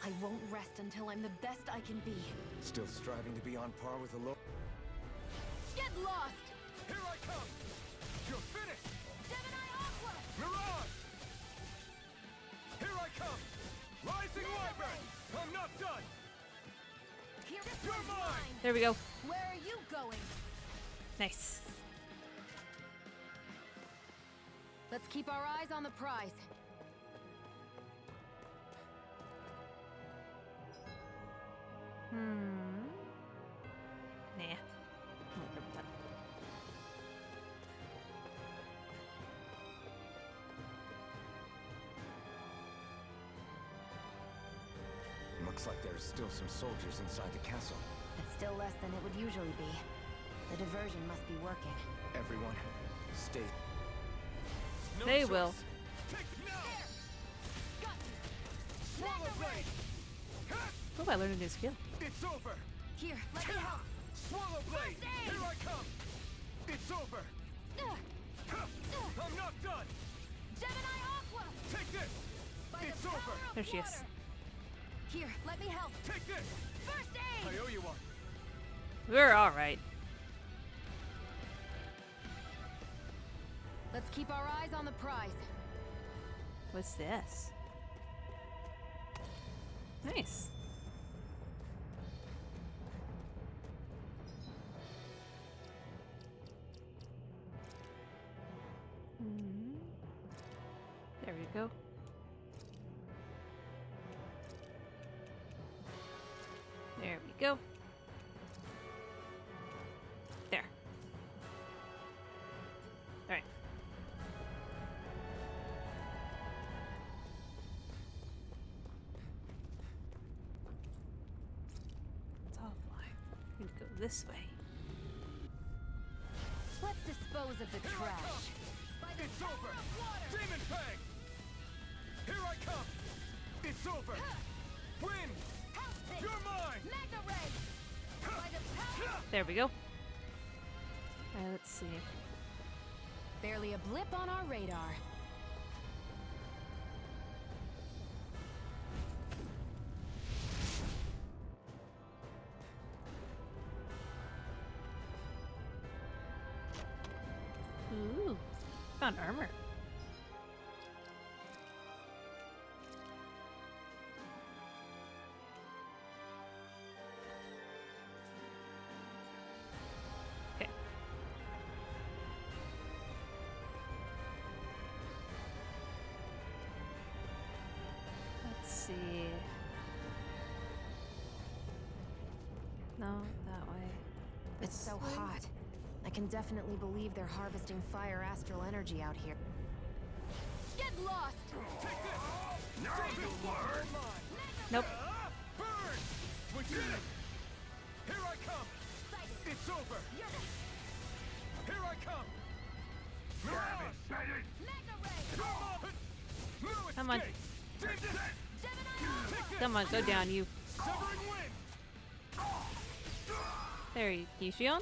I won't rest until I'm the best I can be. Still striving to be on par with the low... Get lost! Here I come! You're finished! Gemini Aqua! Mirage! Here I come! Rising Wyvern! I'm not done! Here is You're one's mine! mine! There we go. Where are you going? Nice. Let's keep our eyes on the prize. Nah. Looks like there's still some soldiers inside the castle. It's still less than it would usually be. The diversion must be working. Everyone, stay. No They choice. will. Take it now! Got you. Swallow blade! Oh, I learned a new skill. It's over! Here, let me help. Swallow blade! First aid! Here I come! It's over! I'm not done! Gemini Aqua! Take this! By the It's power over! of There she is. water. Here, let me help. Take this! First aid! I owe you one. We're all right. Let's keep our eyes on the prize. What's this? Nice. There we go. There we go. There. All right. It's all fly. We need to go this way. Let's dispose of the trash. By the It's power over! of water. Demon Fang! Here I come! It's over! Win! House thing. You're mine! Magna Ray. By the power. There we go. Let's see. Barely a blip on our radar. Ooh, found armor. Okay. Let's see. No, that way. It's so hot. I can definitely believe they're harvesting fire astral energy out here. Get lost! Take this! Now you learn! Nope. Burn! We did it! Here I come! It's over! Here I come! Mirage! Magna Ray! Come on. Take this! Come on, go down, you. Severing wind! There, Yushion.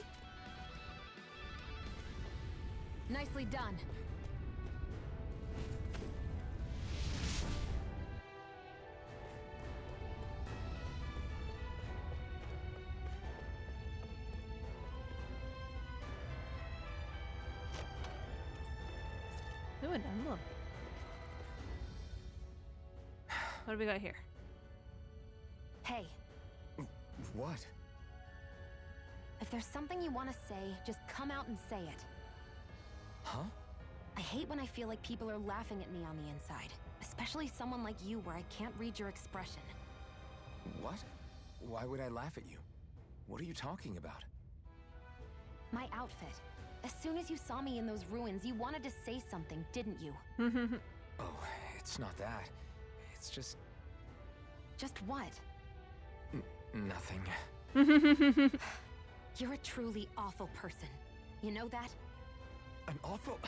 Nicely done. Ooh, an emblem. What do we got here? Hey, What? if there's something you want to say, just come out and say it. Huh? I hate when I feel like people are laughing at me on the inside. Especially someone like you where I can't read your expression. What? Why would I laugh at you? What are you talking about? My outfit. As soon as you saw me in those ruins, you wanted to say something, didn't you? Oh, it's not that. It's just Just what? nothing. You're a truly awful person. You know that? An awful...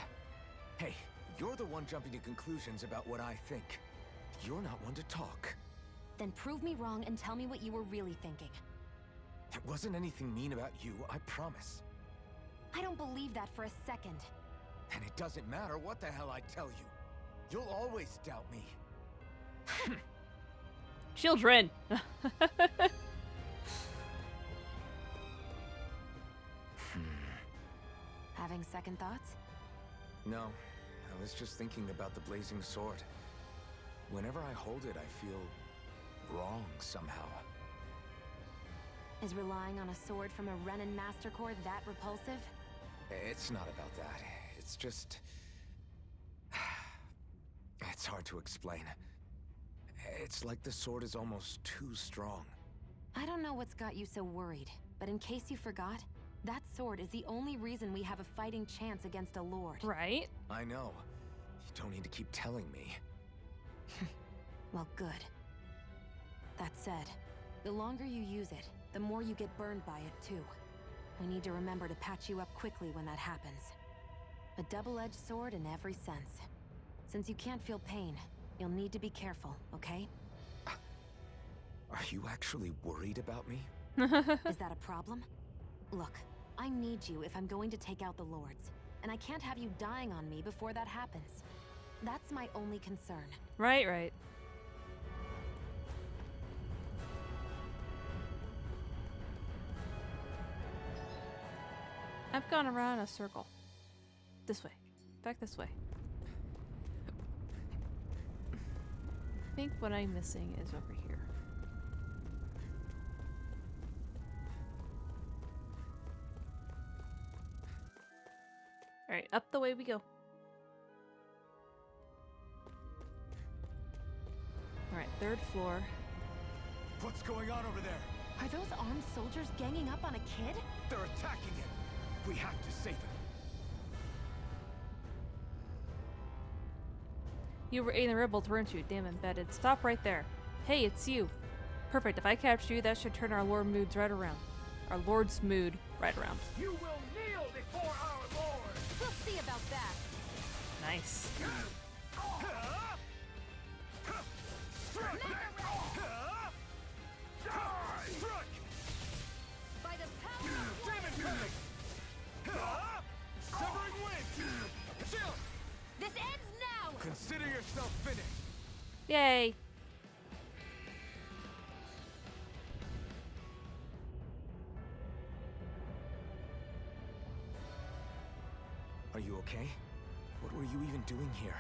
Hey, you're the one jumping to conclusions about what I think. You're not one to talk. Then prove me wrong and tell me what you were really thinking. It wasn't anything mean about you, I promise. I don't believe that for a second. And it doesn't matter what the hell I tell you. You'll always doubt me. Children. Having second thoughts? No, I was just thinking about the blazing sword. Whenever I hold it, I feel wrong somehow. Is relying on a sword from a Renin Master Core that repulsive? It's not about that. It's just... It's hard to explain. It's like the sword is almost too strong. I don't know what's got you so worried, but in case you forgot, that sword is the only reason we have a fighting chance against a lord. Right? I know. You don't need to keep telling me. Well, good. That said, the longer you use it, the more you get burned by it, too. We need to remember to patch you up quickly when that happens. A double-edged sword in every sense. Since you can't feel pain, you'll need to be careful, okay? Are you actually worried about me? Is that a problem? Look, I need you if I'm going to take out the lords, and I can't have you dying on me before that happens. That's my only concern. Right. I've gone around in a circle. This way. Back this way. I think what I'm missing is over here. Alright, up the way we go. Alright, 3rd floor. What's going on over there? Are those armed soldiers ganging up on a kid? They're attacking him. We have to save him. You were aiding the rebels, weren't you? Damn embedded. Stop right there. Hey, it's you. Perfect. If I capture you, that should turn our Lord's mood right around. Our Lord's mood right around. You will kneel before our Lord! We'll see about that. Nice. By the power of Severing wind! Chill! this ends now! Consider yourself finished. Yay. Are you okay? What were you even doing here?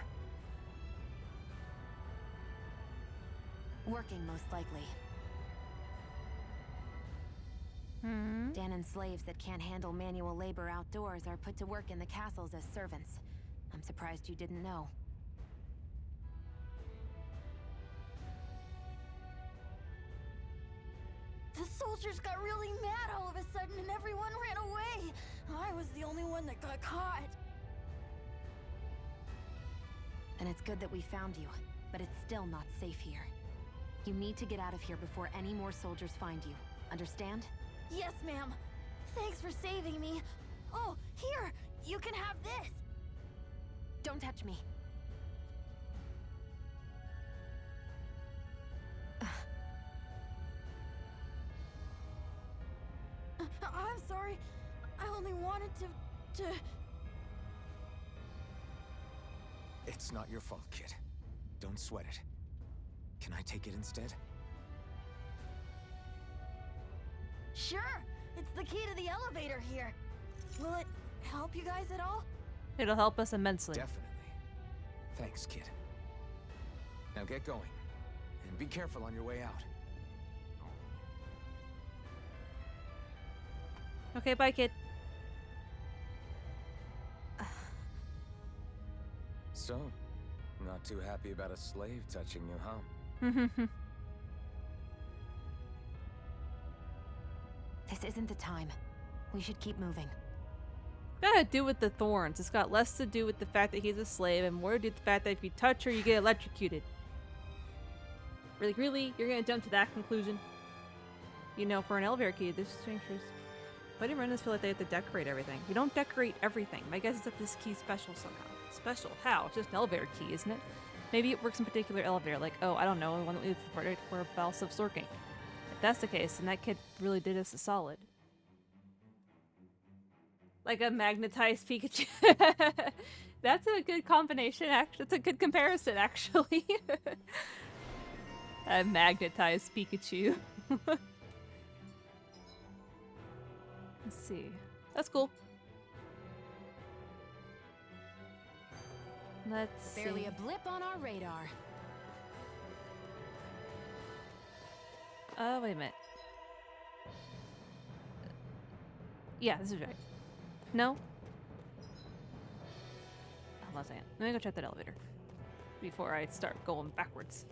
Working, most likely. Danon slaves that can't handle manual labor outdoors are put to work in the castles as servants. I'm surprised you didn't know. The soldiers got really mad all of a sudden and everyone ran away. I was the only one that got caught. And it's good that we found you, but it's still not safe here. You need to get out of here before any more soldiers find you. Understand? Yes, ma'am. Thanks for saving me. Oh, here! You can have this! Don't touch me. I'm sorry. I only wanted to... It's not your fault, kid. Don't sweat it. Can I take it instead? Sure! It's the key to the elevator here. Will it help you guys at all? It'll help us immensely. Definitely. Thanks, kid. Now get going. And be careful on your way out. Okay, bye, kid. So, not too happy about a slave touching you, huh? This isn't the time. We should keep moving. Got to do with the thorns. It's got less to do with the fact that he's a slave and more to do with the fact that if you touch her, you get electrocuted. Really? You're gonna jump to that conclusion? You know, for an elevator key, this changes. Why do Renans feel like they have to decorate everything? We don't decorate everything. My guess is that this key's special somehow. Special? How? It's just an elevator key, isn't it? Maybe it works in a particular elevator, like, oh, I don't know, one that leads for Balls of Slurking. If that's the case, then that kid really did us a solid. Like a magnetized Pikachu. That's a good combination, actually. That's a good comparison, actually. A magnetized Pikachu. Let's see. That's cool. Let's Barely see. a blip on our radar. Wait a minute. Yeah, this is right. No? Hold on a second. Let me go check that elevator. before I start going backwards.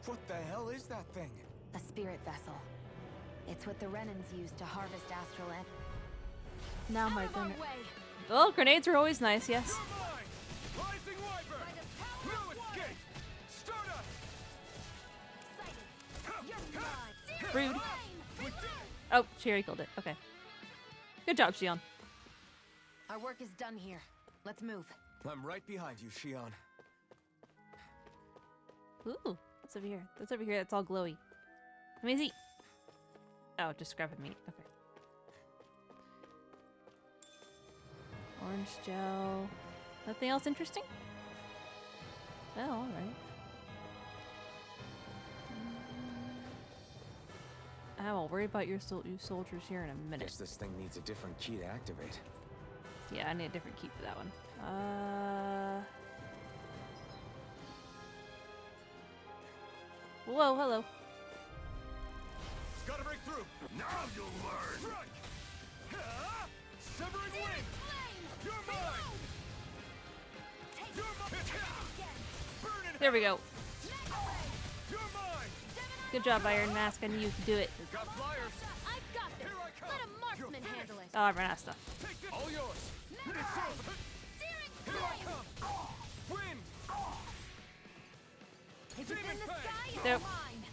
What the hell is that thing? A spirit vessel. It's what the Renans use to harvest astral energy. Now my grenade. Well, grenades are always nice, yes. Rising Wyvern! No escape! Stardust! Rude. Oh, she already killed it. Okay. Good job, Xion. Our work is done here. Let's move. I'm right behind you, Xion. Ooh, what's over here? What's over here? That's all glowy. Amazing. Oh, just scrapping meat. Okay. Orange gel. Nothing else interesting? Well, alright. I will worry about you soldiers here in a minute. Guess this thing needs a different key to activate. Yeah, I need a different key for that one. Whoa, hello. Gotta break through. Now you'll learn. Strike. Severing wind. You're mine. You're mine. Burn it. There we go. You're mine. Good job, Iron Mask. I knew you could do it. You got flyers. I've got this. Let a marksman handle it. Oh, I ran out of stuff. Take this. All yours. Here I come. Wind. If it's in the sky, it's Nope. mine.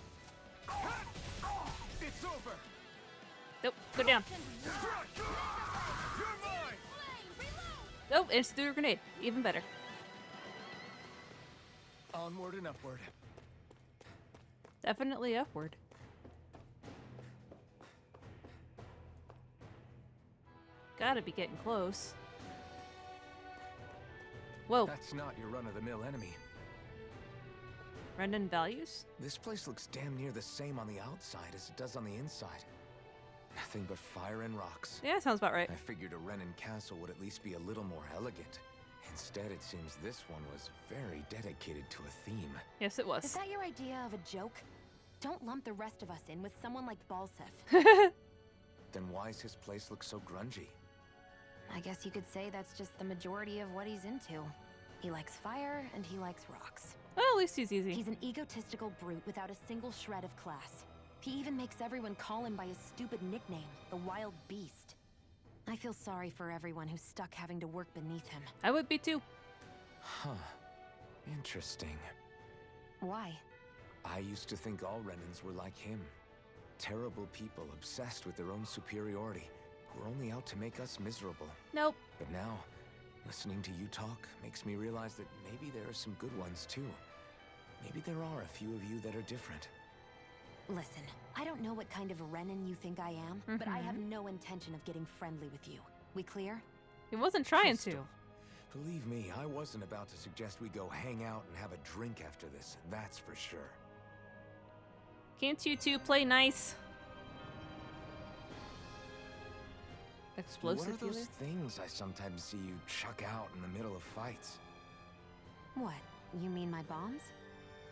It's over. Nope, go down. You're mine. Nope, it's through a grenade. Even better. Onward and upward. Definitely upward. Gotta be getting close. Whoa. That's not your run-of-the-mill enemy. Renan values? This place looks damn near the same on the outside as it does on the inside. Nothing but fire and rocks. Yeah, sounds about right. I figured a Renan castle would at least be a little more elegant. Instead, it seems this one was very dedicated to a theme. Yes, it was. Is that your idea of a joke? Don't lump the rest of us in with someone like Balsef. Then why's his place look so grungy? I guess you could say that's just the majority of what he's into. He likes fire and he likes rocks. Well, at least he's easy. He's an egotistical brute without a single shred of class. He even makes everyone call him by his stupid nickname, the Wild Beast. I feel sorry for everyone who's stuck having to work beneath him. I would be too. Huh. Interesting. Why? I used to think all Renans were like him. Terrible people obsessed with their own superiority, who are only out to make us miserable. Nope. But now, listening to you talk makes me realize that maybe there are some good ones too. Maybe there are a few of you that are different. Listen, I don't know what kind of Renan you think I am, but I have no intention of getting friendly with you. We clear? He wasn't trying Crystal, to. Believe me, I wasn't about to suggest we go hang out and have a drink after this, that's for sure. Can't you two play nice? Explosive What are those healer? things I sometimes see you chuck out in the middle of fights? What? You mean my bombs?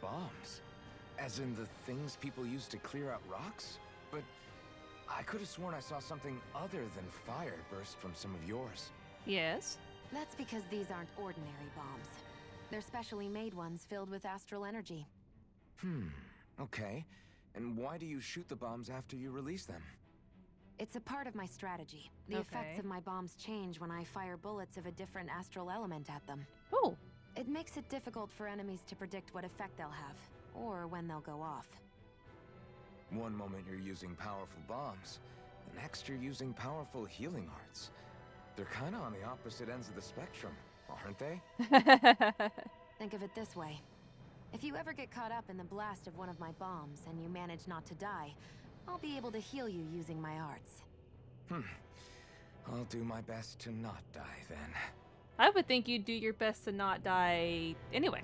Bombs? As in the things people use to clear out rocks? But I could have sworn I saw something other than fire burst from some of yours. Yes. That's because these aren't ordinary bombs. They're specially made ones filled with astral energy. Okay. And why do you shoot the bombs after you release them? It's a part of my strategy. The effects of my bombs change when I fire bullets of a different astral element at them. Oh. It makes it difficult for enemies to predict what effect they'll have, or when they'll go off. One moment you're using powerful bombs, the next you're using powerful healing arts. They're kinda on the opposite ends of the spectrum, aren't they? Think of it this way. If you ever get caught up in the blast of one of my bombs and you manage not to die, I'll be able to heal you using my arts. I'll do my best to not die then. I would think you'd do your best to not die anyway.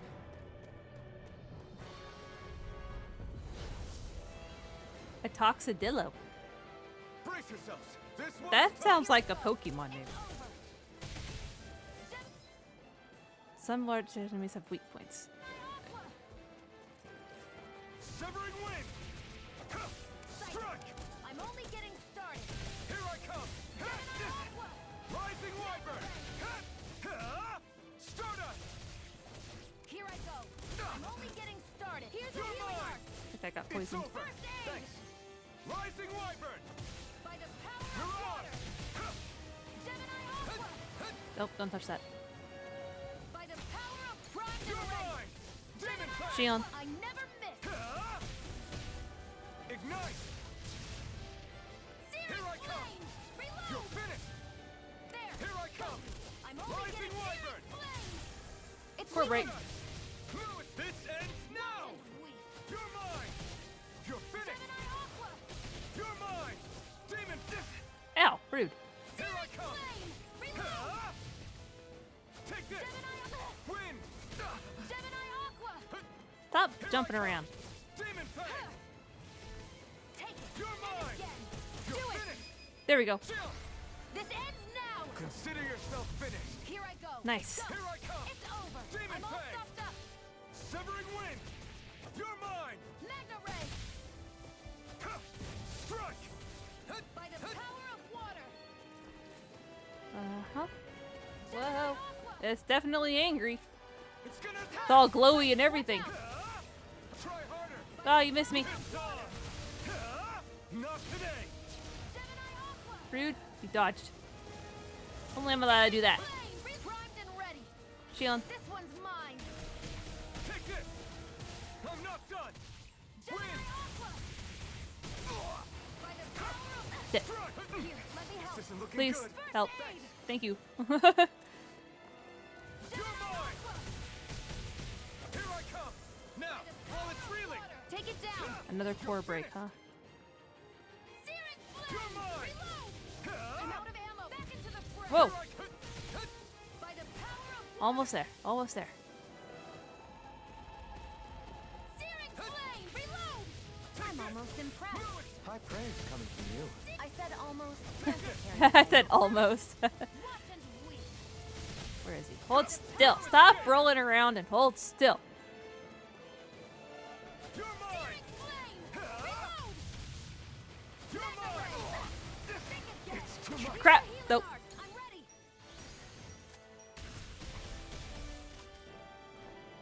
A Toxodillo. Brace yourselves. This one's That sounds like a Pokemon name. Some large enemies have weak points. Severing wind. Strike. I'm only getting started. Here I come. Rising Wyvern. Stardust. I'm only getting started. Here's a You're healing mine! arc. I think I got It's poisoned. over! Thanks! Rising Wyvern! By the power of water. Gemini Aqua. Nope, don't touch that. By the power of prime You're and ready. mine! Demon Fang! Shion. I never miss. Ignite! Searing Here I come! flame. Reload. You're finished! There. Here I come! I'm only Rising getting Wyvern! searing flame. It's Core break. Move it! This ends now! weak. You're mine! You're finished! Gemini Aqua. You're mine! Demon Fist! Ow, rude. Here I come! Flame. Reload. Take this! Gemini Aqua. Wind! Gemini Aqua. Stop jumping around. Demon Fang! Take it. You're And mine! again. You're Do it. finished! There we go. Shield! This ends now. Consider yourself finished! Here I go. Nice. Go. Here I come! It's over. Demon I'm all Fang. stuffed up. Severing Wind! You're mine! Magna Ray. Strike! By the power of water. Uh-huh. Whoa. It's definitely angry. It's gonna It's all glowy and everything. Try harder! Oh, you missed me. Not today! Rude. You dodged. Only I'm allowed to do that. Flame. Primed and ready. Shion. This one's mine. Take this! I'm not done! Gemini Aqua. By the power of Sit. Here, let me help. This isn't looking Please, good. help. Thank you. You're mine! Here I come! Now, while it's reeling! Take it down. Another core break, huh? Searing You're flame. mine! Reload. I'm out of ammo. Back into the fray. Whoa. By the power of Almost there. Almost there. searing flame. Reload. I'm almost impressed. High praise coming from you. I said almost. I said almost. Where is he? Hold still. Stop rolling around and hold still. You're mine! You're mine! It's too much! Crap. Nope. I'm ready.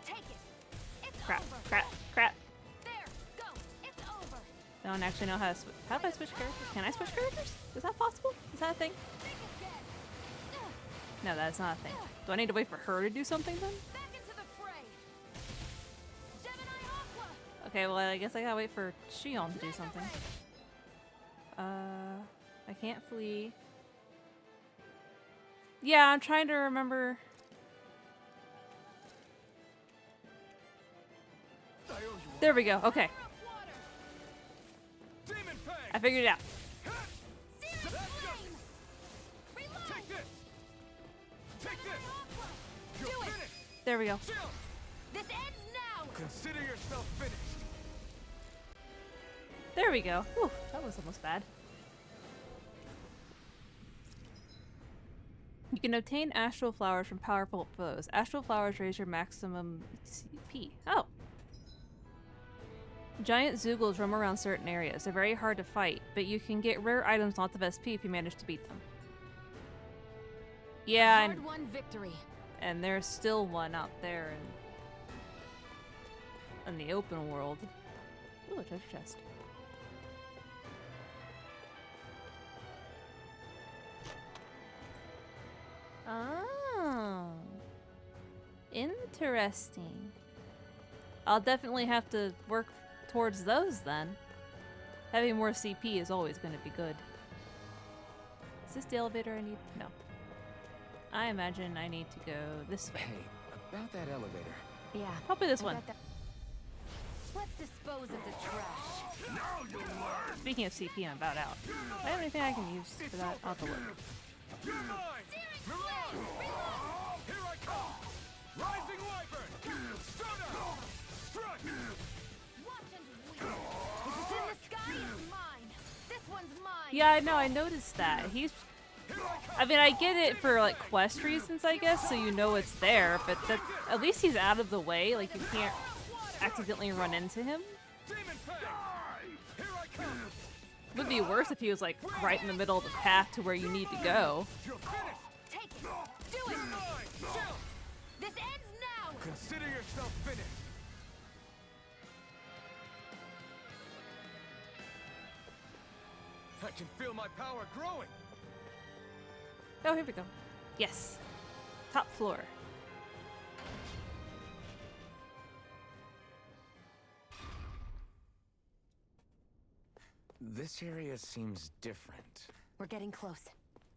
Take it. It's Crap. over. Crap. Crap. There. Go. It's over. I don't actually know how to switch. How do I switch characters? Can I switch characters? Is that possible? Is that a thing? Think again. No, that's not a thing. Do I need to wait for her to do something then? Back into the fray. Gemini Aqua. Okay, well, I guess I gotta wait for Shion to do something. I can't flee. Yeah, I'm trying to remember. There we go. Okay. Demon Fang! I figured it out. Searing flame. Reload. Take this! Take this! Aqua. You're Do it. finished! There we go. Shield! This ends now. Consider yourself finished! There we go. Whew, that was almost bad. You can obtain astral flowers from powerful foes. Astral flowers raise your maximum CP. Oh. Giant Zoogles roam around certain areas. They're very hard to fight, but you can get rare items, lots of SP if you manage to beat them. Yeah, Hard-won victory. and there's still one out there in the open world. Ooh, a treasure chest. Oh. Interesting. I'll definitely have to work towards those then. Having more CP is always going to be good. Is this the elevator I need? No. I imagine I need to go this way. Hey, about that elevator. Yeah. Probably this I one. got that. Let's dispose of the trash. Now you'll learn! Speaking of CP, I'm about out. Do I have anything I can use for that? I'll have to look. You're mine! Mirage! Here I come! Rising Wyvern! Soda! Strike! Watch and weep. If it's in the sky, it's mine. This one's mine. Yeah, I know. I noticed that. I mean, I get it for like quest reasons, I guess, so you know it's there. But at least he's out of the way. Like you can't accidentally run into him. Demon Fang! Here I come! Would be worse if he was like right in the middle of the path to where you need to go. You're finished! Take it. Do it. You're mine! Shield! This ends now. Consider yourself finished! I can feel my power growing! Oh, here we go. Yes. Top floor. This area seems different. We're getting close.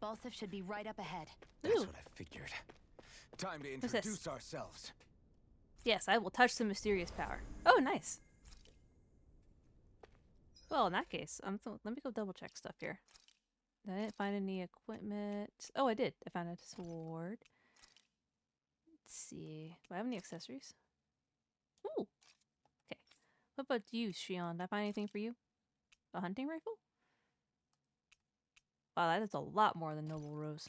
Balsif should be right up ahead. That's Ooh. what I figured. Time to What's this? introduce ourselves. Yes, I will touch the mysterious power. Oh, nice. Well, in that case, let me go double check stuff here. I didn't find any equipment. Oh, I did. I found a sword. Let's see. Do I have any accessories? Ooh. Okay. What about you, Shion? Did I find anything for you? A hunting rifle? Wow, that is a lot more than Noble Rose.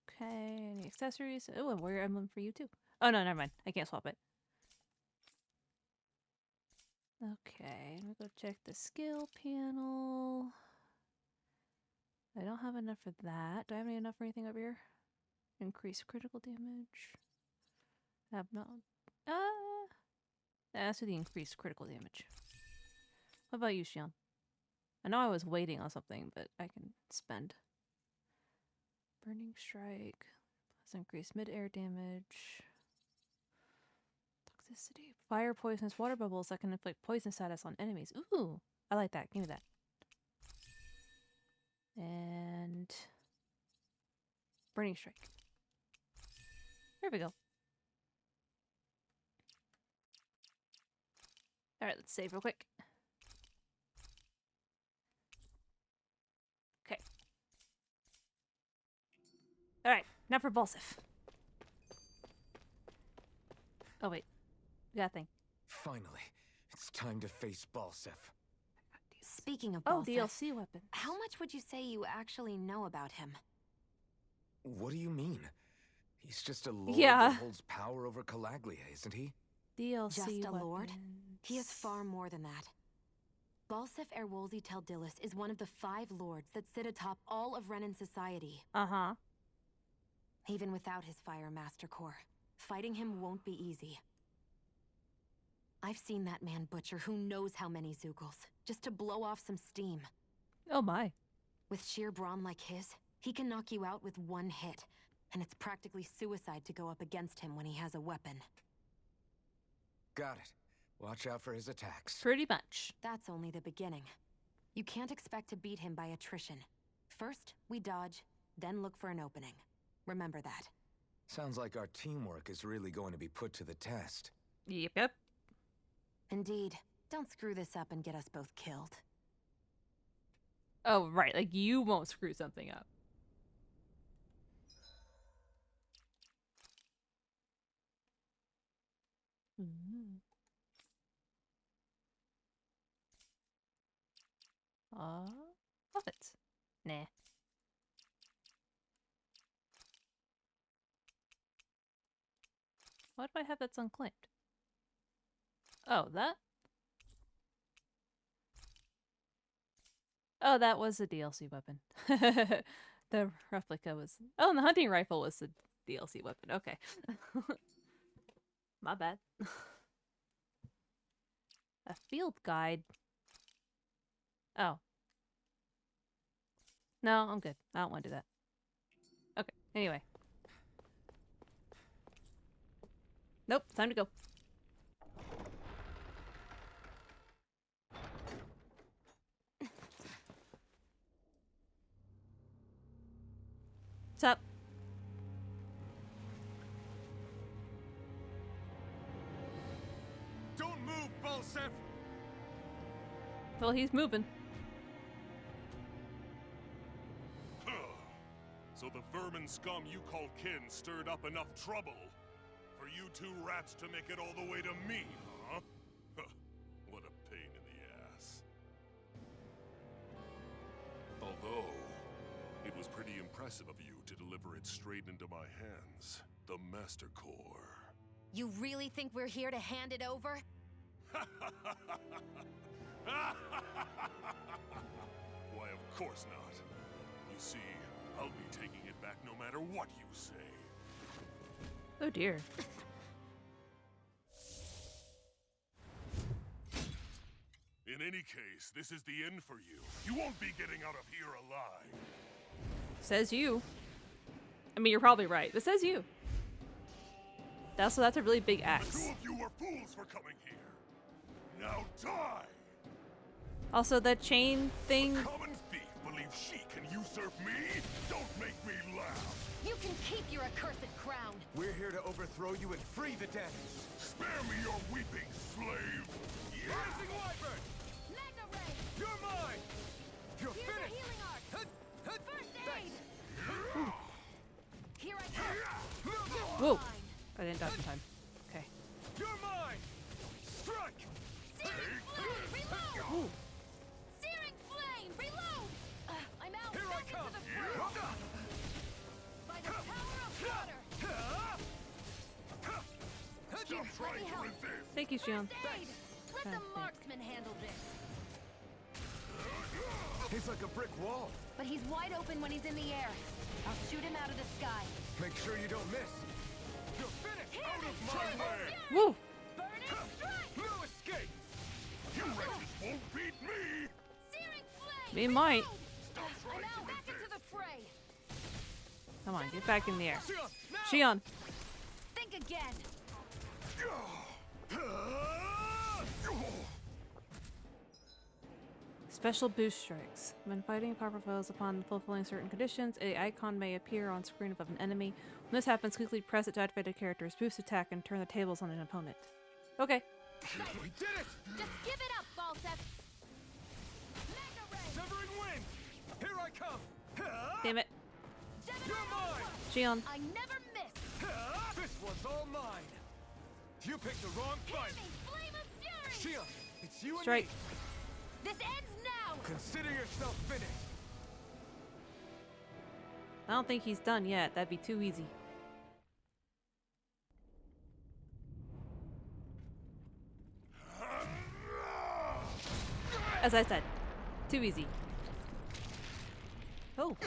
Okay, any accessories? Oh, a warrior emblem for you too. Oh no, never mind. I can't swap it. Okay, let me go check the skill panel. I don't have enough for that. Do I have enough for anything over here? Increase critical damage. I have not. That's for the increased critical damage. What about you, Shion? I know I was waiting on something, but I can spend. Burning strike. Plus increased mid-air damage. Toxicity. Fire poisonous water bubbles that can inflict poison status on enemies. Ooh, I like that. Give me that. And burning strike. There we go. All right, let's save real quick. Okay. All right, now for Balsif. Oh wait, we got a thing. Finally, it's time to face Balsif. Speaking of Oh, Balsif, DLC weapon. how much would you say you actually know about him? What do you mean? He's just a lord Yeah. that holds power over Calaglia, isn't he? DLC Just a lord? weapons. He is far more than that. Balsif Erwolzi Teldilis is one of the 5 lords that sit atop all of Renan society. Uh-huh. Even without his Fire Master Core, fighting him won't be easy. I've seen that man butcher who knows how many Zeugles, just to blow off some steam. Oh my. With sheer brawn like his, he can knock you out with one hit, and it's practically suicide to go up against him when he has a weapon. Got it. Watch out for his attacks. Pretty much. That's only the beginning. You can't expect to beat him by attrition. First, we dodge, then look for an opening. Remember that. Sounds like our teamwork is really going to be put to the test. Yep. Indeed. Don't screw this up and get us both killed. Oh, right. Like, you won't screw something up. Love it. Nah. Why do I have that's unclaimed? Oh, that? Oh, that was a DLC weapon. The replica was... Oh, and the hunting rifle was the DLC weapon. Okay. My bad. A field guide. Oh. No, I'm good. I don't want to do that. Okay, anyway. Nope, time to go. What's up? Don't move, Balsif! Well, he's moving. So the vermin scum you call kin stirred up enough trouble for you 2 rats to make it all the way to me, huh? What a pain in the ass. Although, it was pretty impressive of you to deliver it straight into my hands. The Master Core. You really think we're here to hand it over? Why, of course not. You see, I'll be taking it back no matter what you say. Oh dear. In In any case, this is the end for you. You won't be getting out of here alive. Says you. I mean, you're probably right. This says you. That's a really big The axe. two of you were fools for coming here. Now die! Also, that chain thing. A common thief believes she can usurp me? Don't make me laugh. You can keep your accursed crown. We're here to overthrow you and free the Danons. Spare me your weeping, slave. Rising Wyvern! Magna Ray! You're mine! You're Here's a finished! healing art! First aid! Here I come. Whoa! I didn't dodge in time. Okay. You're mine! Strike! Searing flame! Reload! Ooh. Searing flame! Reload! I'm out! Here Back I come! into the fray! By the power of water! Stop trying to resist. Thank you, Shion. First aid! Let the Thanks. marksman handle this. He's like a brick wall. But he's wide open when he's in the air. I'll shoot him out of the sky. Make sure you don't miss. You're finished! Out of my way! Woo! Burning strike! No escape! You wretches won't beat me! Searing flame! We might. Stop I'm trying out! to Back into resist. the fray! Come on, get back in the air. Shion, now! Shion. Think again. Special boost strikes. When fighting powerful foes upon fulfilling certain conditions, an icon may appear on screen above an enemy. When this happens, quickly press it to activate a character's boost attack and turn the tables on an opponent. Okay. We did it! Just give it up, Balsep! Magna Ray! Severing wind! Here I come! Damn it. You're mine! Shion. I never miss! This one's all mine! You picked the wrong fight! Hit me, flame of fury! Shion, it's you and Strike. me! This ends now! Consider yourself finished! I don't think he's done yet. That'd be too easy. As I said, too easy. Oh.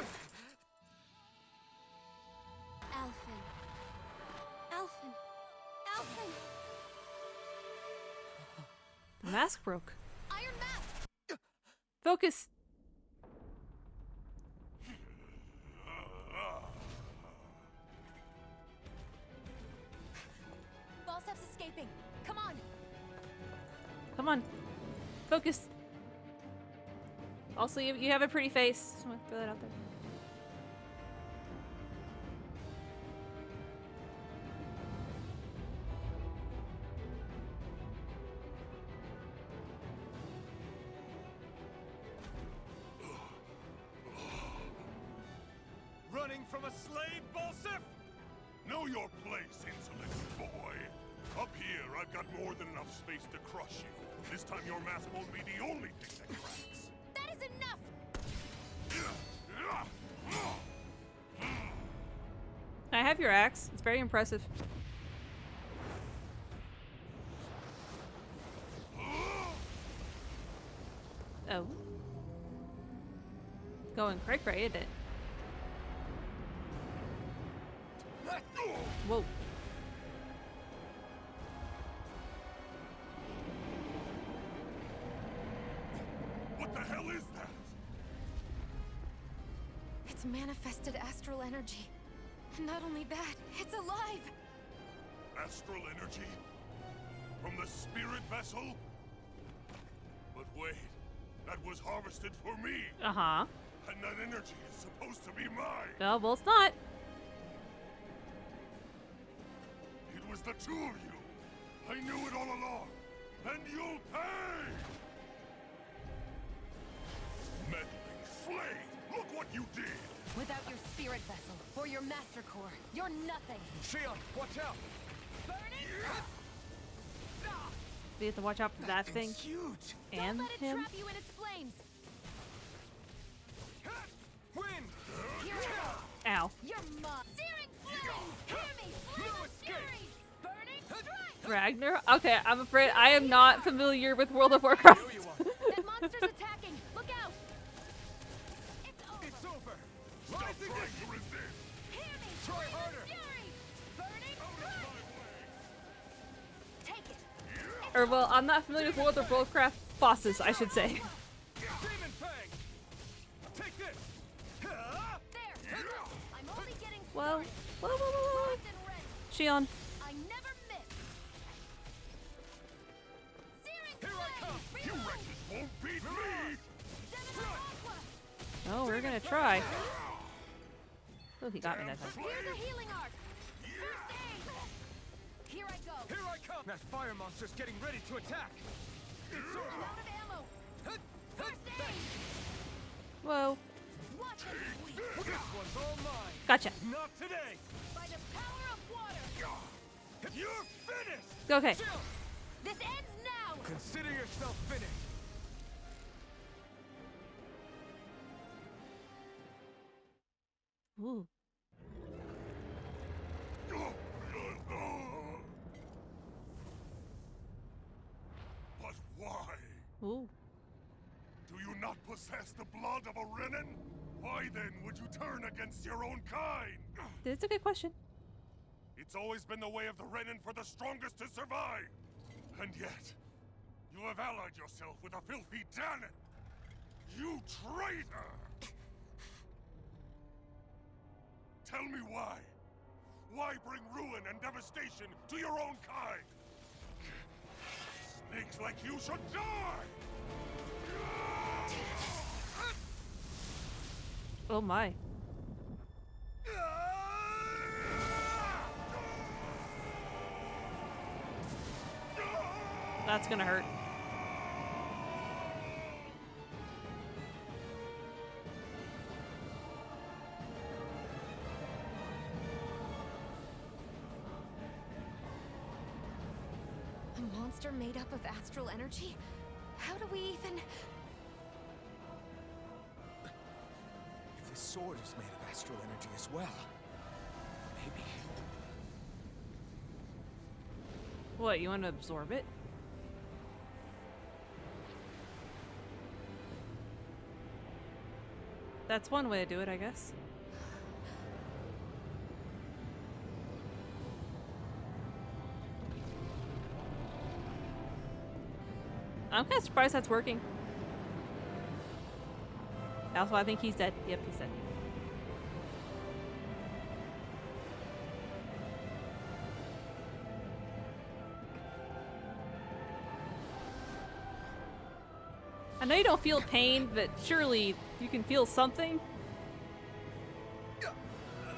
Alphen. Alphen. Alphen! The mask broke. Iron Mask! Focus. Balsep's escaping. Come on! Come on. Focus. Also, you have a pretty face. Just want to throw that out there. Running from a slave, Balsef? Know your place, insolent boy. Up here, I've got more than enough space to crush you. This time your mask won't be the only thing that cracks. That is enough! I have your axe. It's very impressive. Oh. Going cray cray, isn't it? Whoa. What the hell is that? It's manifested astral energy. And not only that, it's alive! Astral energy? From the spirit vessel? But wait, that was harvested for me! Uh-huh. And that energy is supposed to be mine! Oh, well, it's not. It was the two of you! I knew it all along! And you'll pay! Meddling slave! Look what you did! Without your spirit vessel or your master core, you're nothing. Shion, watch out! We have to watch out for that thing. Huge! And Don't let it him. trap you in its flames! Wind! Here I go! Ow. You're mine! Searing flame! Hear me! Flame No of escape. fury! Burning strike! Ragnar? Okay, I'm afraid I am not familiar with World of Warcraft. Know you are. That monster's attacking! Look out! It's over! It's over! Stop Rise trying again! to resist! Hear me! Try Flame harder. of fury! Burning Out of strike! my way! Take it! It's Or, well, I'm not familiar with World of Warcraft bosses, I should say. Demon Fang! Take this! I'm only getting Whoa. Whoa, whoa, whoa, whoa. Shion. I never miss. Here I come! You wretches won't beat me! Oh, we're gonna try. Oh, he got me that time. Here's a healing arc. First aid. Here I go. Here I come! That fire monster's getting ready to attack! It's I'm over! out of ammo. First aid. Whoa. Watch it. This one's all mine! Gotcha. Not today! By the power of water. You're finished! Okay. This ends now. Consider yourself finished! Ooh. But why? Ooh. Do you not possess the blood of a Renin? Why then would you turn against your own kind? That's a good question. It's always been the way of the Renin for the strongest to survive. And yet, you have allied yourself with a filthy Danon. You traitor! Tell me why. Why bring ruin and devastation to your own kind? Snakes like you should die! Oh my. That's gonna hurt. A monster made up of astral energy? How do we even... If this sword is made of astral energy as well, maybe... What, you want to absorb it? That's one way to do it, I guess. I'm kind of surprised that's working. Also, I think he's dead. Yep, he's dead. I know you don't feel pain, but surely you can feel something.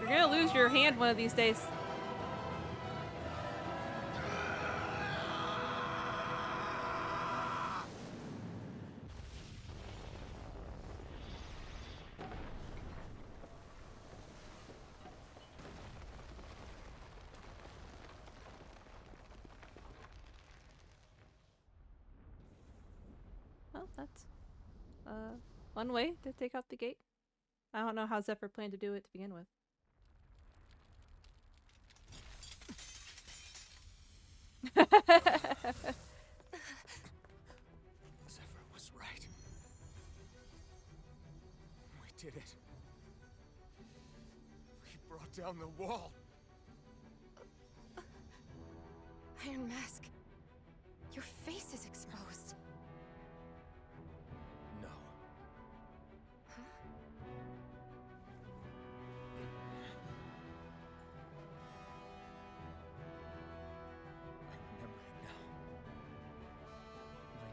You're gonna lose your hand one of these days. Well, that's one way to take out the gate. I don't know how Zephyr planned to do it to begin with. Zephyr was right. We did it. We brought down the wall. Iron Mask, your face is exposed. No. Huh? I remember it now.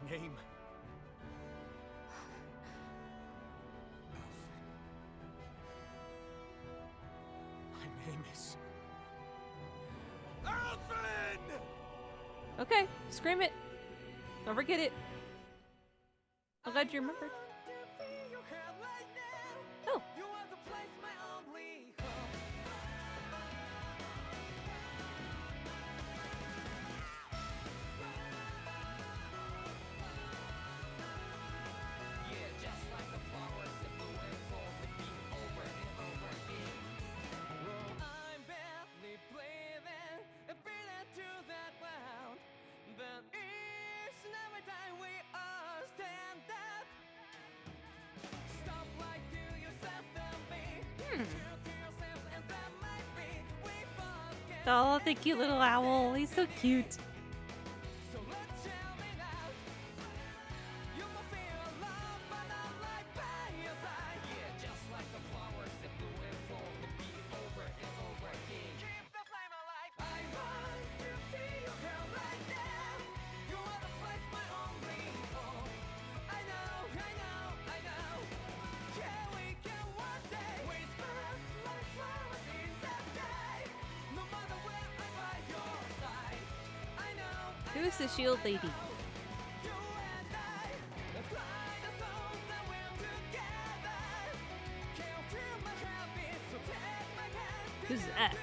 My name. Alphen. My name is... Alphen! Okay, scream it. Don't forget it. I'm glad you remembered. Oh. Oh, the cute little owl. He's so cute. Who's the shield lady? Who's that?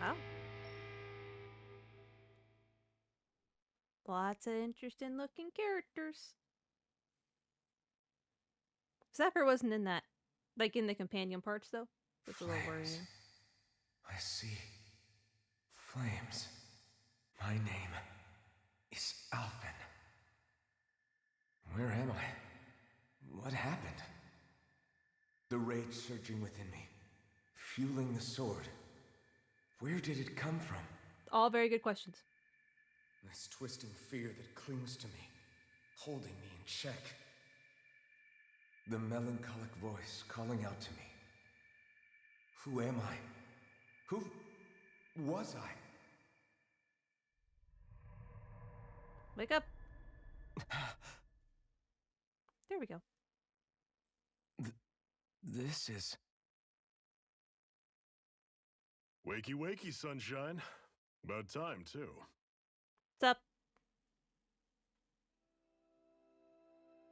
Wow. Lots of interesting looking characters. Zephyr wasn't in that. Like in the companion parts though. That's a little worrying. I see. Flames. My name is Alphen. Where am I? What happened? The rage surging within me, fueling the sword. Where did it come from? All very good questions. This twisting fear that clings to me, holding me in check. The melancholic voice calling out to me. Who am I? Who was I? Wake up. There we go. This is... Wakey, wakey, sunshine. About time, too. What's up?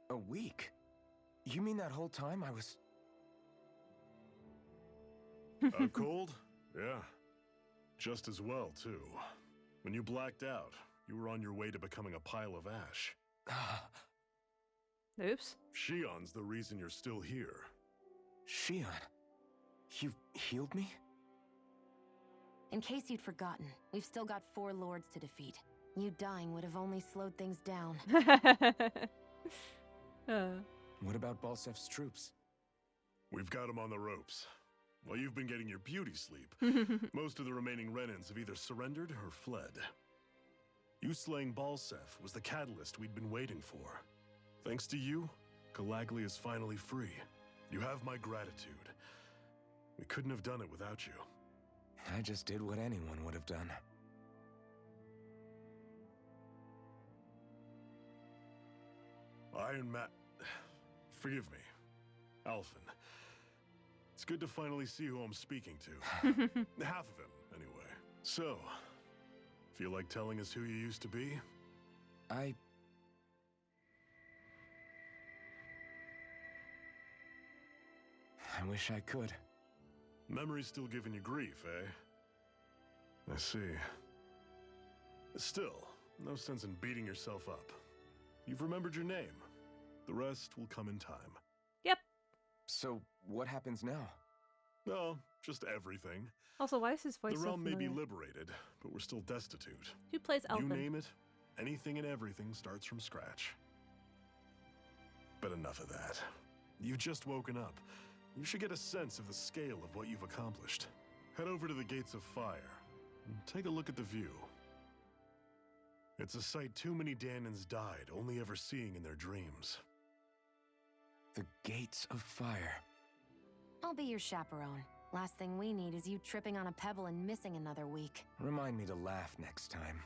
A week? You mean that whole time I was... Cold? Yeah. Just as well, too. When you blacked out, you were on your way to becoming a pile of ash. Oops. Shion's the reason you're still here. Shion? You healed me? In case you'd forgotten, we've still got 4 lords to defeat. You dying would have only slowed things down. What about Balsef's troops? We've got them on the ropes. While you've been getting your beauty sleep, most of the remaining Renans have either surrendered or fled. You slaying Balsef was the catalyst we'd been waiting for. Thanks to you, Calaglia is finally free. You have my gratitude. We couldn't have done it without you. I just did what anyone would have done. Iron Man... Forgive me. Alphen. It's good to finally see who I'm speaking to. Half of him, anyway. So, feel like telling us who you used to be? I wish I could. Memory's still giving you grief, eh? I see. Still, no sense in beating yourself up. You've remembered your name. The rest will come in time. Yep. So, what happens now? No, just everything. Also, why is his voice The so realm may be familiar? liberated, but we're still destitute. Who plays You Alphen? name it, anything and everything starts from scratch. But enough of that. You've just woken up. You should get a sense of the scale of what you've accomplished. Head over to the Gates of Fire and take a look at the view. It's a sight too many Danans died only ever seeing in their dreams. The Gates of Fire. I'll be your chaperone. Last thing we need is you tripping on a pebble and missing another week. Remind me to laugh next time.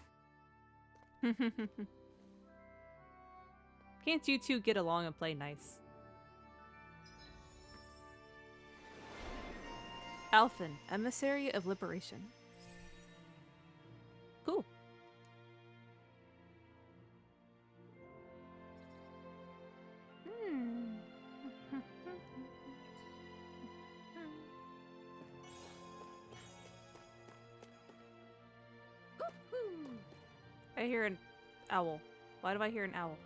Can't you two get along and play nice? Alphen, Emissary of Liberation. Cool. I hear an owl. Why do I hear an owl?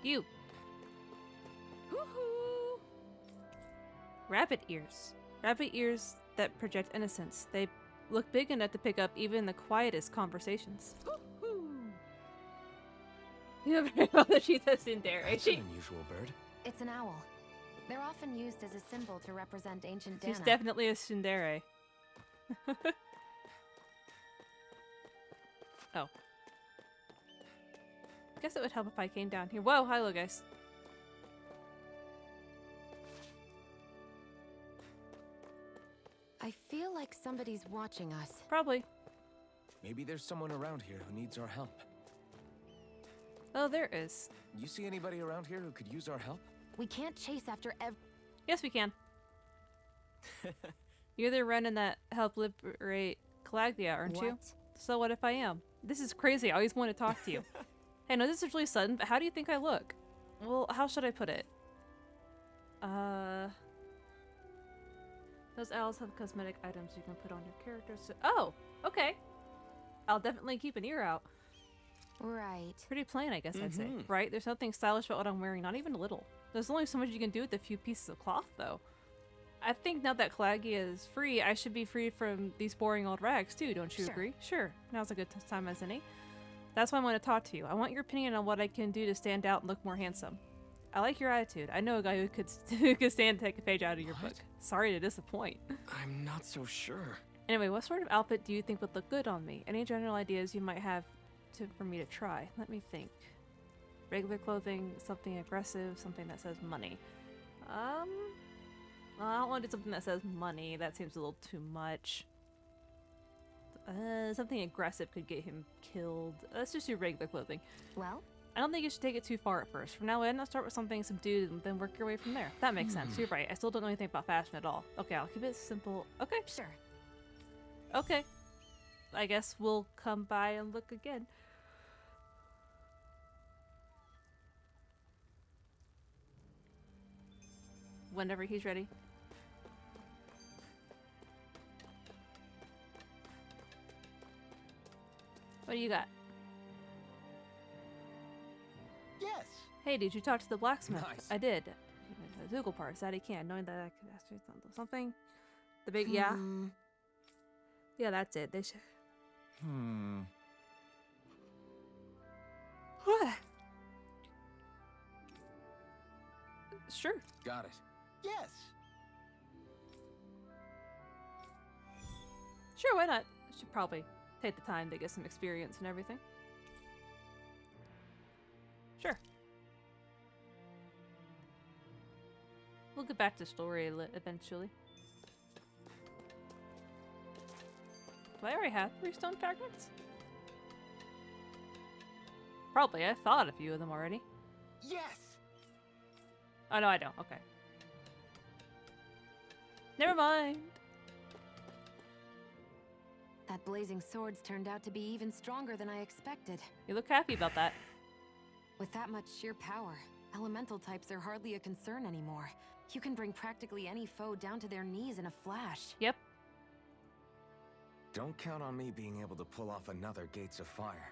You. Rabbit ears. Rabbit ears that project innocence. They look big enough to pick up even the quietest conversations. You have very well that she's a tsundere. That's an unusual bird. It's an owl. They're often used as a symbol to represent ancient Dana. She's definitely a tsundere. Oh. Guess it would help if I came down here. Whoa, hello guys. I feel like somebody's watching us. Probably. Maybe there's someone around here who needs our help. Oh, there is. You see anybody around here who could use our help? We can't chase after Yes, we can. You're the Renin that helped liberate Calaglia, aren't you? So what if I am? This is crazy. I always want to talk to you. Hey, I know this is really sudden, but how do you think I look? Well, how should I put it? Those owls have cosmetic items you can put on your character. So oh, okay. I'll definitely keep an ear out. Right. Pretty plain, I guess I'd say. Right? There's nothing stylish about what I'm wearing, not even a little. There's only so much you can do with a few pieces of cloth, though. I think now that Calaglia is free, I should be free from these boring old rags, too. Don't you agree? Sure. Now's a good time as any. That's why I want to talk to you. I want your opinion on what I can do to stand out and look more handsome. I like your attitude. I know a guy who could stand to take a page out of your book. Sorry to disappoint. I'm not so sure. Anyway, what sort of outfit do you think would look good on me? Any general ideas you might have for me to try? Let me think. Regular clothing, something aggressive, something that says money. Well, I don't want to do something that says money. That seems a little too much. Something aggressive could get him killed. Let's just do regular clothing. Well? I don't think you should take it too far at first. From now on, I'll start with something subdued and then work your way from there. That makes sense. You're right. I still don't know anything about fashion at all. Okay, I'll keep it simple. Okay. Sure. Okay. I guess we'll come by and look again. Whenever he's ready. What do you got? Yes. Hey, did you talk to the blacksmith? Nice. I did. The Zoogle part said he can, knowing that I could ask you something. The big yeah. Yeah, that's it. They should. Sure. Got it. Yes. Sure, why not? I should probably take the time to get some experience and everything. Sure. We'll get back to the story eventually. Do I already have 3 stone fragments? Probably. I thought a few of them already. Yes. Oh, no, I don't. Okay. Never mind. That blazing sword's turned out to be even stronger than I expected. You look happy about that. With that much sheer power, elemental types are hardly a concern anymore. You can bring practically any foe down to their knees in a flash. Yep. Don't count on me being able to pull off another Gates of Fire.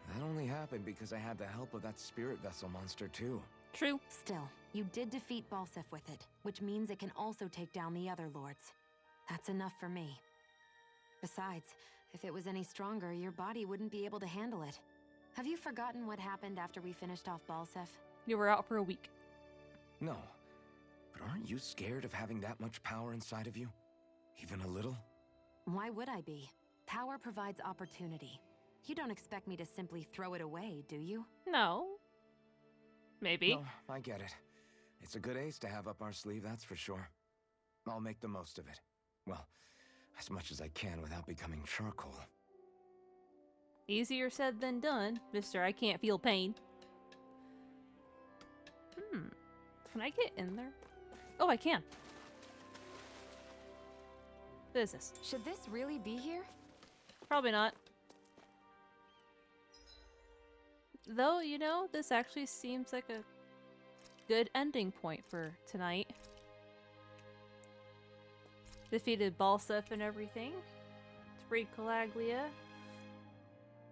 That only happened because I had the help of that spirit vessel monster too. True. Still, you did defeat Balseph with it, which means it can also take down the other lords. That's enough for me. Besides, if it was any stronger, your body wouldn't be able to handle it. Have you forgotten what happened after we finished off Balseph? You were out for a week. No. But aren't you scared of having that much power inside of you? Even a little? Why would I be? Power provides opportunity. You don't expect me to simply throw it away, do you? No. Maybe. No, I get it. It's a good ace to have up our sleeve, that's for sure. I'll make the most of it. Well, as much as I can without becoming charcoal. Easier said than done, Mr. I can't feel pain. Can I get in there? Oh, I can. What is this? Should this really be here? Probably not. Though, you know, this actually seems like a good ending point for tonight. Defeated Balseph and everything. Freed Calaglia.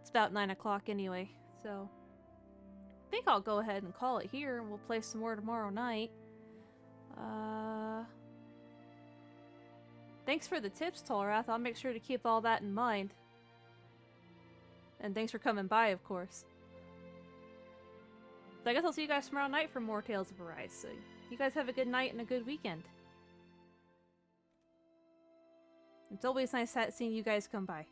It's about 9 o'clock anyway, so I think I'll go ahead and call it here, and we'll play some more tomorrow night. Thanks for the tips, Tolrath. I'll make sure to keep all that in mind. And thanks for coming by, of course. So I guess I'll see you guys tomorrow night for more Tales of Arise. So you guys have a good night and a good weekend. It's always nice seeing you guys come by.